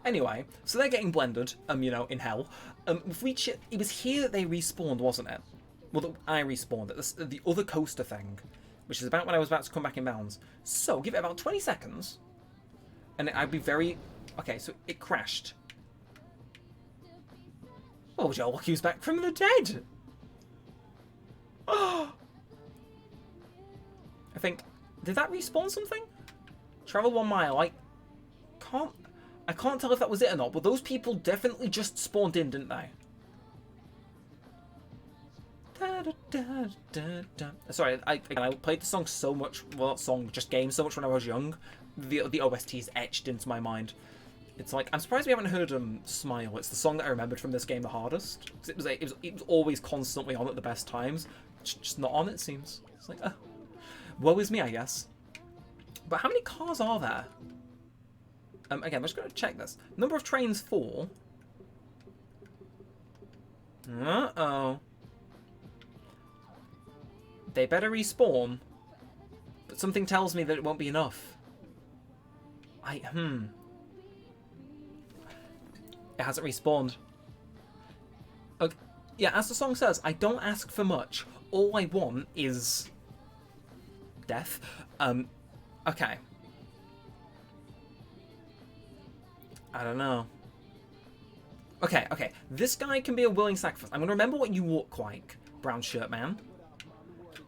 Anyway, so they're getting blended, you know, in hell. It was here that they respawned, wasn't it? Well, I respawned at the other coaster thing, which is about when I was about to come back in bounds. So, give it about 20 seconds, and I'd be very... Okay, so it crashed. Oh, Joe, look who's back from the dead! Oh! I think... Did that respawn something? Travel 1 mile, I can't... I can't tell if that was it or not, but those people definitely just spawned in, didn't they? Sorry, I played the song so much, well not song, just game so much when I was young. The OST is etched into my mind. It's like, I'm surprised we haven't heard Smile. It's the song that I remembered from this game the hardest. It was always constantly on at the best times. Just not on, it seems. It's like, woe is me, I guess. But how many cars are there? Again, we're just going to check this. Number of trains, 4. Uh-oh. They better respawn. But something tells me that it won't be enough. It hasn't respawned. Okay. Yeah, as the song says, I don't ask for much. All I want is death. Okay. I don't know. Okay. This guy can be a willing sacrifice. I'm going to remember what you look like, brown shirt man.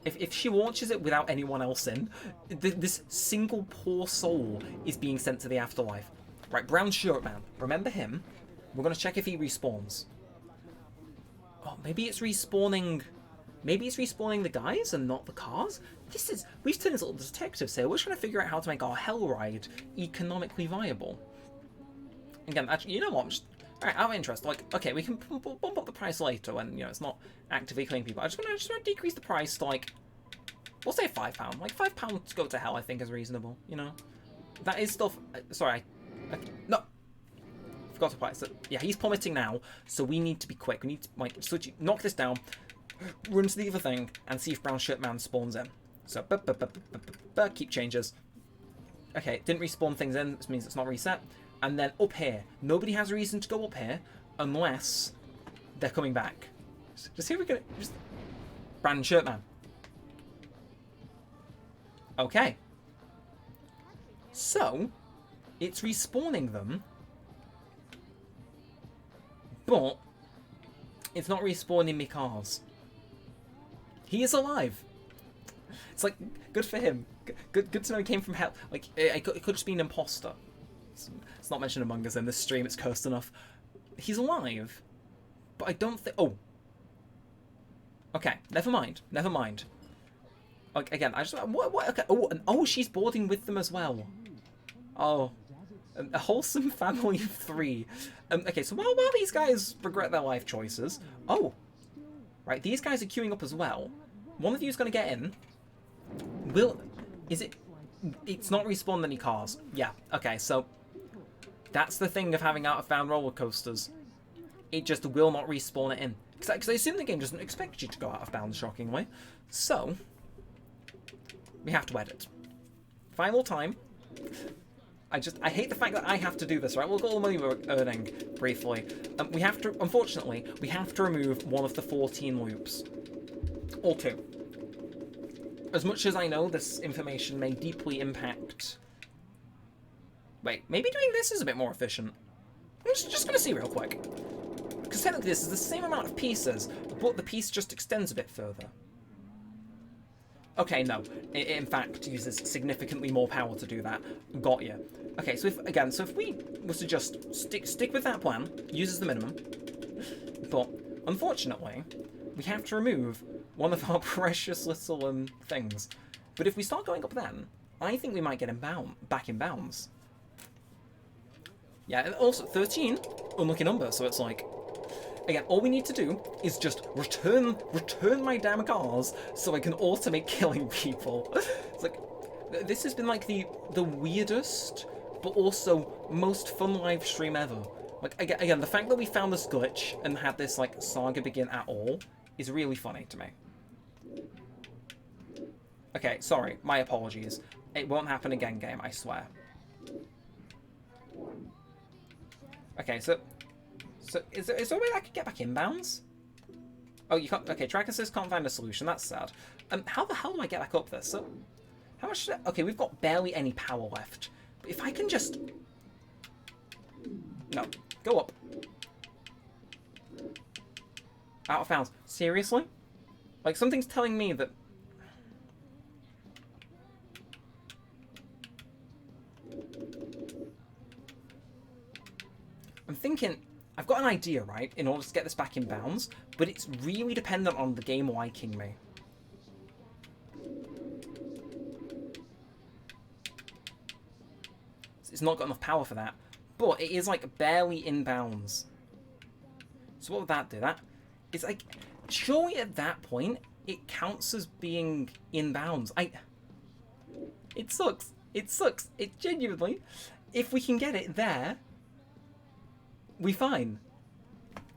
If she launches it without anyone else in, this single poor soul is being sent to the afterlife. Right, brown shirt man. Remember him. We're going to check if he respawns. Oh, maybe it's respawning... Maybe it's respawning the guys and not the cars? We've turned into little detectives here. We're trying to figure out how to make our hell ride economically viable. Again, actually, you know what? Alright, out of interest, like, okay, we can bump up the price later when, it's not actively killing people. I just want to decrease the price to, like, we'll say £5. Like, £5 to go to hell, I think, is reasonable, That is stuff... sorry, no! Forgot to price it. Yeah, he's plummeting now, so we need to be quick. We need to, like, switch, knock this down, run to the other thing, and see if Brown Shirt Man spawns in. So, keep changes. Okay, didn't respawn things in, this means it's not reset. And then up here. Nobody has a reason to go up here unless they're coming back. Just here we go. Just Brown Shirt Man. Okay. So, it's respawning them. But it's not respawning me cars. He is alive. It's like, good for him. Good to know he came from hell. Like, it could just be an imposter. It's not mentioned among us in this stream, it's cursed enough. He's alive, but I don't think... Oh. Okay, never mind. Like, again, I just... What? Okay. Oh, she's boarding with them as well. Oh. A wholesome family of 3. Okay, so while these guys regret their life choices... Oh. Right, these guys are queuing up as well. One of you is going to get in. Is it... It's not respawned any cars. Yeah, okay, so... That's the thing of having out-of-bound roller coasters. It just will not respawn it in. Because I assume the game doesn't expect you to go out of bounds, shockingly. So, we have to edit. Final time. I hate the fact that I have to do this, right? Look at all the money we're earning, briefly. Unfortunately, we have to remove one of the 14 loops. Or 2. As much as I know this information may deeply impact... Wait, maybe doing this is a bit more efficient. I'm just going to see real quick. Because technically this is the same amount of pieces, but the piece just extends a bit further. Okay, no. It in fact uses significantly more power to do that. Got you. Okay, so if we was to just stick with that plan, uses the minimum, but unfortunately, we have to remove one of our precious little things. But if we start going up then, I think we might get back in bounds. Yeah, and also 13, unlucky number, so it's like... Again, all we need to do is just return my damn cars so I can automate killing people. It's like, this has been like the weirdest, but also most fun live stream ever. Like, again, the fact that we found this glitch and had this, like, saga begin at all is really funny to me. Okay, sorry, my apologies. It won't happen again, game, I swear. Okay, so is there a way I could get back inbounds? Oh, you can't. Okay, track assist can't find a solution. That's sad. How the hell do I get back up this? So, how much? Okay, we've got barely any power left. But if I can just, no, go up. Out of bounds. Seriously? Like something's telling me that. thinking, I've got an idea, right, in order to get this back in bounds, but it's really dependent on the game liking me. It's not got enough power for that, but it is, like, barely in bounds. So what would that do? That it's like, surely at that point, it counts as being in bounds. It sucks. It sucks. It genuinely, if we can get it there, we fine.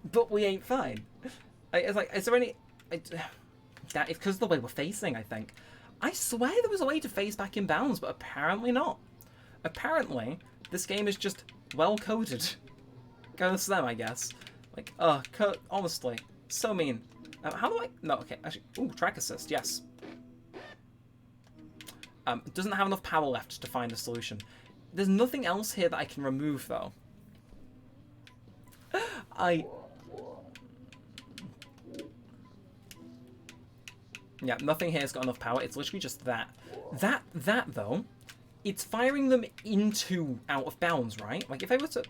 But we ain't fine. It's like, is there any... that is because of the way we're facing, I think. I swear there was a way to face back in bounds, but apparently not. Apparently, this game is just well-coded. Goes to them, I guess. Like, honestly, so mean. How do I... No, okay, actually... Ooh, track assist, yes. It doesn't have enough power left to find a solution. There's nothing else here that I can remove, though. Yeah, nothing here's got enough power. It's literally just that. That, though, it's firing them into out of bounds, right? Like, if I were to...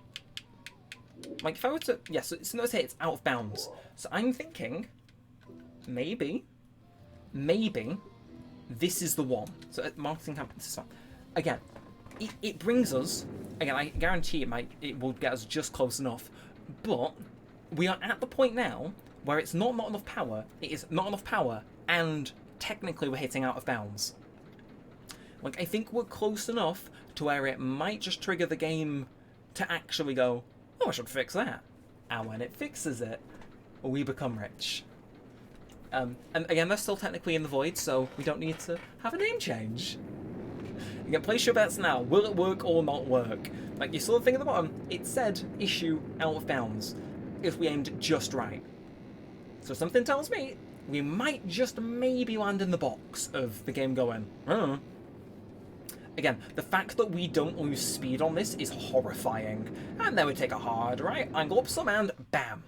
Yeah, so notice here, it's out of bounds. So I'm thinking, maybe, this is the one. So marketing campaign, this is one. Again, it brings us, again, I guarantee it will get us just close enough, but we are at the point now where it's not enough power, it is not enough power, and technically we're hitting out of bounds. Like, I think we're close enough to where it might just trigger the game to actually go, oh, I should fix that. And when it fixes it, we become rich. And again, they're still technically in the void, so we don't need to have a name change. Again, place your bets now. Will it work or not work? Like, you saw the thing at the bottom. It said, issue out of bounds, if we aimed just right. So something tells me we might just maybe land in the box of the game going, Again, the fact that we don't lose speed on this is horrifying. And then we take a hard right angle up some and bam.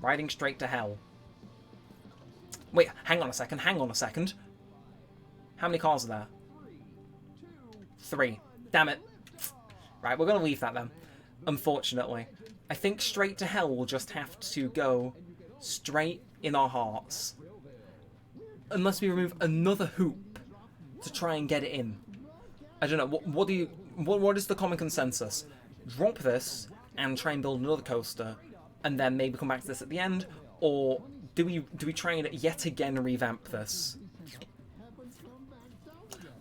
Riding straight to hell. Wait, hang on a second. How many cars are there? 3. Damn it. Right, we're going to leave that then. Unfortunately. I think straight to hell will just have to go straight in our hearts. Unless we remove another hoop to try and get it in. I don't know. What is the common consensus? Drop this and try and build another coaster, and then maybe come back to this at the end, or do we try and yet again revamp this?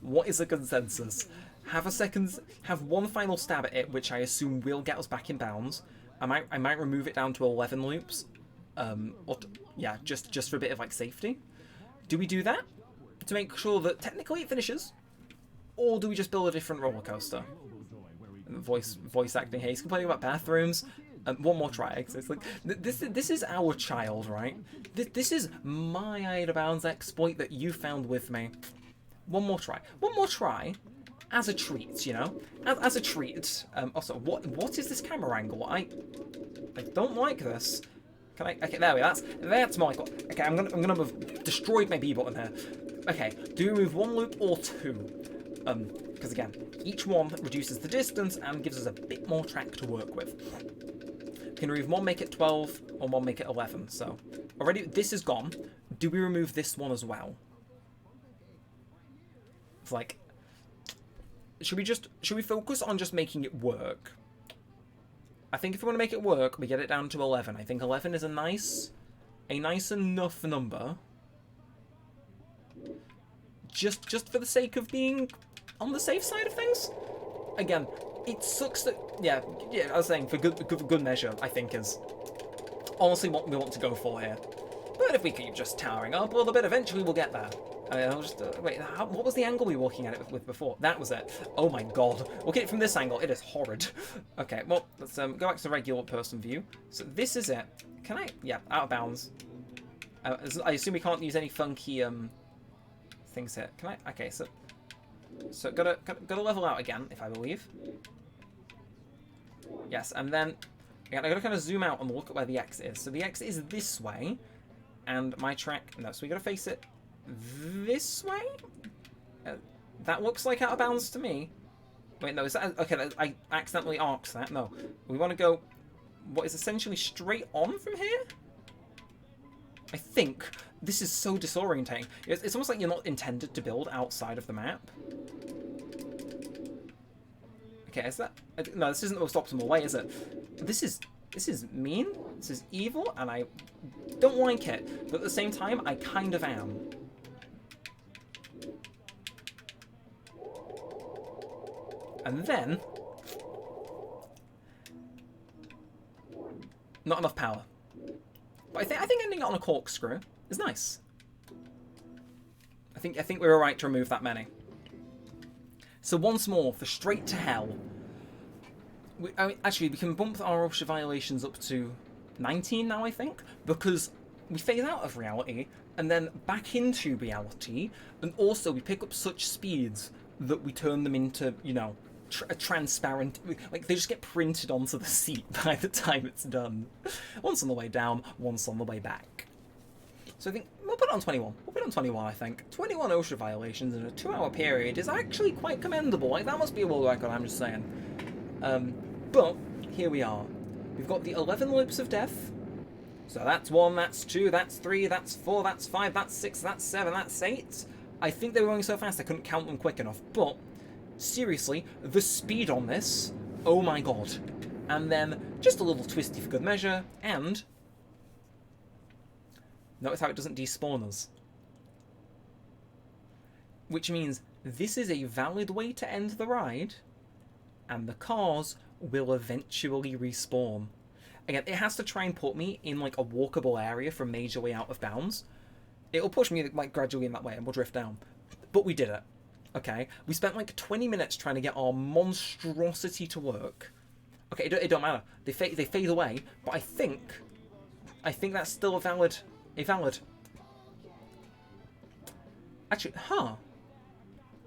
What is the consensus? Have one final stab at it, which I assume will get us back in bounds. I might remove it down to 11 loops, yeah, just for a bit of like safety. Do we do that to make sure that technically it finishes, or do we just build a different roller coaster? Voice acting here. He's complaining about bathrooms. One more try. It's like this is our child, right? This is my out of bounds exploit that you found with me. One more try. As a treat, you know, as a treat. Also, what is this camera angle? I don't like this. Can I? Okay, there we go. That's my. Okay, I'm gonna have destroyed my B button here. Okay, do we remove 1 loop or 2? Because again, each one reduces the distance and gives us a bit more track to work with. We can remove 1, make it 12, or 1, make it 11. So already this is gone. Do we remove this one as well? It's like, should we focus on just making it work? I think if we want to make it work, we get it down to 11. I think 11 is a nice enough number. Just for the sake of being on the safe side of things. Again, it sucks that yeah. I was saying for good measure, I think is honestly what we want to go for here. But if we keep just towering up a little bit, eventually we'll get there. I mean, I'll just wait. What was the angle we were looking at it with before? That was it. Oh my god! Look at it from this angle. It is horrid. Okay, well let's go back to the regular person view. So this is it. Can I? Yeah, out of bounds. I assume we can't use any funky things here. Can I? Okay, so gotta level out again, if I believe. Yes, and then again, I gotta kind of zoom out and look at where the X is. So the X is this way, and my track. No, so we gotta face it this way. That looks like out of bounds to me. Wait, no, is that... Okay, I accidentally arced that. No. We want to go... What is essentially straight on from here? I think. This is so disorientating. It's almost like you're not intended to build outside of the map. Okay, is that... No, this isn't the most optimal way, is it? This is mean. This is evil, and I don't like it. But at the same time, I kind of am. And then... Not enough power. But I think ending it on a corkscrew is nice. I think we were right to remove that many. So once more, for straight to hell. Actually, we can bump our OSHA violations up to 19 now, I think, because we phase out of reality and then back into reality, and also we pick up such speeds that we turn them into, you know, a transparent, like they just get printed onto the seat by the time it's done. Once on the way down, once on the way back. So I think we'll put it on 21. We'll put it on 21, I think. 21 OSHA violations in a 2-hour period is actually quite commendable. Like, that must be a world record, I'm just saying. But here we are. We've got the 11 lips of death. So that's 1, that's 2, that's 3, that's 4, that's 5, that's 6, that's 7, that's 8. I think they were going so fast I couldn't count them quick enough, but seriously, the speed on this, oh my god. And then just a little twisty for good measure, and notice how it doesn't despawn us. Which means this is a valid way to end the ride, and the cars will eventually respawn. Again, it has to try and put me in like a walkable area from majorly out of bounds. It'll push me like gradually in that way and we'll drift down. But we did it. Okay? We spent like 20 minutes trying to get our monstrosity to work. Okay, it don't matter. They fade away, but I think that's still a valid. Actually,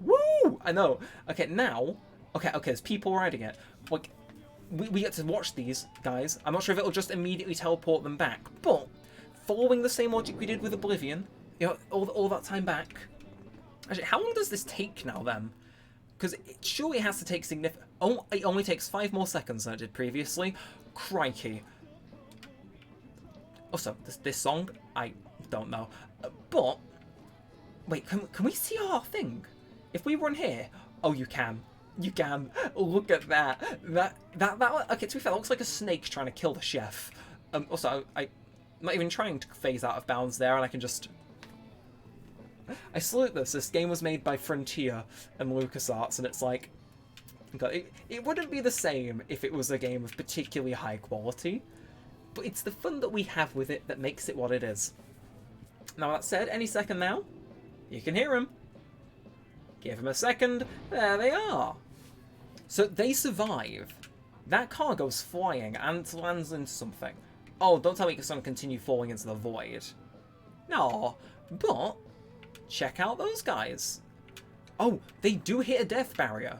Woo! I know. Okay, now. Okay, there's people riding it. Like, we get to watch these guys. I'm not sure if it'll just immediately teleport them back, but following the same logic we did with Oblivion, you know, all that time back. Actually, how long does this take now then? Because it surely has to take significant. Oh, it only takes 5 more seconds than it did previously. Crikey. Also, this song, I don't know, but wait, can we see our thing? If we run here, oh, you can. You can. Look at that. That okay, to be fair, that looks like a snake trying to kill the chef. Also, I'm not even trying to phase out of bounds there, and I can just... I salute this. This game was made by Frontier and LucasArts, and it's like... It wouldn't be the same if it was a game of particularly high quality, but it's the fun that we have with it that makes it what it is. Now, that said, any second now, you can hear them. Give them a second. There they are. So they survive. That car goes flying and lands into something. Oh, don't tell me it's going to continue falling into the void. No, but check out those guys. Oh, they do hit a death barrier.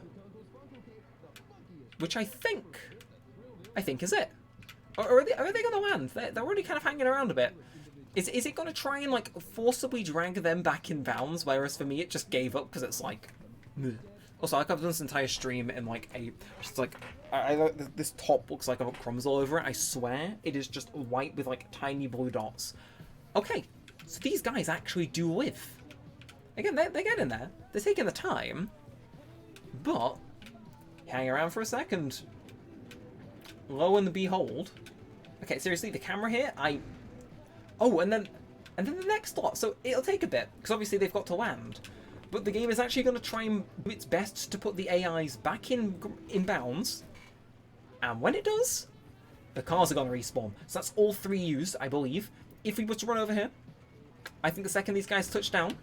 Which I think is it. Or are they going to land? They're already kind of hanging around a bit. Is it going to try and, like, forcibly drag them back in bounds, whereas for me it just gave up because it's like... Meh. Also, like, I've done this entire stream in, like, just, like... this top looks like I've got crumbs all over it. I swear it is just white with, like, tiny blue dots. Okay, so these guys actually do live. Again, they're getting there. They're taking the time. But, hang around for a second. Lo and behold... Okay, seriously, the camera here, Oh, and then the next lot. So it'll take a bit, because obviously they've got to land. But the game is actually going to try and do its best to put the AIs back in bounds. And when it does, the cars are going to respawn. So that's all 3 used, I believe. If we were to run over here, I think the second these guys touch down...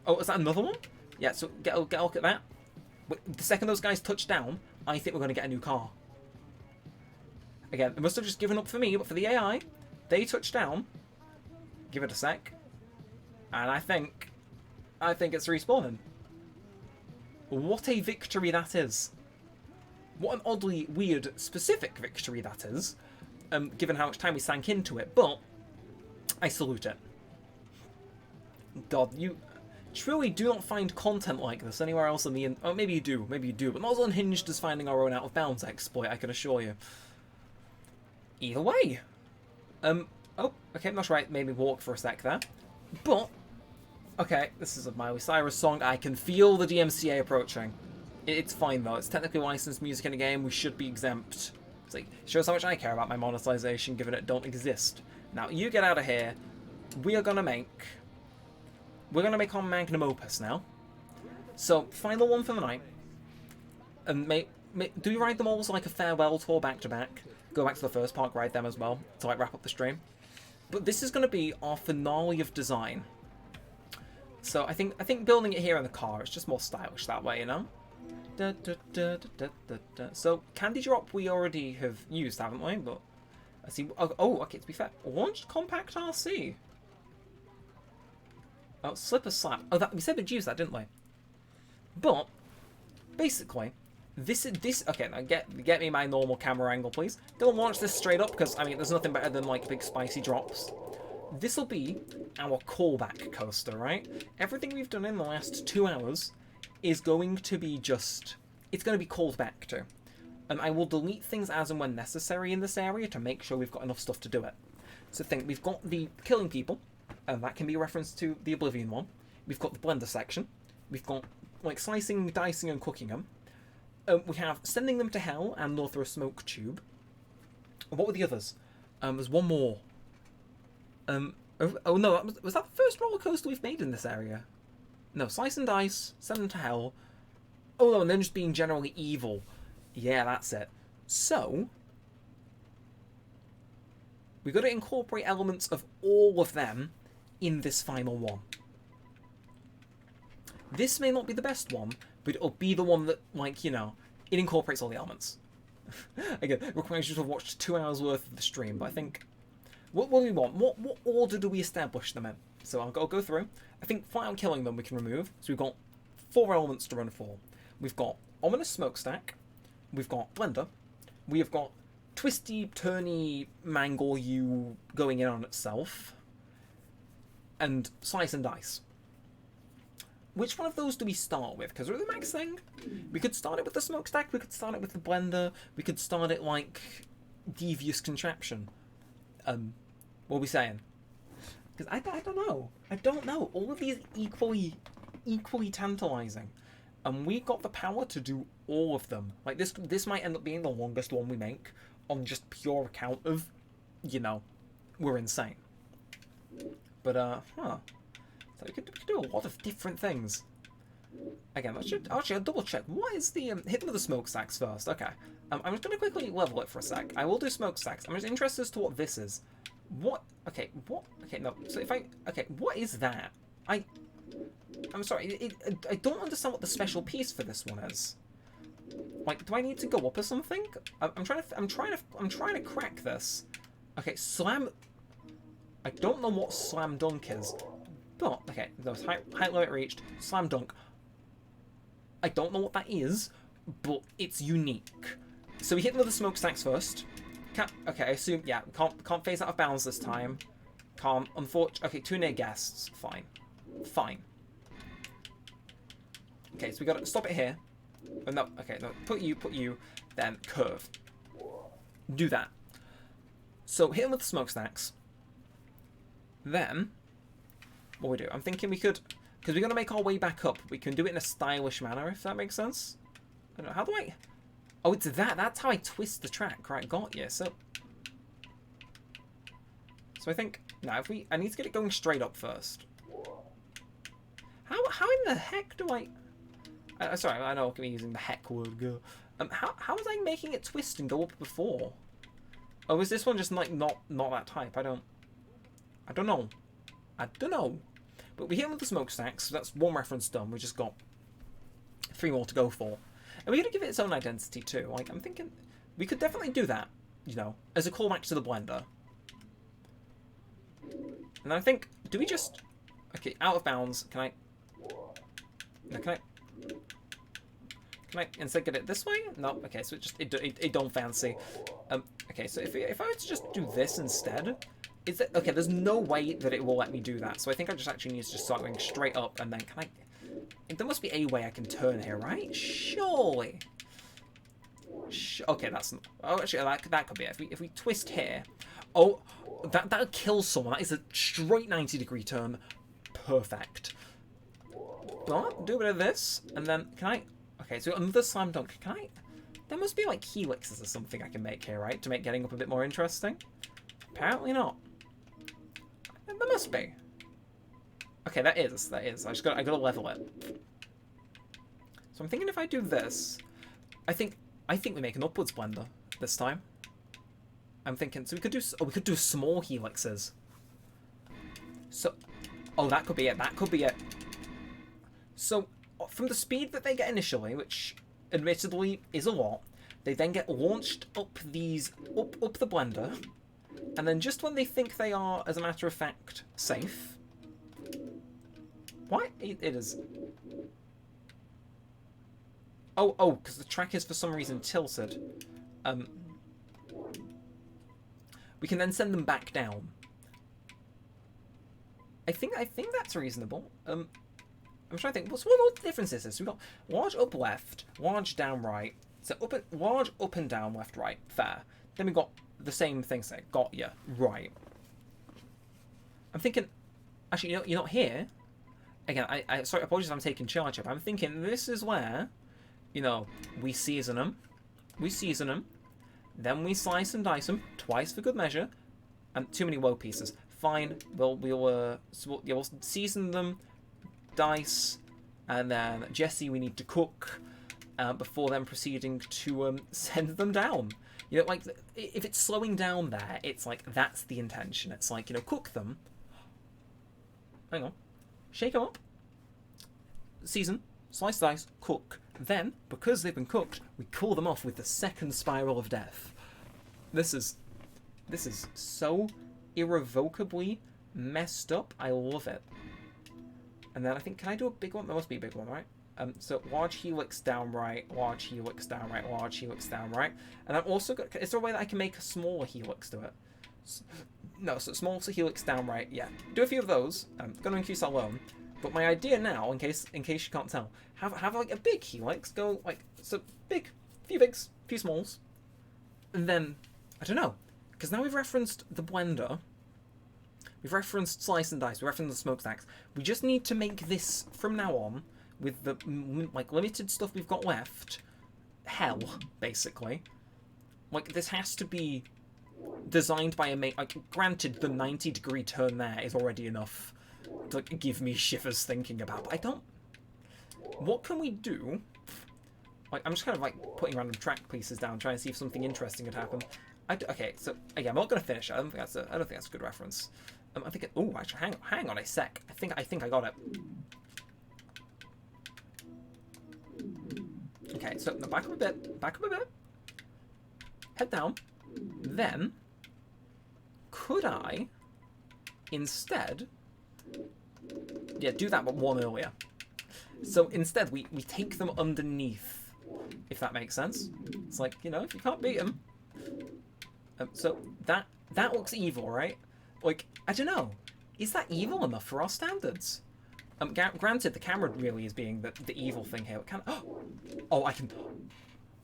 Oh, is that another one? Yeah, so get a look at that. The second those guys touch down, I think we're going to get a new car. Again, they must have just given up for me, but for the AI... They touch down. Give it a sec. And I think it's respawning. What a victory that is. What an oddly weird, specific victory that is. Given how much time we sank into it. But I salute it. God, truly do not find content like this anywhere else in the... Oh, maybe you do, but not as unhinged as finding our own out-of-bounds exploit, I can assure you. Either way. Oh, okay, I'm not sure I made me walk for a sec there. But, okay, this is a Miley Cyrus song. I can feel the DMCA approaching. It's fine, though. It's technically licensed music in a game. We should be exempt. It's like, shows how much I care about my monetization, given it don't exist. Now, you get out of here. We are gonna make... We're gonna make our magnum opus now. So, final one for the night. And do we ride them all as like a farewell tour back-to-back? Go back to the first park, ride them as well, to like wrap up the stream. But this is gonna be our finale of design. So, I think building it here in the car is just more stylish that way, you know? So, Candy Drop we already have used, haven't we? But I see. Oh, okay. To be fair, launched compact RC. Oh, Slipper Slap. Oh, that we said we'd use that, didn't we? But basically, this. Okay, now get me my normal camera angle, please. Gonna launch this straight up because I mean, there's nothing better than like big spicy drops. This will be our callback coaster, right? Everything we've done in the last 2 hours is going to be just... It's going to be called back to. And I will delete things as and when necessary in this area to make sure we've got enough stuff to do it. So think, we've got the killing people, and that can be a reference to the Oblivion one. We've got the blender section. We've got, like, slicing, dicing, and cooking them. We have sending them to hell and or through a smoke tube. What were the others? There's one more. Oh no, was that the first roller coaster we've made in this area? No, slice and dice, send them to hell. Oh no, and then just being generally evil. Yeah, that's it. So, we've got to incorporate elements of all of them in this final one. This may not be the best one, but it'll be the one that, like, you know, it incorporates all the elements. Again, it requires you to have watched 2 hours worth of the stream, but I think... What do we want? What order do we establish them in? So I'll go through. I think flat out killing them we can remove. So we've got 4 elements to run for. We've got Ominous Smokestack. We've got Blender. We have got Twisty, Turny, Mangle You going in on itself. And Slice and Dice. Which one of those do we start with? Because we're the max thing. We could start it with the Smokestack. We could start it with the Blender. We could start it like Devious Contraption. What are we saying? Because I don't know. I don't know. All of these equally tantalizing. And we got the power to do all of them. Like, this might end up being the longest one we make on just pure account of, you know, we're insane. But, So we could do a lot of different things. Again, I'll double check. What is the, hit them with the smokestacks first. Okay. I'm just going to quickly level it for a sec. I will do smokestacks. I'm just interested as to what this is. What? Okay, what? Okay, no. So if okay, what is that? I'm sorry. I don't understand what the special piece for this one is. Like, do I need to go up or something? I'm trying to crack this. Okay, slam. I don't know what slam dunk is, but okay, those height limit reached. Slam dunk. I don't know what that is, but it's unique. So we hit them with the smokestacks first. Okay, I assume, yeah, can't phase out of bounds this time. Can't, unfortunately. Okay, 2 near guests. Fine. Fine. Okay, so we gotta stop it here. Oh, no, okay, no, put you, then curve. Do that. So hit them with the smokestacks. Then, what we do? I'm thinking we could, because we're gonna make our way back up. We can do it in a stylish manner, if that makes sense. I don't know, how do I... Oh, it's that. That's how I twist the track. Right, got you. So I think now I need to get it going straight up first. How in the heck do I? Sorry, I know I'm using the heck word. Go. How was I making it twist and go up before? Oh, is this one just like not that type? I don't know. But we hit them with the smokestacks. So that's one reference done. We just got 3 more to go for. And we're going to give it its own identity too. Like, I'm thinking we could definitely do that, you know, as a callback to the Blender. And I think, do we just... Okay, out of bounds. Can I instead get it this way? No. Okay, so it don't fancy. Okay, so if I were to just do this instead, Is it okay? There's no way that it will let me do that. So I think I just actually need to just start going straight up, and then can I? There must be a way I can turn here, right? Surely. Okay, that's. Oh, actually, that could be it. If we twist here, oh, that kills someone. That is a straight 90-degree turn. Perfect. But do a bit of this, and then can I? Okay, so another slam dunk. Can I? There must be like helixes or something I can make here, right? To make getting up a bit more interesting. Apparently not. There must be. Okay, that is. I gotta level it. So I'm thinking if I do this, I think we make an upwards blender this time. I'm thinking so we could do small helixes. So, oh, that could be it. That could be it. So from the speed that they get initially, which admittedly is a lot, they then get launched up up the blender. And then just when they think they are, as a matter of fact, safe... What? It is... Oh, because the track is for some reason tilted. We can then send them back down. I think that's reasonable. I'm trying to think, what difference is this? We've got large up left, large down right. So large up and down, left, right. Fair. Then we've got the same thing, say, got ya, right. I'm thinking, actually, you're not here. Again, sorry, apologies if I'm taking charge of. I'm thinking this is where, we season them, then we slice and dice them twice for good measure, and too many woe pieces. Fine, we'll season them, dice, and then Jesse we need to cook before then proceeding to send them down. Like, if it's slowing down there, it's like, that's the intention. It's like, cook them. Hang on. Shake them up. Season. Slice, dice. Cook. Then, because they've been cooked, we cool them off with the second spiral of death. This is so irrevocably messed up. I love it. And then I think, can I do a big one? There must be a big one, right? So large helix down right, large helix down right, large helix down right. And I'm also got, is there a way that I can make a smaller helix to it? No, so small helix down right, yeah. Do a few of those. I'm gonna increase our loan. But my idea now, in case you can't tell, have like a big helix, go like, so big, few bigs, few smalls. And then, I don't know, because now we've referenced the blender, we've referenced slice and dice, we've referenced the smokestacks. We just need to make this, from now on, with the like limited stuff we've got left, hell, basically. Like, this has to be designed by a mate. Like, granted, the 90-degree turn there is already enough to like, give me shivers thinking about. But I don't. What can we do? Like, I'm just kind of like putting random track pieces down, trying to see if something interesting could happen. Okay, so again, I'm not going to finish it. I don't think that's a good reference. I'm thinking. Oh, actually, hang on a sec. I think I got it. Okay, so back up a bit, head down, then, could I, instead, yeah, do that but one earlier. So instead, we take them underneath, if that makes sense. It's like, if you can't beat them. So that looks evil, right? Like, I don't know, is that evil enough for our standards? Granted, the camera really is being the evil thing here. It can, oh, I can.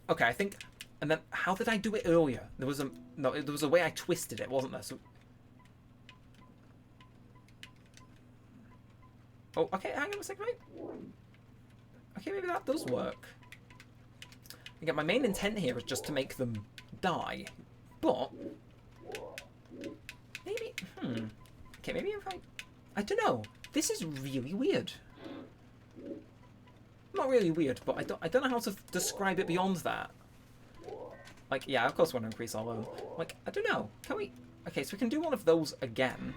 Okay, I think. And then, how did I do it earlier? There was a way I twisted it, wasn't there? So. Oh, okay. Hang on a second, right? Okay, maybe that does work. Again, my main intent here is just to make them die, but maybe. Okay, maybe if I don't know. This is really weird. Not really weird, but I don't know how to describe it beyond that. Like, yeah, of course we want to increase our loan. Like, I don't know. Can we... Okay, so we can do one of those again.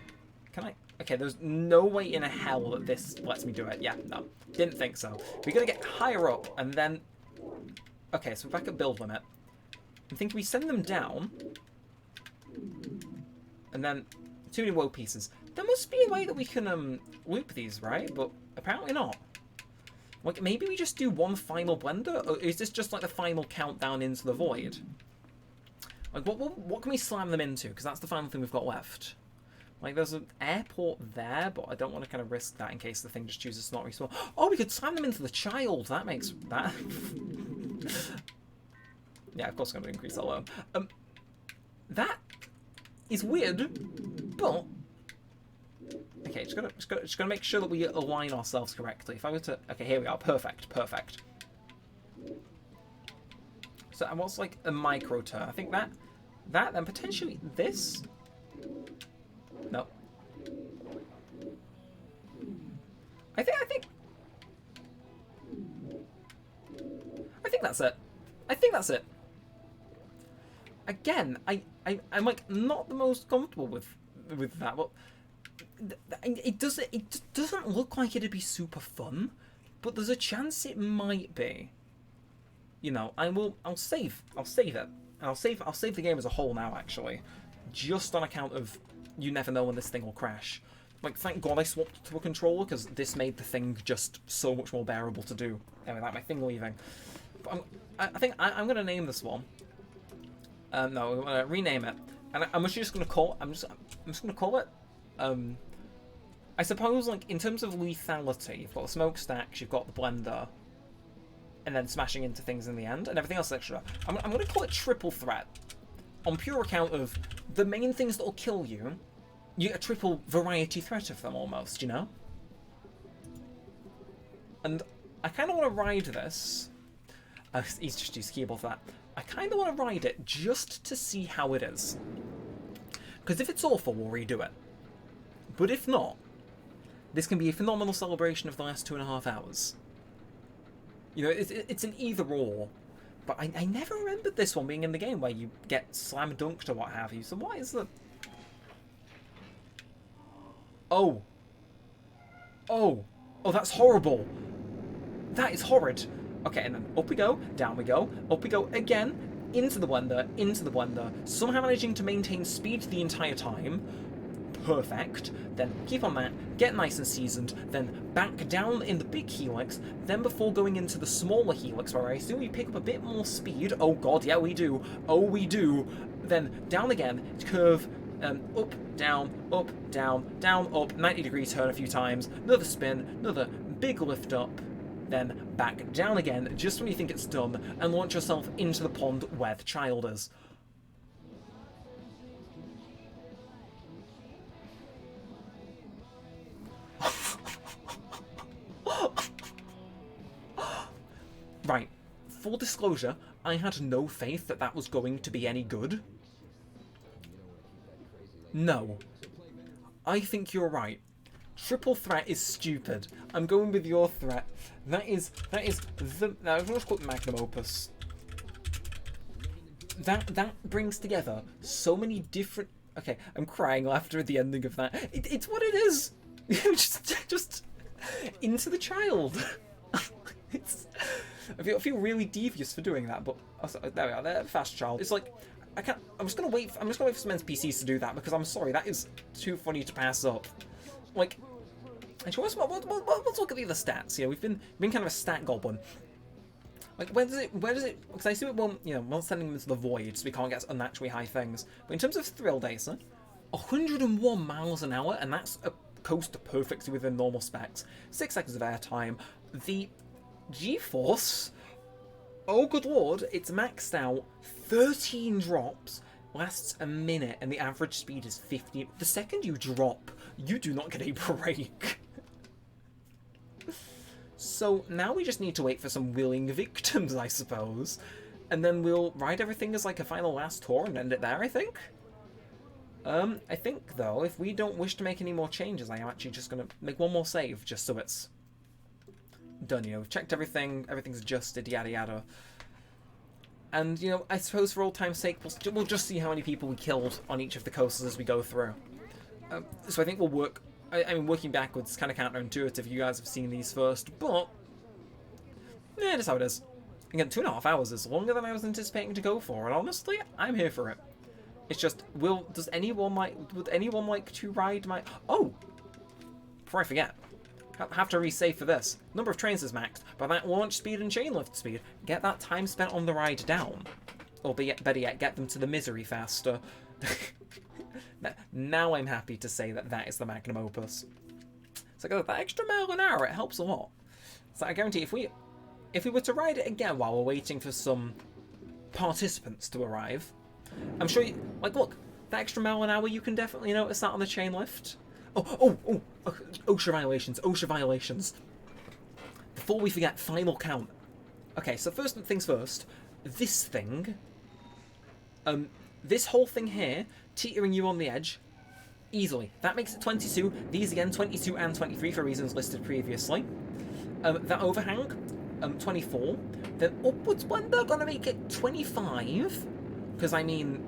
Can I... Okay, there's no way in a hell that this lets me do it. Yeah, no. Didn't think so. We gotta get higher up, and then... Okay, so we're back at build limit. I think we send them down. And then... Too many woe pieces. There must be a way that we can loop these, right? But apparently not. Like, maybe we just do one final blender? Or is this just like the final countdown into the void? Like, what can we slam them into? Because that's the final thing we've got left. Like, there's an airport there, but I don't want to kind of risk that in case the thing just chooses to not respawn. Oh, we could slam them into the child. That makes that. Yeah, of course, I'm going to increase that load. That is weird, but okay, just gonna make sure that we align ourselves correctly. If I were to, okay, here we are. Perfect. So, and what's like a micro turn? I think that, then potentially this. No. I think that's it. I think that's it. Again, I'm like not the most comfortable with that, but it doesn't look like it'd be super fun, but there's a chance it might be. You know, I'll save it. I'll save the game as a whole now, actually, just on account of you never know when this thing will crash. Like, thank God I swapped to a controller, because this made the thing just so much more bearable to do. Anyway, like my thing leaving. But I think I'm gonna name this one. No, I'm gonna rename it, and I'm actually just gonna call. I'm just gonna call it. I suppose, like, in terms of lethality, you've got the smokestacks, you've got the blender, and then smashing into things in the end, and everything else extra. I'm gonna call it triple threat, on pure account of the main things that'll kill you. You get a triple variety threat of them, almost, you know? And I kind of want to ride this. He's just used keyboard for that. I kind of want to ride it just to see how it is. Because if it's awful, we'll redo it. But if not, this can be a phenomenal celebration of the last 2.5 hours. You know, it's an either or. But I never remembered this one being in the game where you get slam dunked or what have you. So what is the... Oh. Oh, that's horrible. That is horrid. Okay, and then up we go, down we go, up we go again, into the blender, somehow managing to maintain speed the entire time. Perfect. Then keep on that, get nice and seasoned, then back down in the big helix, then before going into the smaller helix, where I assume we pick up a bit more speed. Oh god, yeah we do. Oh we do. Then down again, curve, up, down, up, 90 degree turn a few times, another spin, another big lift up, then back down again just when you think it's done, and launch yourself into the pond where the child is. Right, full disclosure, I had no faith that that was going to be any good. No. I think you're right. Triple threat is stupid. I'm going with your threat. That is the... Now, I'm just call it magnum opus. That brings together so many different... Okay, I'm crying laughter at the ending of that. It's what it is. just into the child. I feel really devious for doing that, but there we are. There, fast child. It's like I'm just gonna wait for some NPCs to do that, because I'm sorry, that is too funny to pass up. Like, actually, let's look at the other stats. You know, we've been kind of a stat goblin. Like, where does it? Because I assume it won't. You know, won't sending them into the void, so we can't get unnaturally high things. But in terms of thrill data, 101 miles an hour, and that's a coaster perfectly within normal specs. 6 seconds of airtime. The G-force, oh good lord, it's maxed out. 13 drops, lasts a minute, and the average speed is 50. The second you drop, you do not get a break. So now we just need to wait for some willing victims, I suppose. And then we'll ride everything as like a final last tour and end it there, I think. I think, though, if we don't wish to make any more changes, I am actually just going to make one more save, just so it's done, you know. We've checked everything, everything's adjusted, yada yada. And, you know, I suppose for old time's sake, we'll just see how many people we killed on each of the coasters as we go through. So I think we'll work... I mean, working backwards is kind of counterintuitive. You guys have seen these first, but... yeah, that's how it is. Again, 2.5 hours is longer than I was anticipating to go for, and honestly, I'm here for it. It's just, would anyone like to ride my... Oh! Before I forget, have to resave for this. Number of trains is maxed, but that launch speed and chain lift speed, get that time spent on the ride down. Or better yet, get them to the misery faster. Now I'm happy to say that that is the magnum opus. So that extra mile an hour, it helps a lot. So I guarantee if we were to ride it again while we're waiting for some participants to arrive, I'm sure you, like, look, that extra mile an hour, you can definitely notice that on the chain lift. Oh, OSHA violations, OSHA violations. Before we forget, final count. Okay, so first things first, this thing, this whole thing here, teetering you on the edge, easily. That makes it 22. These again, 22 and 23 for reasons listed previously. That overhang, 24. Then upwards blender, gonna make it 25. Because, I mean,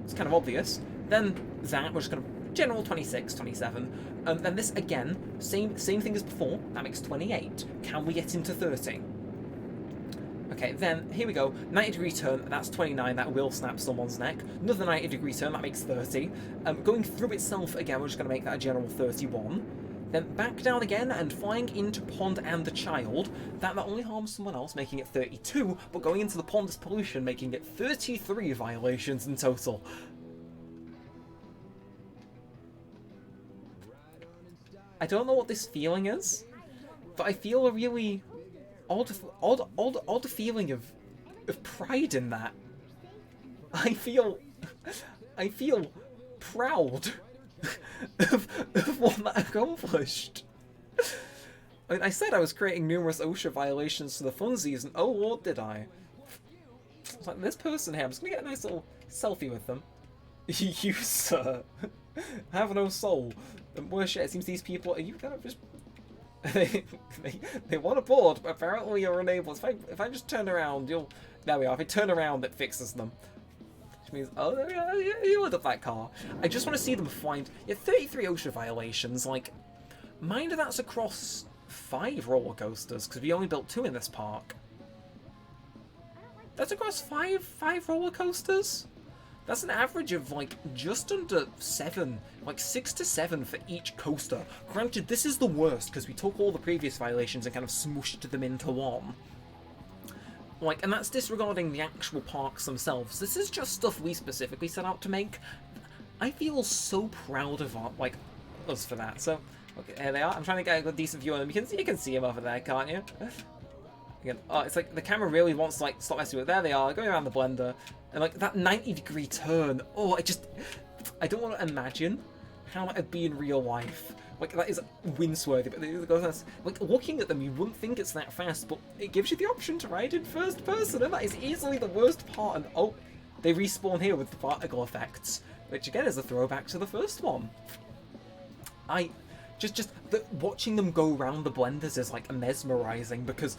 it's kind of obvious. Then that, we're just gonna, general 26, 27. Then this again, same thing as before. That makes 28. Can we get into 30? Okay, then, here we go. 90-degree turn, that's 29. That will snap someone's neck. Another 90-degree turn, that makes 30. Going through itself again, we're just going to make that a general 31. Then back down again and flying into pond and the child. That only harms someone else, making it 32. But going into the pond is pollution, making it 33 violations in total. I don't know what this feeling is, but I feel a really odd feeling of pride in that. I feel proud of what that accomplished. I mean, I said I was creating numerous OSHA violations to the funsies, and oh lord did I. It's like, this person here, I'm just gonna get a nice little selfie with them. You, sir, have no soul. And worse yet, it seems these people, are you kind of just... they want to board, but apparently you're unable. If I just turn around, you'll... There we are. If I turn around, it fixes them. Which means, oh, you load up that car. I just want to see them find... Yeah, 33 OSHA violations. Like, mind that's across 5 roller coasters, because we only built 2 in this park. That's across 5 roller coasters? That's an average of, like, just under 7, like 6 to 7 for each coaster. Granted, this is the worst, because we took all the previous violations and kind of smushed them into one. Like, and that's disregarding the actual parks themselves. This is just stuff we specifically set out to make. I feel so proud of, like, us for that. So, okay, there they are. I'm trying to get a decent view on them. You can see them over there, can't you? Again, oh, it's like the camera really wants to, like, stop messing with it. There they are, going around the blender. And, like, that 90-degree turn, oh, I don't want to imagine how that would be in real life. Like, that is wince-worthy, but, like, looking at them, you wouldn't think it's that fast, but it gives you the option to ride in first person, and that is easily the worst part, and, oh, they respawn here with the particle effects, which, again, is a throwback to the first one. Watching them go around the blenders is, like, mesmerizing, because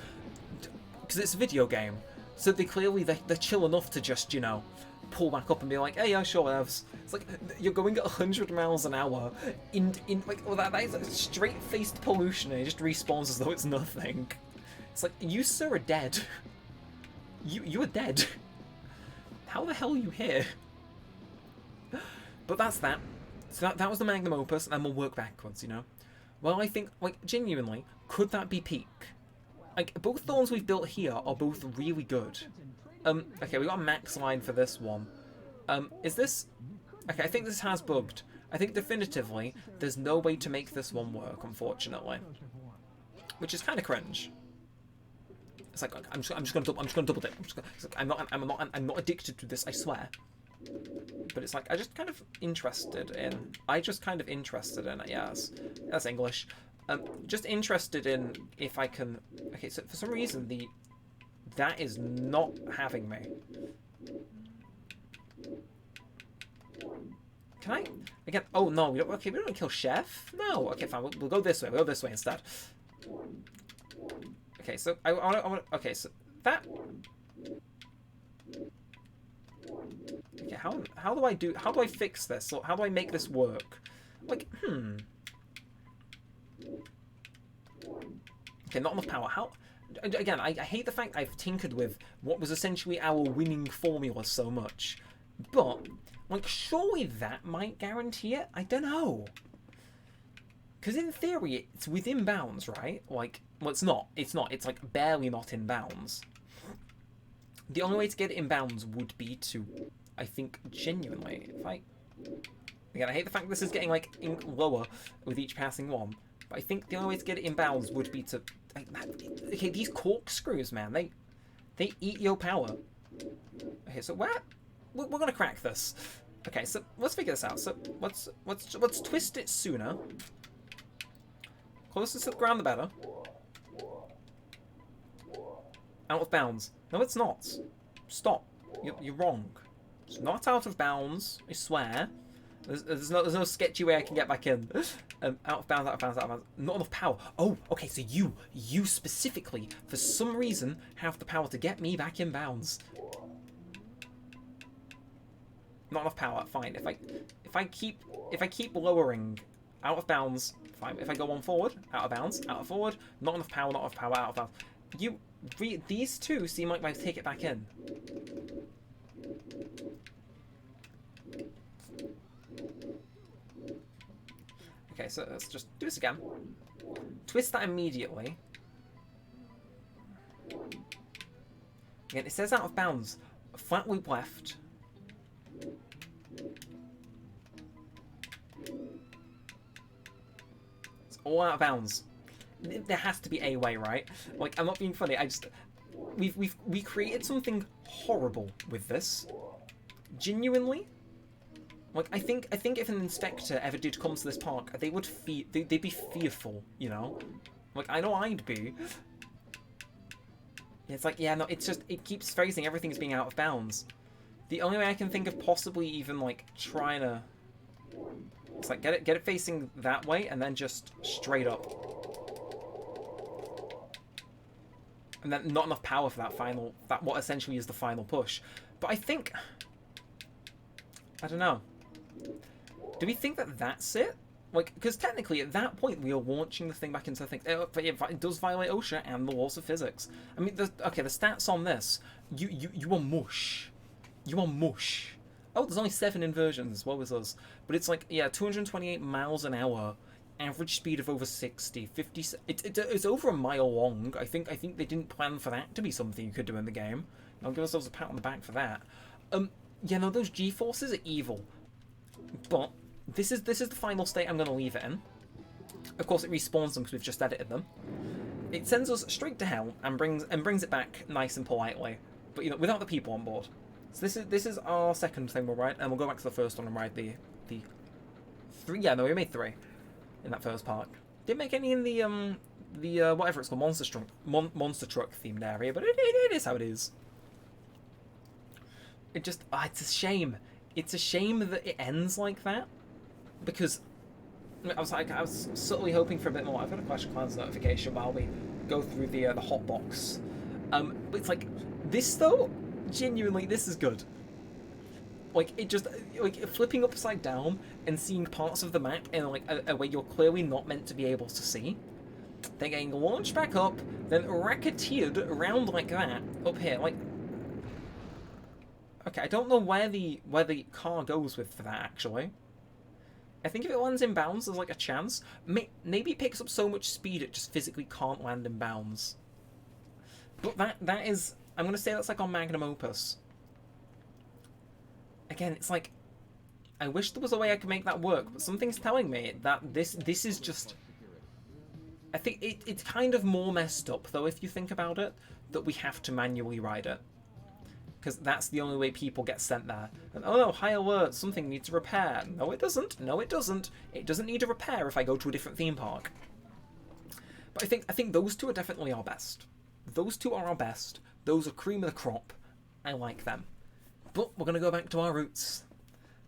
it's a video game. So they're chill enough to just, you know, pull back up and be like, hey, yeah, sure, it's like, you're going at 100 miles an hour in like, well, that is like straight-faced pollution, and it just respawns as though it's nothing. It's like, you, sir, are dead. You are dead. How the hell are you here? But that's that. So that was the magnum opus, and we'll work backwards, you know? Well, I think, like, genuinely, could that be peak? Like, both the ones we've built here are both really good. Okay, we got a max line for this one. Is this... Okay, I think this has bugged. I think definitively there's no way to make this one work, unfortunately. Which is kind of cringe. It's like, I'm just gonna double dip. I'm not addicted to this, I swear. But it's like, I'm just kind of interested in it, yes. That's English. Just interested in if I can... Okay, so for some reason, that is not having me. Can I... Again, oh no, we don't want to kill Chef? No, okay, fine, we'll go this way. We'll go this way instead. Okay, so I want okay, so that... Okay, how do I fix this? Or how do I make this work? Like, Okay, not enough power. How? Again, I hate the fact I've tinkered with what was essentially our winning formula so much. But, like, surely that might guarantee it? I don't know. Because in theory, it's within bounds, right? Like, well, it's not. It's not. It's, like, barely not in bounds. The only way to get it in bounds would be to, I think, genuinely, if I... Again, I hate the fact this is getting, like, lower with each passing one. But I think the only way to get it in bounds would be to... Okay, these corkscrews, man, they eat your power. Okay, so we're gonna crack this. Okay, so let's figure this out. So let's twist it sooner. Closer to the ground, the better. Out of bounds. No, it's not. Stop. You're wrong. It's not out of bounds. I swear. There's no sketchy way I can get back in. Out of bounds, out of bounds, out of bounds. Not enough power. Oh, okay. So you specifically, for some reason, have the power to get me back in bounds. Not enough power. Fine. If I keep lowering, out of bounds. Fine. If I go on forward, out of bounds, out of forward. Not enough power. Not enough power. Out of bounds. These two seem like I take it back in. Okay, so let's just do this again. Twist that immediately. Again, it says out of bounds. Flat loop left. It's all out of bounds. There has to be a way, right? Like, I'm not being funny. We created something horrible with this. Genuinely. Like, I think if an inspector ever did come to this park, they would they'd be fearful, you know? Like, I know I'd be. It's like, yeah, no, it's just, it keeps phrasing everything as being out of bounds. The only way I can think of possibly even, like, trying to... It's like, get it facing that way, and then just straight up. And then not enough power for that what essentially is the final push. But I think... I don't know. Do we think that that's it? Like, because technically at that point we are launching the thing back into the thing. It does violate OSHA and the laws of physics. I mean, the stats on this, you are mush. You are mush. Oh, there's only 7 inversions. What was us? But it's like, yeah, 228 miles an hour, average speed of over 60, 50. It's over a mile long. I think they didn't plan for that to be something you could do in the game. I'll give ourselves a pat on the back for that. Yeah, no, those G-forces are evil. But this is the final state I'm going to leave it in. Of course, it respawns them because we've just edited them. It sends us straight to hell and brings it back nice and politely, but you know, without the people on board. So this is our second thing we'll ride, and we'll go back to the first one and ride the 3. Yeah, no, we made 3 in that first park. Didn't make any in the whatever it's called, monster truck themed area, but it is how it is. It just it's a shame. It's a shame that it ends like that, because I was subtly hoping for a bit more. I've got a Clash of Clans notification while we go through the hotbox. But it's like this though. Genuinely, this is good. Like, it just, like, flipping upside down and seeing parts of the map in, like, a way you're clearly not meant to be able to see. Then getting launched back up, then racketeered around like that, up here, like... Okay, I don't know where the car goes with for that, actually. I think if it lands in bounds, there's, like, a chance. Maybe it picks up so much speed it just physically can't land in bounds. But that is... I'm going to say that's like on Magnum Opus. Again, it's like... I wish there was a way I could make that work, but something's telling me that this is just... I think it's kind of more messed up, though, if you think about it, that we have to manually ride it. Because that's the only way people get sent there. And, oh no, high alert, something needs repair. No, it doesn't. No, it doesn't. It doesn't need a repair if I go to a different theme park. But I think those two are definitely our best. Those two are our best. Those are cream of the crop. I like them. But we're going to go back to our roots.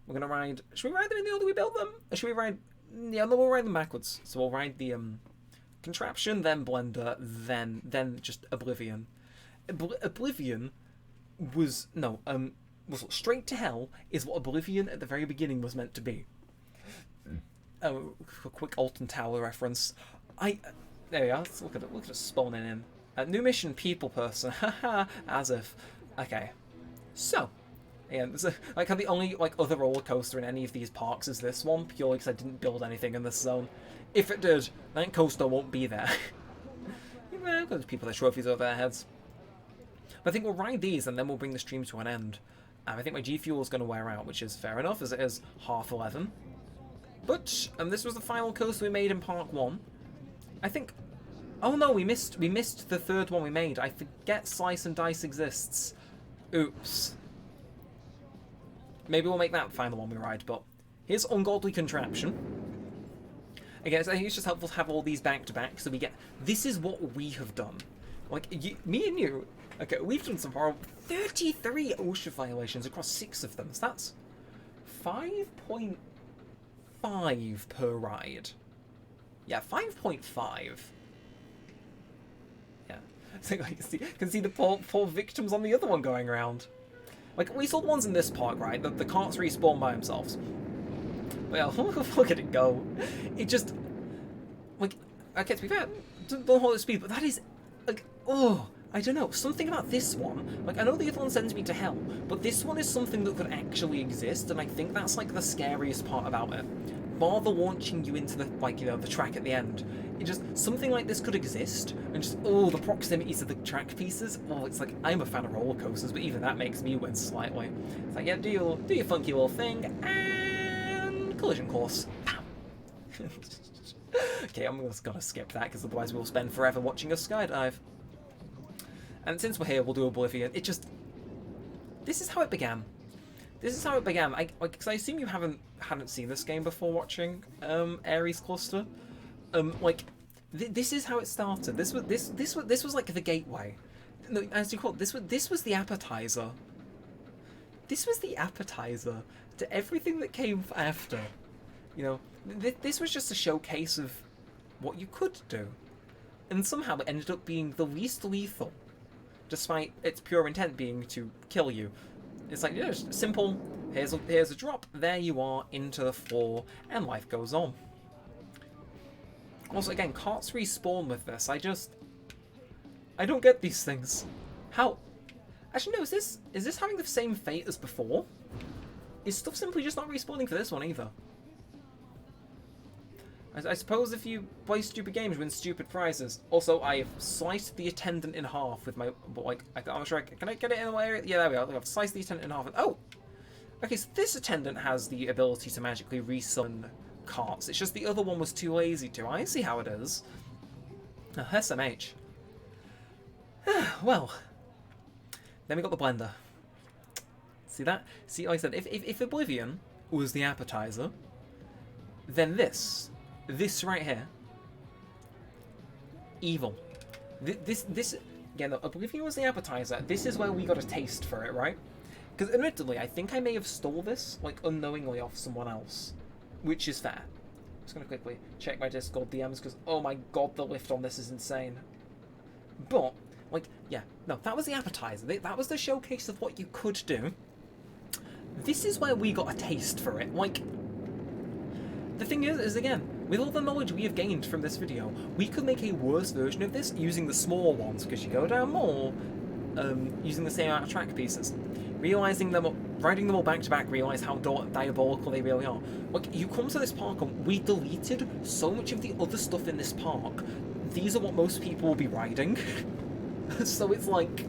We're going to ride... Should we ride them in the order we built them? Or should we ride... Yeah, no, we'll ride them backwards. So we'll ride the Contraption, then Blender, then just Oblivion. Oblivion was... No, was straight to hell is what Oblivion at the very beginning was meant to be. A quick Alton Tower reference. There we are. Let's look at it spawning in. New mission, people person. Haha, as if. Okay. So, yeah, like how the only other roller coaster in any of these parks is this one, purely because I didn't build anything in this zone. If it did, that coaster won't be there. Well, there's people with trophies over their heads. But I think we'll ride these and then we'll bring the stream to an end. I think my G Fuel is going to wear out, which is fair enough, as it is 11:30. But this was the final coaster we made in Park 1. I think... Oh no, we missed the third one we made. I forget Slice and Dice exists. Oops. Maybe we'll make that the final one we ride, but... Here's Ungodly Contraption. Again, I think it's just helpful to have all these back-to-back, so we get... This is what we have done. Like, me and you... Okay, we've done some horrible... 33 OSHA violations across 6 of them, so that's... 5.5 per ride. Yeah, 5.5. Yeah. So I can see the poor victims on the other one going around. Like, we saw the ones in this park, right? The carts respawn by themselves. Well, look at it go. It just... Like, okay, to be fair, don't hold the speed, but that is... Like, oh... I don't know, something about this one, like, I know the other one sends me to hell, but this one is something that could actually exist, and I think that's, like, the scariest part about it. Bar the launching you into the, like, you know, the track at the end. It just, something like this could exist, and just, oh, the proximity to the track pieces, oh, it's like, I'm a fan of roller coasters, but even that makes me wince slightly. It's like, yeah, do your funky little thing, and collision course. Okay, I'm just gonna skip that, because otherwise we'll spend forever watching us skydive. And since we're here, we'll do Oblivion. It just... This is how it began. This is how it began. Because I assume you hadn't seen this game before watching Ares Cluster. This is how it started. This was like the gateway. No, as you call it, this was the appetizer. This was the appetizer to everything that came after. You know, this was just a showcase of what you could do. And somehow it ended up being the least lethal. Despite its pure intent being to kill you. It's like, yeah, just simple, here's a drop, there you are, into the floor, and life goes on. Also, again, carts respawn with this, I don't get these things. How? Actually, no, is this having the same fate as before? Is stuff simply just not respawning for this one either? I suppose if you play stupid games, you win stupid prizes. Also, I've sliced the attendant in half with my... Like, I'm not sure... Can I get it in the way? Yeah, there we go. I've sliced the attendant in half. And, oh! Okay, so this attendant has the ability to magically resummon carts. It's just the other one was too lazy to. I see how it is. Oh, SMH. Well. Then we got the blender. See that? See, like I said, if Oblivion was the appetizer, then this right here, evil. This again, Oblivion was the appetizer. This is where we got a taste for it, right? Because admittedly, I think I may have stole this, like, unknowingly off someone else, which is fair. I'm just gonna quickly check my Discord DMs, because, oh my god, the lift on this is insane. But, like, yeah, no, that was the appetizer. That was the showcase of what you could do. This is where we got a taste for it. Like, the thing is again, with all the knowledge we have gained from this video, we could make a worse version of this using the small ones, because you go down more, using the same amount of track pieces. Riding them all back to back, realise how diabolical they really are. Like, you come to this park and we deleted so much of the other stuff in this park. These are what most people will be riding. So it's like,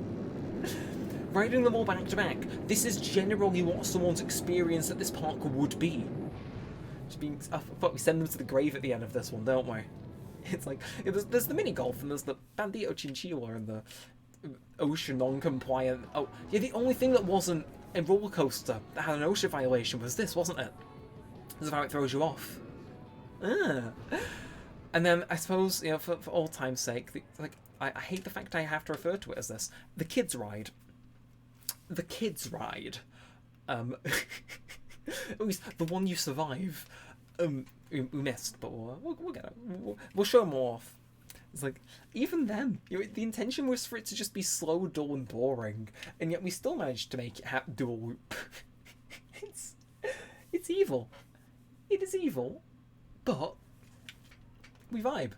riding them all back to back, this is generally what someone's experience at this park would be. But we send them to the grave at the end of this one, don't we? It's like, there's the mini golf and there's the Bandito Chinchilla and the OSHA non-compliant. Oh, yeah, the only thing that wasn't a roller coaster that had an OSHA violation was this, wasn't it? This is how it throws you off. And then I suppose, you know, for old time's sake, I hate the fact I have to refer to it as this. The kids ride. The kids ride. At least the one you survive. We missed, but we'll get it. We'll show more off. It's like, even then, you know, the intention was for it to just be slow, dull, and boring, and yet we still managed to make it do a loop. It's evil. It is evil, but we vibe.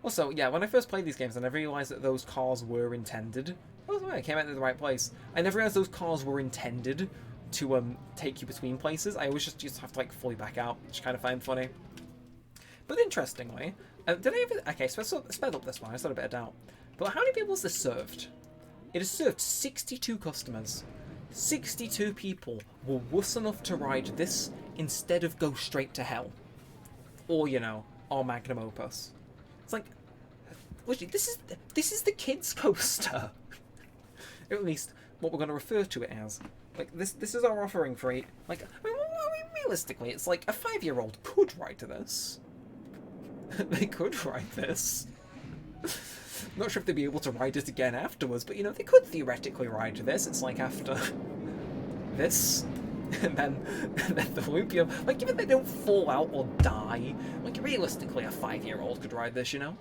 Also, yeah, when I first played these games, I never realised that those cars were intended. Oh, I came out to the right place. I never realised those cars were intended to take you between places. I always just have to, like, fully back out, which I kind of find funny. But interestingly, did I ever... Okay, so I sped up this one. I still had a bit of doubt. But how many people has this served? It has served 62 customers. 62 people were wuss enough to ride this instead of go straight to hell. Or, you know, our magnum opus. It's like, literally, this is the kids' coaster. Or at least what we're going to refer to it as. Like, this is our offering for like, I mean, realistically, it's like a 5-year-old could ride this. They could ride this. Not sure if they'd be able to ride it again afterwards, but, you know, they could theoretically ride this. It's like after this, and then the loopio. Like, even if they don't fall out or die, like, realistically, a 5-year-old could ride this, you know?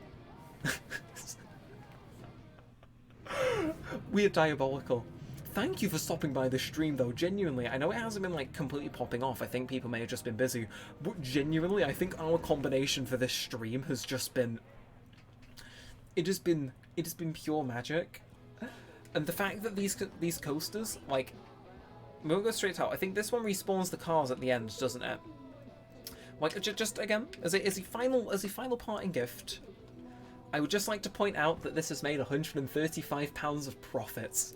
We're diabolical. Thank you for stopping by the stream, though, genuinely. I know it hasn't been, like, completely popping off. I think people may have just been busy. But genuinely, I think our combination for this stream has just been... It has been pure magic. And the fact that these coasters, like... We'll go straight out. I think this one respawns the cars at the end, doesn't it? Like, just again, as a final parting gift, I would just like to point out that this has made £135 of profits.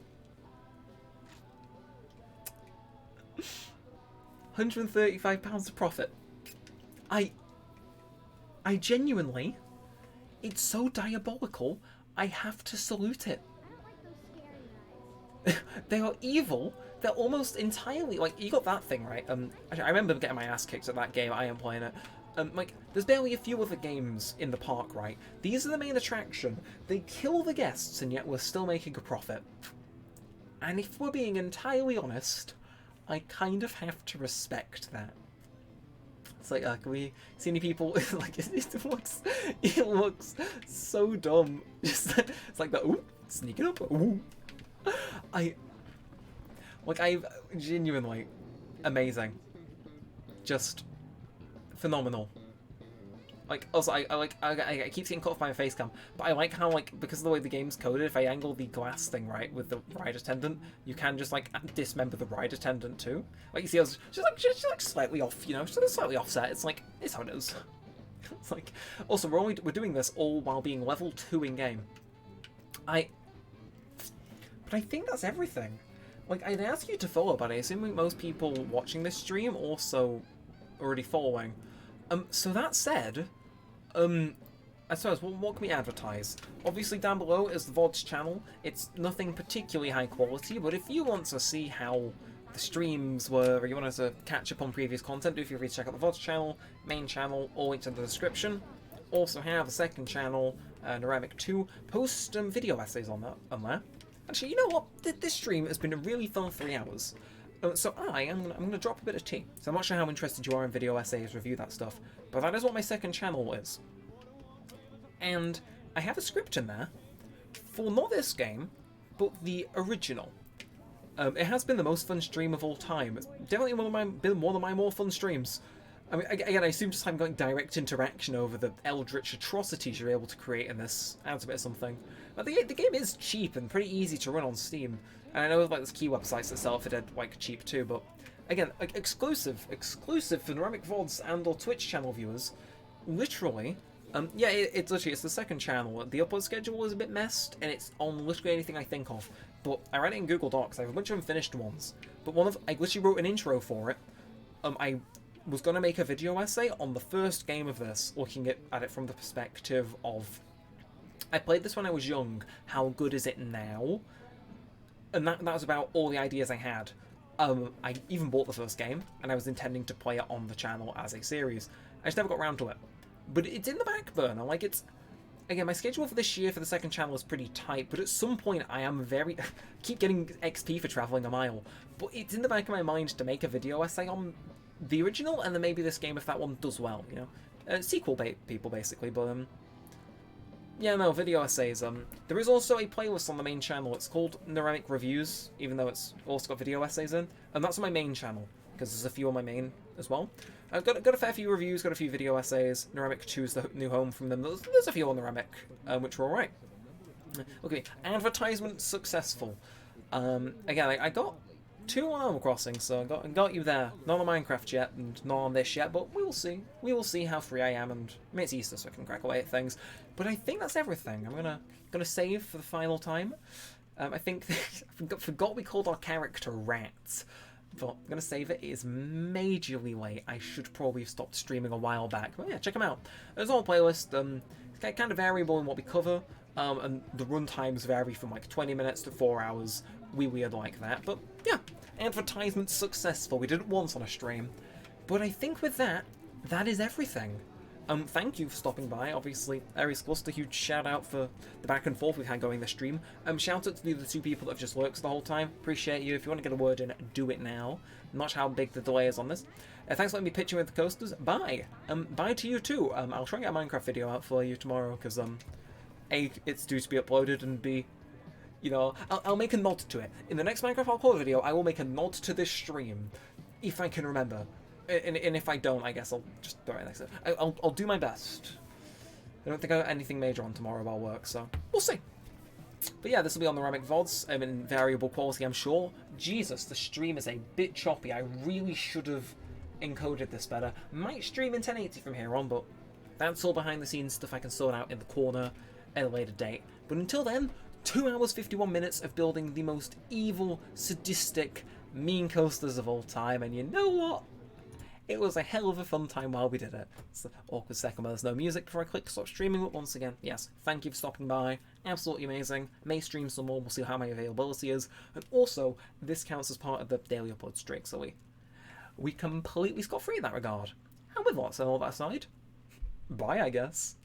£135 of profit. I genuinely, it's so diabolical, I have to salute it. They are evil. They're almost entirely, like, you got that thing right. Actually, I remember getting my ass kicked at that game. I am playing it. Like, there's barely a few other games in the park, right? These are the main attraction. They kill the guests, and yet we're still making a profit. And if we're being entirely honest, I kind of have to respect that. It's like, can we see any people? Like, it looks so dumb. Just it's like that. Ooh, sneaking up. Ooh. I've genuinely amazing, just phenomenal. Like, also, I keep getting cut off by my face cam, but I like how, like, because of the way the game's coded, if I angle the glass thing right with the ride attendant, you can just, like, dismember the ride attendant too. Like, you see, she's like slightly off, you know, she's slightly offset. It's like, it's how it is. It's like, also, we're doing this all while being level 2 in game. But I think that's everything. Like, I'd ask you to follow, but I assume most people watching this stream also already following. So that said, I suppose, what can we advertise? Obviously, down below is the VODs channel. It's nothing particularly high quality, but if you want to see how the streams were, or you want to catch up on previous content, do feel free to check out the VODs channel, main channel, all links in the description. Also have a second channel, Neremik2, post video essays on there. Actually, you know what? This stream has been a really fun 3 hours. So I'm going to drop a bit of tea. So I'm not sure how interested you are in video essays, review that stuff, but that is what my second channel is. And I have a script in there for not this game, but the original. It has been the most fun stream of all time. It's definitely been one of my more fun streams. I mean, again, I assume just I'm going direct interaction over the eldritch atrocities you're able to create in this adds a bit of something. But the game is cheap and pretty easy to run on Steam. And I know like there's key websites that sell it at like cheap too, but again, like, exclusive for NeremikVODS and or Twitch channel viewers. Literally, yeah, it's literally it's the second channel. The upload schedule is a bit messed, and it's on literally anything I think of. But I ran it in Google Docs. I have a bunch of unfinished ones, but I literally wrote an intro for it. I was going to make a video essay on the first game of this, looking at it from the perspective of, I played this when I was young, how good is it now? And that was about all the ideas I had. I even bought the first game, and I was intending to play it on the channel as a series. I just never got around to it. But it's in the back burner, like it's... Again, my schedule for this year for the second channel is pretty tight, but at some point I am keep getting XP for travelling a mile. But it's in the back of my mind to make a video essay on the original, and then maybe this game if that one does well, you know? Sequel people, basically, but, yeah, no, video essays. There is also a playlist on the main channel. It's called Neremic Reviews, even though it's also got video essays in. And that's on my main channel, because there's a few on my main as well. I've got a fair few reviews, got a few video essays. Neremik2 is the new home from them. There's a few on Neremic, which are alright. Okay, advertisement successful. Again, I got 2 on Animal Crossing, so I got you there. Not on Minecraft yet, and not on this yet, but we will see. We will see how free I am, and I mean, it's Easter, so I can crack away at things. But I think that's everything. I'm gonna save for the final time. I think I forgot we called our character Rat. But I'm going to save it. It is majorly late. I should probably have stopped streaming a while back. But yeah, check them out. There's all playlist. It's kind of variable in what we cover. And the run times vary from like 20 minutes to 4 hours. Weird like that. But yeah, advertisement successful. We did it once on a stream. But I think with that, that is everything. Thank you for stopping by. Obviously, Aries Cluster, huge shout out for the back and forth we've had going this stream. Shout out to the 2 people that have just lurked the whole time. Appreciate you. If you want to get a word in, do it now. Not sure how big the delay is on this. Thanks for letting me pitch in with the coasters. Bye. Bye to you too. I'll try and get a Minecraft video out for you tomorrow because A, it's due to be uploaded, and B, you know, I'll make a nod to it. In the next Minecraft Hardcore video, I will make a nod to this stream, if I can remember. And if I don't, I guess I'll just throw it next to it. I'll do my best. I don't think I have anything major on tomorrow about work, so we'll see. But yeah, this will be on the NeremikVODS in variable quality, I'm sure. Jesus, the stream is a bit choppy. I really should have encoded this better. Might stream in 1080 from here on, but that's all behind the scenes stuff I can sort out in the corner at a later date. But until then, 2 hours 51 minutes of building the most evil, sadistic, mean coasters of all time, and you know what? It was a hell of a fun time while we did it. It's the awkward second where there's no music before I click stop streaming, but once again, yes, thank you for stopping by. Absolutely amazing. May stream some more, we'll see how my availability is. And also, this counts as part of the daily upload streak, so we completely scot-free in that regard. And with lots and all that aside, bye, I guess.